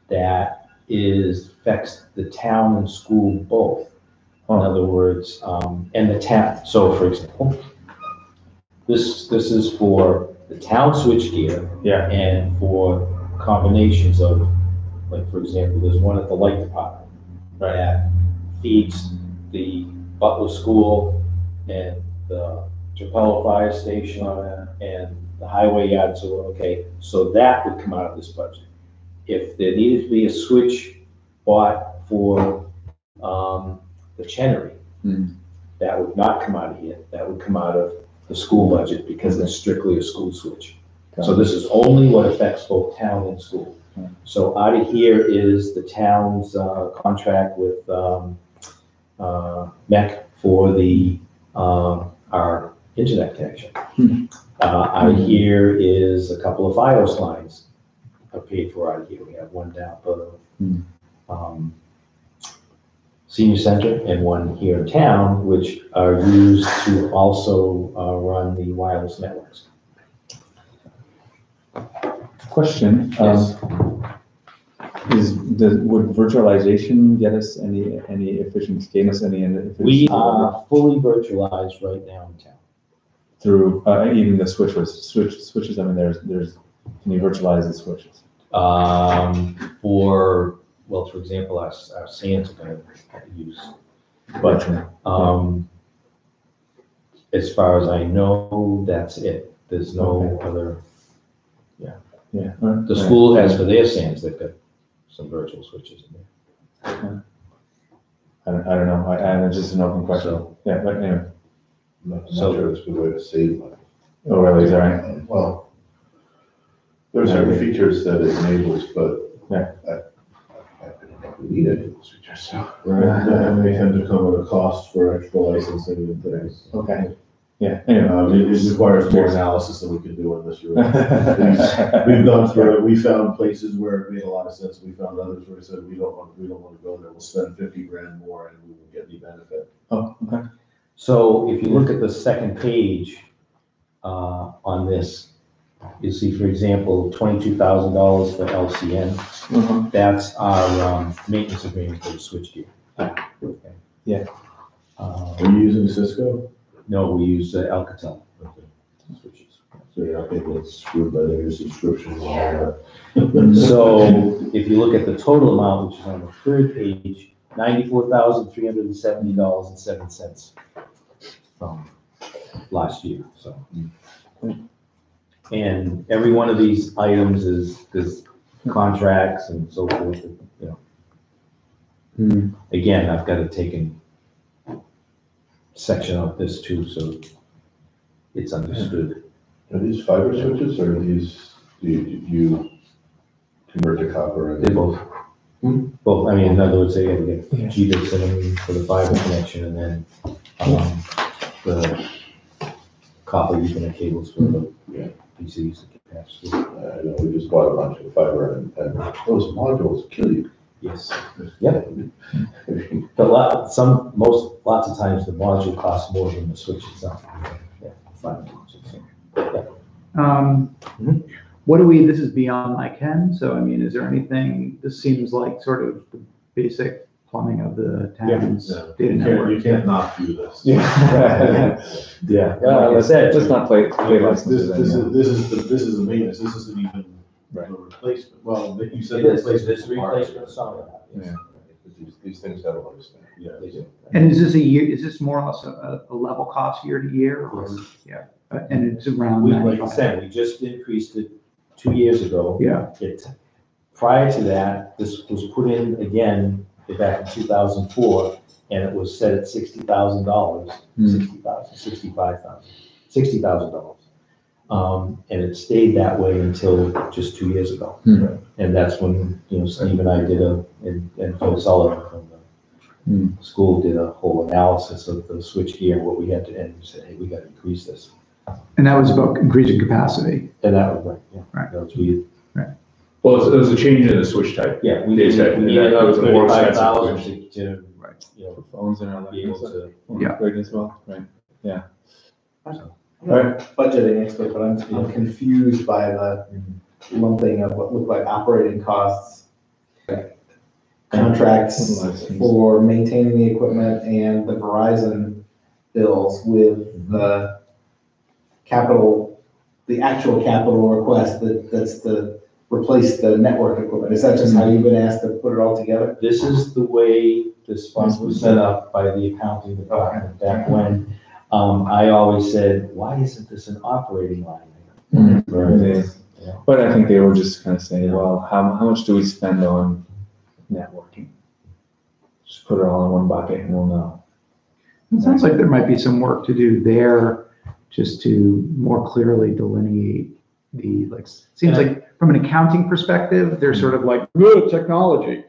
L: that affects the town and school both. In other words, and the town. So for example, this is for the town switchgear and for combinations of, like for example, there's one at the light department that feeds the Butler School and the Trapello Fire Station and the highway yard. So okay, so that would come out of this budget. If there needed to be a switch bought for the Chenery, that would not come out of here. That would come out of the school budget because it's strictly a school switch. So this is only what affects both town and school. So out of here is the town's contract with MEC for our internet connection. Out of here is a couple of FiOS lines are paid for out of here. We have one down for senior center and one here in town, which are used to also run the wireless networks.
H: Question.
L: Yes.
H: Would virtualization get us any efficiency, gain us any efficiency?
L: We are fully virtualized right now in town.
H: Through even the switches. I mean, there's can you virtualize the switches?
L: For example, our SANs are going to use, but as far as I know, that's it. There's no other.
H: Yeah.
L: The school has for their SANs, they've got some virtual switches in there.
H: I don't know. It's just an open question.
L: So,
H: yeah, but anyway.
K: I'm not sure it's a good way to save money.
H: Oh, really? Is that right?
K: Well, there are certain features that it enables, but
H: yeah.
K: I don't know if we need any of those features. So. Right, and they tend to come at a cost for extra licensing and things.
H: Okay. Yeah. Anyway.
K: It requires more analysis than we can do in this room. We've gone through it. We found places where it made a lot of sense. We found others where we said we don't want to go there. We'll spend $50,000 more and we won't get any benefit.
H: Oh, okay.
L: So if you look at the second page on this, you see, for example, $22,000 for LCN. That's our maintenance agreement for the switchgear. Okay.
H: Yeah.
K: Are you using Cisco?
L: No, we use Alcatel.
K: Okay. Switches. So you're not getting screwed by their subscriptions and all that.
L: So if you look at the total amount, which is on the third page, $94,370.07 from last year. So, and every one of these items is contracts and so forth. You know, again, I've got to take and section out this too, so it's understood.
K: Are these fiber switches, or are these do you convert to copper?
L: They're both. Both. I mean, in other words, they have to get G-bits in them for the fiber connection, and then the copper Ethernet cables for the PCs that get passed through.
K: I know we just bought a bunch of fiber, and those modules kill you.
L: Yes. Yeah. Lots of times the module costs more than the switch itself. Yeah. Fiber modules. Yeah.
A: What do we, this is beyond my ken, so I mean, is there anything, this seems like sort of the basic plumbing of the town's data network.
K: You can't not do this.
H: Like I said, just not play licenses.
K: This is the maintenance. This isn't even the replacement. Well, you said the replacement.
L: Yeah.
K: These things have a lot of stuff. Yeah.
A: And is this more or less a level cost year to year? Or?
L: Yes.
A: And it's around
L: Like I
A: 95.
L: said, we just increased it 2 years ago.
A: Yeah.
L: Prior to that, this was put in again back in 2004, and it was set at $60,000, $60,000. And it stayed that way until just 2 years ago. And that's when, Steve and I did and Phil Sullivan from the school did a whole analysis of the switchgear and what we had to, and we said, hey, we got to increase this.
A: And that was about increasing capacity.
L: And that was right, yeah.
A: Right.
L: That was weird.
A: Right.
E: Well, it was a change in the switch type.
L: Yeah, we
E: They said,
L: needed
E: and that
L: another
E: was a more expensive
L: 35,000
E: switch.
L: to,
A: Right.
H: For phones and all
L: be able to.
H: upgrade as well, right? Yeah.
D: I'm not a budgeting expert, but I'm confused by the lumping of what look like operating costs, contracts for maintaining the equipment and the Verizon bills with the capital, the actual capital request that's to replace the network equipment. Is that just how you've been asked to put it all together?
L: This is the way this fund was set up by the accounting department back when. I always said, why isn't this an operating line item?
H: But I think they were just kind of saying, well, how much do we spend on networking? Just put it all in one bucket and we'll know.
A: It sounds like there might be some work to do there just to more clearly delineate seems like from an accounting perspective, they're sort of like, good technology,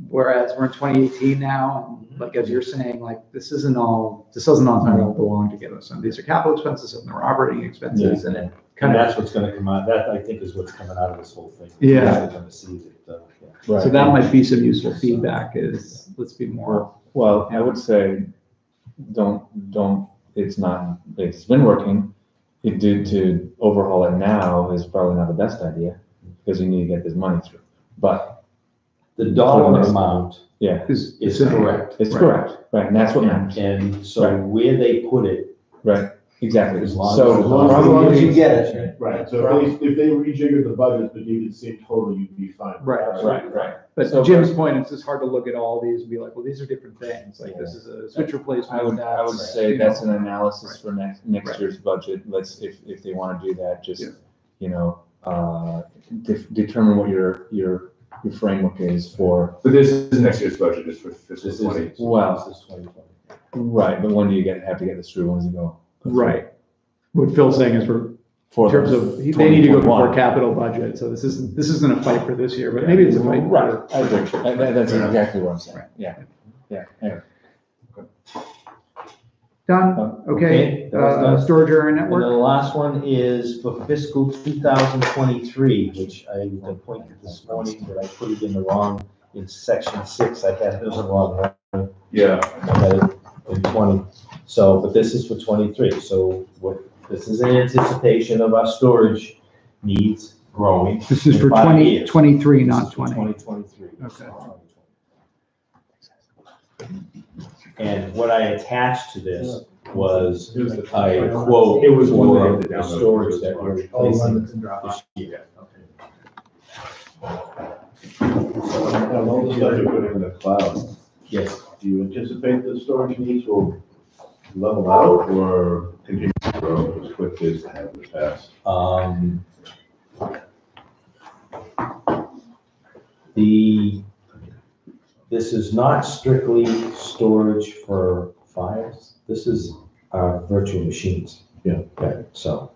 A: Whereas we're in 2018 now, and like as you're saying, like this doesn't all entirely belong together. Some these are capital expenses, and they're operating expenses, and it
L: And that's what's gonna come out, that I think is what's coming out of this whole thing.
A: Yeah.
L: We're gonna see that,
H: Right.
A: So that might be some useful feedback is, let's be more.
H: Well, I would say, it's been working. To overhaul it now is probably not the best idea, because you need to get this money through. But
L: the dollar amount
H: yeah,
L: is correct.
H: it's correct, right, and that's what matters.
L: And so where they put it.
H: Right, exactly.
L: As long
H: So
L: as
D: long as you get it.
K: Right, so if they rejiggered the budget, but you did the same total, you'd be fine.
H: Right.
A: But
H: So,
A: to Jim's point, it's just hard to look at all these and be like, well, these are different things. Like this is a switch replacement.
H: I would say that's an analysis for next year's budget. Let's, if they want to do that, just, determine what your framework is for.
E: But this is next year's budget, just for fiscal 20.
H: Well,
L: This is 2020.
H: right, but when do you have to get this through? When does it go?
A: Right. What Phil's saying is in terms of, they need to go before capital budget, so this isn't a fight for this year, but maybe it's a fight.
H: Right, I agree. That's exactly what I'm saying. Yeah. Anyway.
A: Done, okay,
L: that was done.
A: storage area
L: And
A: network.
L: the last one is for fiscal 2023, which I pointed this morning, but I put it in section 6, I had it in the wrong one.
E: Yeah.
L: I had it in 20. So, but this is for 23. So this is in anticipation of our storage needs growing.
A: This is
L: in
A: for
L: 5 years.
A: 2023,
L: This
A: not
L: is for
A: 20.
L: 2023.
A: Okay.
L: And what I attached to this was
E: It was the-
L: a quote
E: It was one
L: for
E: that
L: the
E: download.
L: storage that we're replacing this year.
K: Now, all the stuff you put in the cloud,
L: Yes.
K: do you anticipate the storage needs will level out or continue to grow as quickly as they have in the past?
L: This is not strictly storage for files. This is our virtual machines.
K: Yeah.
L: Okay, so,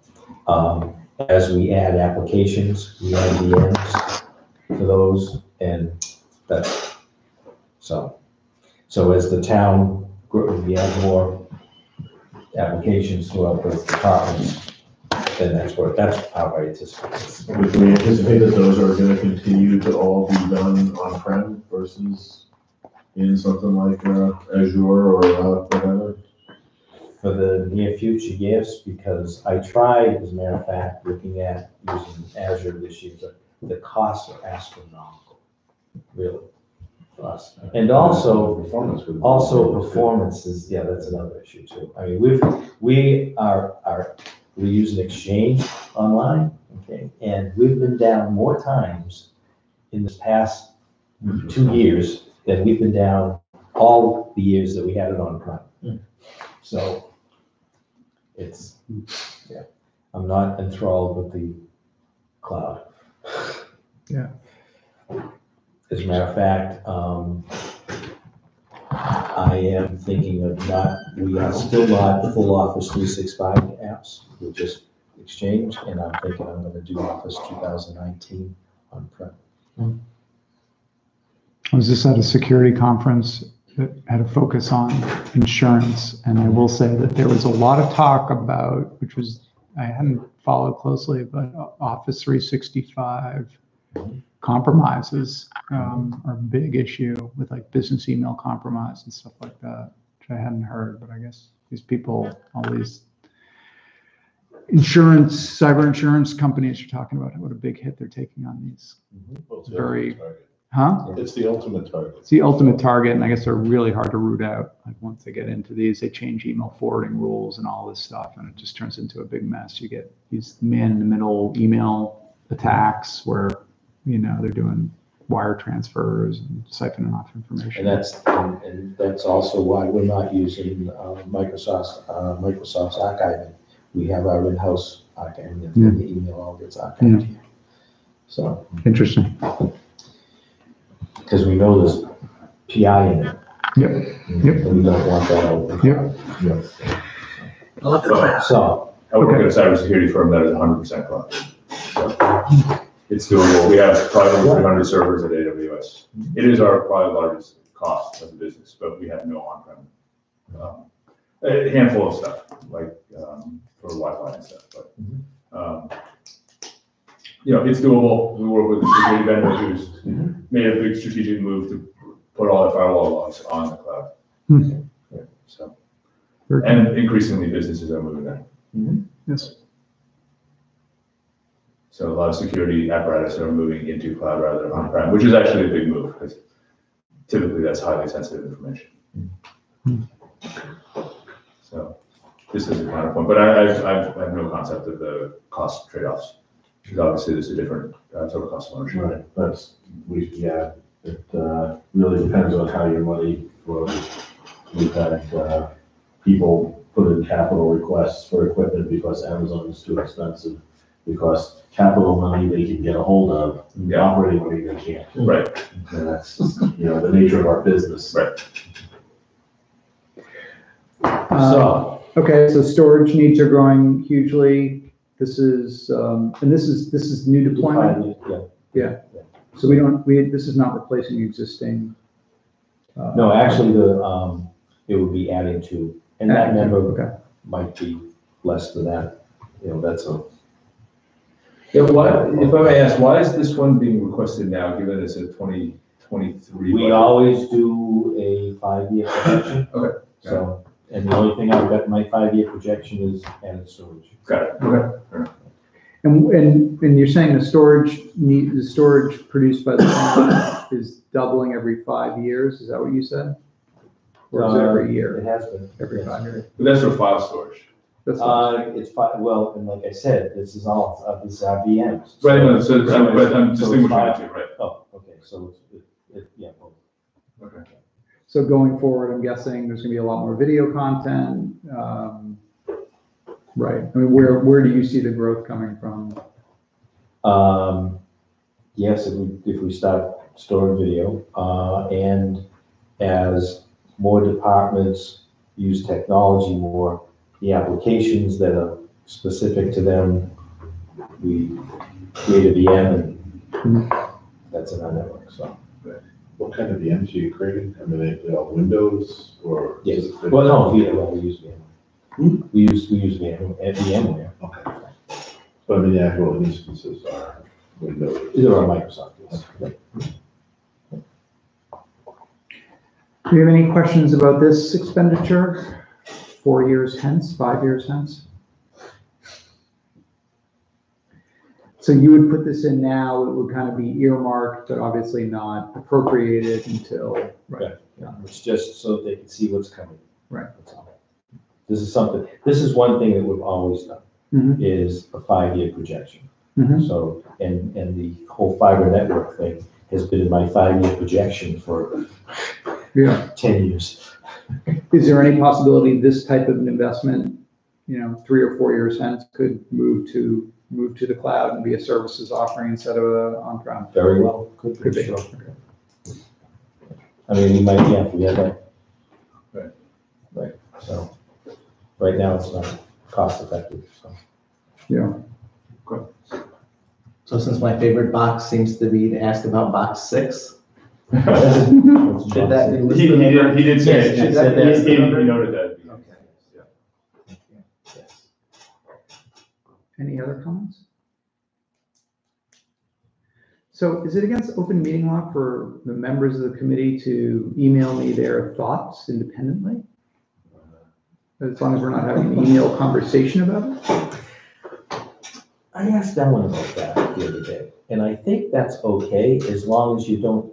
L: as we add applications, we add VMs for those, and that's, so as the town grows, we add more applications throughout the departments, then that's how I anticipate it.
K: Would we anticipate that those are gonna continue to all be done on-prem versus in something like Azure or whatever?
L: For the near future, yes, because I tried, as a matter of fact, looking at using Azure this year, but the costs are astronomical, really, for us. And also, performance is, yeah, that's another issue too. I mean, we're using Exchange online, okay? And we've been down more times in this past 2 years than we've been down all the years that we had it on-prem. So, It's, yeah, I'm not enthralled with the cloud.
A: Yeah.
L: As a matter of fact, I am thinking of we are still not full Office 365 apps. We're just Exchange, and I'm thinking I'm gonna do Office 2019 on-prem.
A: I was just at a security conference that had a focus on insurance, and I will say that there was a lot of talk about, which was, I hadn't followed closely, but Office 365 compromises are a big issue with like business email compromise and stuff like that, which I hadn't heard, but I guess these people, all these cyber insurance companies are talking about what a big hit they're taking on these. Very,
G: It's the ultimate target.
A: It's the ultimate target, and I guess they're really hard to root out. Like once they get into these, they change email forwarding rules and all this stuff, and it just turns into a big mess. You get these man-in-the-middle email attacks where, you know, they're doing wire transfers and siphoning off information.
L: And that's also why we're not using Microsoft's archiving. We have our in-house archiving, and the email all gets archived here. So
A: interesting.
L: Because we know there's PI in it.
A: Yep.
L: And we don't want that out.
A: Yep.
L: So
E: I work at a cybersecurity firm that is 100% cloud. So it's doable. We have probably 300 servers at AWS. It is our probably largest cost as a business, but we have no on-prem. A handful of stuff, like for Wi-Fi and stuff, but you know, it's doable. We work with a security vendor who's made a big strategic move to put all the firewall logs on the cloud. Yeah, so, and increasingly businesses are moving there.
A: Yes.
E: So a lot of security apparatus are moving into cloud rather than on-prem, which is actually a big move because typically that's highly sensitive information. So this is a counterpoint, but I have no concept of the cost trade-offs. Because obviously there's a different total cost of ownership.
K: Right, it really depends on how your money flows. We've had people put in capital requests for equipment because Amazon is too expensive, because capital money they can get a hold of, operating money they can't.
E: Right.
K: And that's, you know, the nature of our business.
E: Right.
A: Okay, so storage needs are growing hugely. This is, and this is new deployment. Yeah. So this is not replacing existing.
L: No, actually, it would be adding to, and that number might be less than that. You know, that's a.
E: Yeah, if I may ask, why is this one being requested now, given it's a 2023?
L: We always do a 5-year projection.
E: Okay.
L: So, and the only thing I've got in my 5-year projection is added storage.
E: Got it. Okay.
A: And you're saying the storage produced by the town is doubling every 5 years? Is that what you said? Or is it every year?
L: It has been
A: every 5 years.
E: But that's for file storage.
A: That's
L: well, and like I said, this is all this is our VMs.
E: Right. No, but I'm distinguishing the two, right?
L: Oh, okay. So yeah. Both.
E: Okay.
A: So going forward, I'm guessing there's going to be a lot more video content. Right. I mean, where do you see the growth coming from?
L: Yes, if we start storing video, and as more departments use technology more, the applications that are specific to them, we create a VM and that's in our network. So.
G: What kind of VMs are you creating? I mean, they all Windows or?
L: Yes. Well, no, we use VM. We use VM at VMware.
G: Okay. But I mean, the actual instances are Windows.
L: These are Microsoft. Yes.
G: Okay.
A: Do you have any questions about this expenditure? 4 years hence, 5 years hence? So you would put this in now, it would kind of be earmarked, but obviously not appropriated until, right?
L: Yeah. It's just so that they can see what's coming.
A: Right.
L: That's all. This is one thing that we've always done, is a 5-year projection. So, and the whole fiber network thing has been in my 5-year projection for 10 years.
A: Is there any possibility this type of an investment 3 or 4 years hence could move to the cloud and be a services offering instead of a on-prem.
L: Very well, could be. Sure. I mean, we might, we have that. Right, so, right now it's not cost effective, so.
A: Yeah.
D: So since my favorite box seems to be to ask about box 6, should that be listed?
E: He did say it.
D: Should that be listed
E: He
D: under?
E: noted that.
D: Okay.
L: Yes.
A: Any other comments? So is it against open meeting law for the members of the committee to email me their thoughts independently? As long as we're not having an email conversation about it?
L: I asked Ellen about that the other day, and I think that's okay, as long as you don't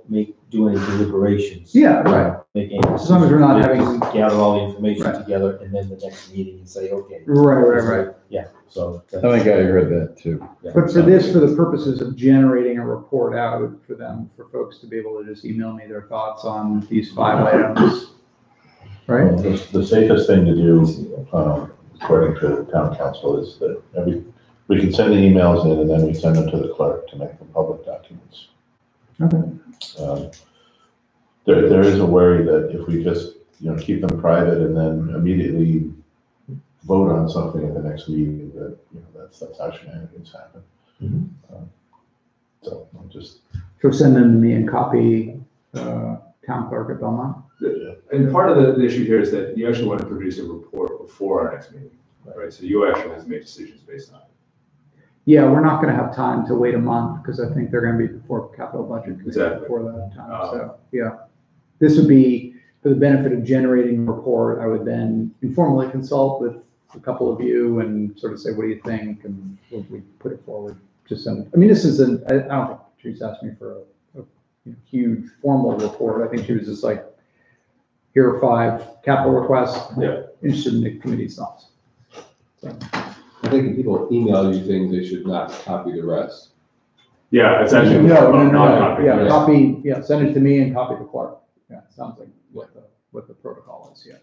L: do any deliberations.
A: Yeah, right.
L: Make any
A: As long as we're not having.
L: just gather all the information
A: Right.
L: together, and then the next meeting and say, okay.
A: Right.
L: Yeah, so.
C: I think I heard that too.
L: Yeah.
A: But for the purposes of generating a report out for folks to be able to just email me their thoughts on these 5 items, right?
G: The safest thing to do, according to town council, is that we can send the emails in and then we send them to the clerk to make them public documents.
A: Okay.
G: There is a worry that if we just, keep them private and then immediately vote on something at the next meeting, that, that's how shenanigans happen.
L: Mhm.
G: So I'll just.
A: So send them to me and copy town clerk at Belmont.
E: And part of the issue here is that you actually want to produce a report before our next meeting, right? So you actually have to make decisions based on it.
A: Yeah, we're not gonna have time to wait a month, because I think they're gonna be before capital budget.
E: Exactly.
A: Before that time, so, yeah. This would be for the benefit of generating a report. I would then informally consult with a couple of you and sort of say, what do you think? And we put it forward, just send. I mean, this isn't, I don't think she's asked me for a huge formal report. I think she was just like, here are 5 capital requests.
E: Yeah.
A: Interested in the committee's thoughts. So.
I: I think if people email you things, they should not copy the rest.
E: Yeah, it's actually.
A: No,
E: copy.
A: yeah, copy, send it to me and copy to Clark. Yeah, sounds like what the protocol is, yeah.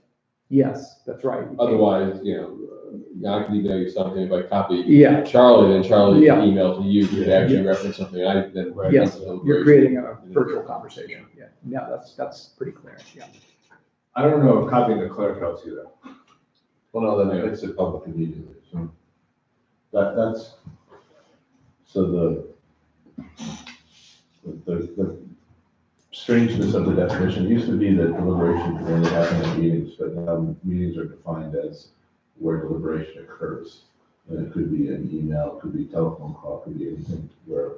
A: Yes, that's right.
I: Otherwise, I can email you something, if I copy
A: Charlie,
I: then Charlie
A: Yeah.
I: email to you, you could actually reference something, I then reference.
A: Yes,
I: the deliberation.
A: you're creating a virtual conversation, yeah, that's pretty clear, yeah.
E: I don't know if copying the clerk helps you though.
G: Well, no, then it's a public immediately, so that's, so the strangeness of the definition used to be that deliberation could only happen at meetings, but now meetings are defined as where deliberation occurs. And it could be an email, it could be a telephone call, it could be anything where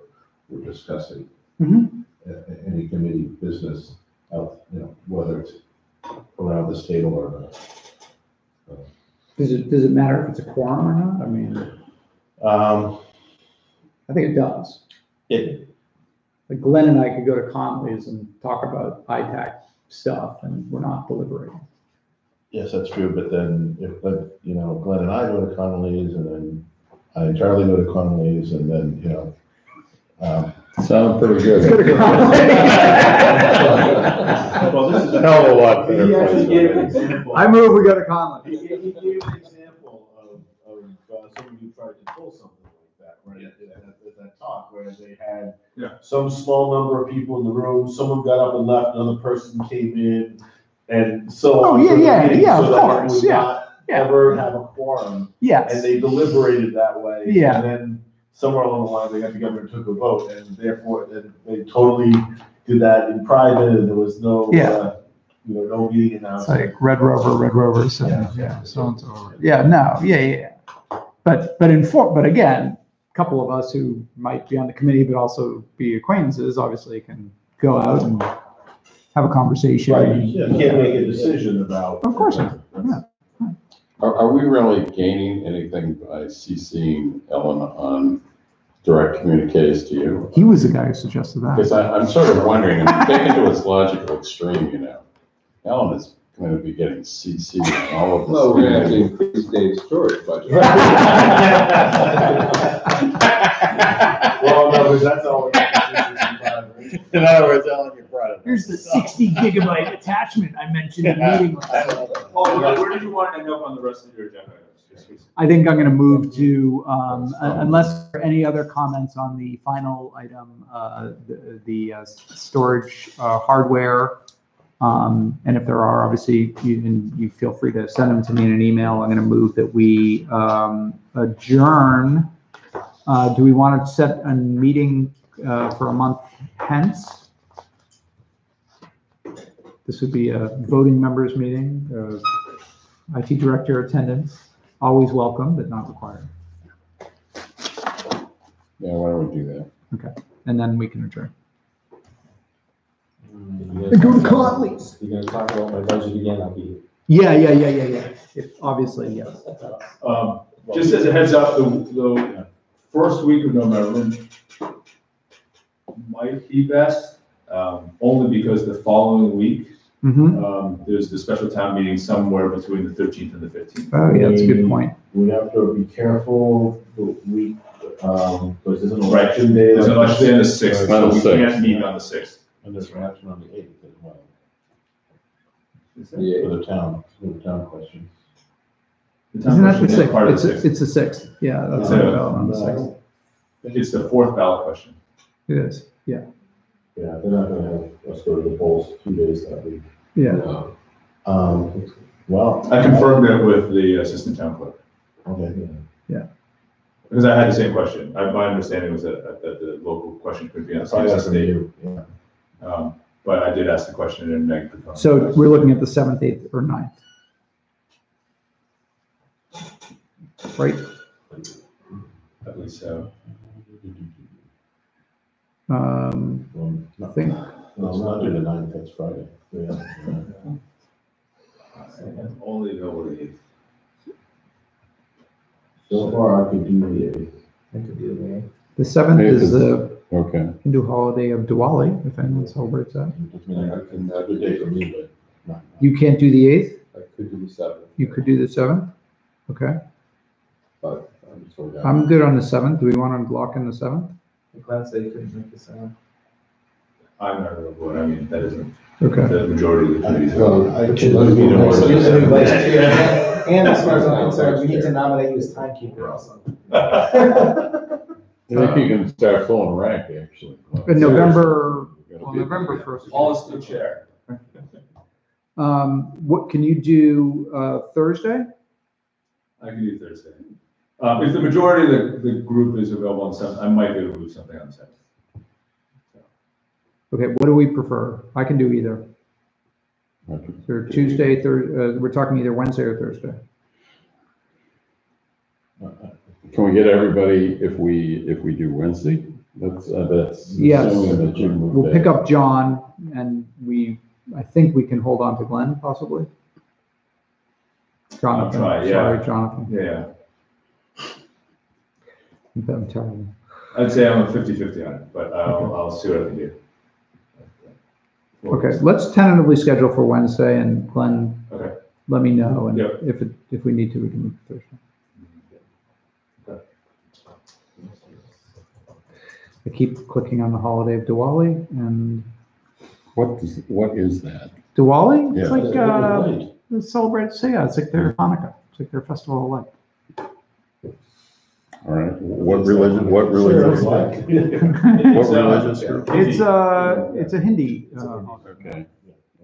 G: we're discussing any committee business out, whether it's around this table or not.
A: Does it matter if it's a quorum or not? I mean, I think it does. Like Glenn and I could go to Conley's and talk about ITAC stuff, and we're not deliberating.
G: Yes, that's true, but then if, Glenn and I go to Connolly's, and then I and Charlie go to Connolly's, and then,
C: Sound pretty good.
K: Well, this is
C: a hell of a lot better.
K: He actually gave an example.
A: I move we go to Conley.
K: He gave an example of someone who tried to pull something like that, right? At that talk, where they had some small number of people in the room, someone got up and left, another person came in, and so on.
A: Oh, yeah,
K: So
A: of
K: that
A: course,
K: would not ever have a quorum.
A: Yes.
K: And they deliberated that way.
A: Yeah.
K: And then somewhere along the line, they got together and took a vote, and therefore they totally did that in private, and there was no, no meeting
A: It's
K: announcement.
A: like Red Rover, so, so and so. Yeah, no, But again, a couple of us who might be on the committee, but also be acquaintances, obviously can go out and have a conversation.
K: Right, you can't make a decision about.
A: Of course not,
C: Are we really gaining anything by CCing Ellen on direct communiques to you?
A: He was the guy who suggested that.
C: Because I'm sort of wondering, and taken to its logical extreme, Ellen is going to be getting CC on all of this.
I: Well, we're gonna have to increase Dave's storage budget.
K: Well, no, because that's all.
C: In other words, Ellen, you're proud of it.
A: Here's the 60 gigabyte attachment I mentioned in the meeting.
E: Paul, where did you want to end up on the rest of your agenda items?
A: I think I'm going to move to, unless there are any other comments on the final item, the storage hardware. And if there are, obviously, you feel free to send them to me in an email. I'm going to move that we adjourn. Do we want to set a meeting for a month hence? This would be a voting members meeting, IT director attendance. Always welcome, but not required.
C: Yeah, why don't we do that?
A: Okay, and then we can adjourn.
B: Go to Conley's. You're gonna talk about my budget again, I'll be
A: Yeah. Obviously, yes.
E: Just as a heads up, the first week of November might be best, only because the following week, there's the special town meeting somewhere between the 13th and the 15th.
A: Oh, yeah, that's a good point.
K: We have to be careful the week, because there's an election day.
E: There's an election day on the 6th, so we can't meet on the 6th.
G: And there's an action on the 8th as well.
K: Yeah.
G: For the town question.
A: Isn't that the
E: Is part of
A: 6th?
E: the
A: It's the 6th. Yeah, that's
E: It's a-
A: on the 6th.
E: It's the fourth ballot question.
A: It is, yeah.
K: Yeah, they're not gonna have us go to the polls 2 days that week.
A: Yeah.
K: Well.
E: I confirmed it with the assistant town clerk.
K: Okay.
E: Because I had the same question. My understanding was that the local question could be on the same state.
K: Yeah.
E: But I did ask the question and Meg confirmed.
A: So we're looking at the 7th, 8th, or 9th. Right?
E: At least so.
A: I think.
G: No, it's not due the 9th, that's Friday.
E: Only available to 8th.
K: So far, I could do the 8th.
B: I could do the
A: The 7th is the
C: Okay.
A: Hindu holiday of Diwali, if anyone celebrates that.
G: I mean, I can, that's a day for me, but not.
A: You can't do the 8th?
K: I could do the 7th.
A: You could do the 7th? Okay.
K: But I'm sort of.
A: I'm good on the 7th. Do we want to lock in the 7th?
B: Glenn said you couldn't make the 7th.
E: I'm not available. I mean, that isn't
A: Okay.
E: the majority of the committees.
K: Well, I could.
B: And as far as I'm concerned, we need to nominate you as timekeeper also.
C: I think you can start pulling rank, actually.
A: November 1st.
E: All is the chair.
A: What can you do Thursday?
E: I can do Thursday. If the majority of the group is available on 7th, I might be able to move something on 7th.
A: Okay, what do we prefer? I can do either. So Tuesday, we're talking either Wednesday or Thursday.
C: Can we get everybody if we do Wednesday? That's
A: Yes.
C: assuming that you move
A: We'll
C: that.
A: pick up John, and I think we can hold on to Glenn, possibly. Jonathan,
E: I'll try, yeah.
A: Sorry, Jonathan.
E: Yeah.
A: I'm terrible.
E: I'd say I'm a 50-50 on it, but I'll see what I can do.
A: Okay, let's tentatively schedule for Wednesday, and Glenn,
E: Okay.
A: let me know, and
E: Yep.
A: if we need to, we can move to Thursday.
E: Okay.
A: I keep clicking on the holiday of Diwali, and
C: What is that?
A: Diwali? It's
C: Yeah.
A: like, it's like their Hanukkah, it's like their festival of light.
C: All right. What religion? What religion? What religious group?
A: It's a Hindi.
C: Okay.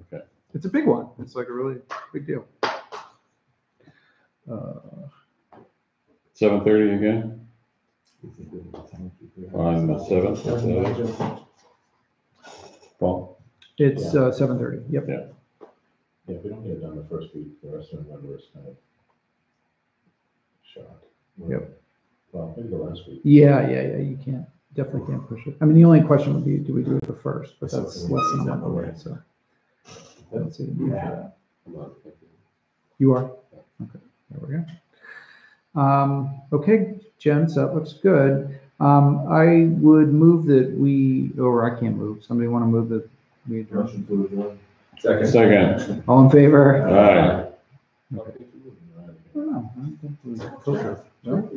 C: Okay.
A: It's a big one. It's like a really big deal.
C: 7:30 again? On the 7th, is that it? Paul?
A: It's 7:30. Yep.
C: Yeah.
G: Yeah, if we don't get it done the first week, the rest of November is kind of shot.
A: Yep.
G: Well, maybe the last week.
A: Yeah. You definitely can't push it. I mean, the only question would be, do we do it the first? But that's less than a month away, so. I don't see the need for that. You are? Okay, there we go. Okay, gents, that looks good. I would move that or I can't move. Somebody want to move that we adjourn?
C: Second.
A: All in favor?
C: Aye.
A: Oh, no.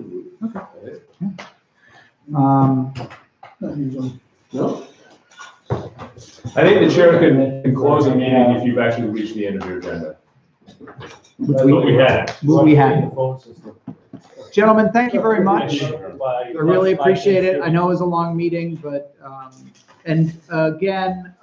A: Okay. Yeah.
J: Not usually.
K: No?
E: I think the chair can close the meeting if you've actually reached the end of your agenda. That's what we had.
A: What we had.
K: The phone system.
A: Gentlemen, thank you very much. I really appreciate it. I know it was a long meeting, but, and again,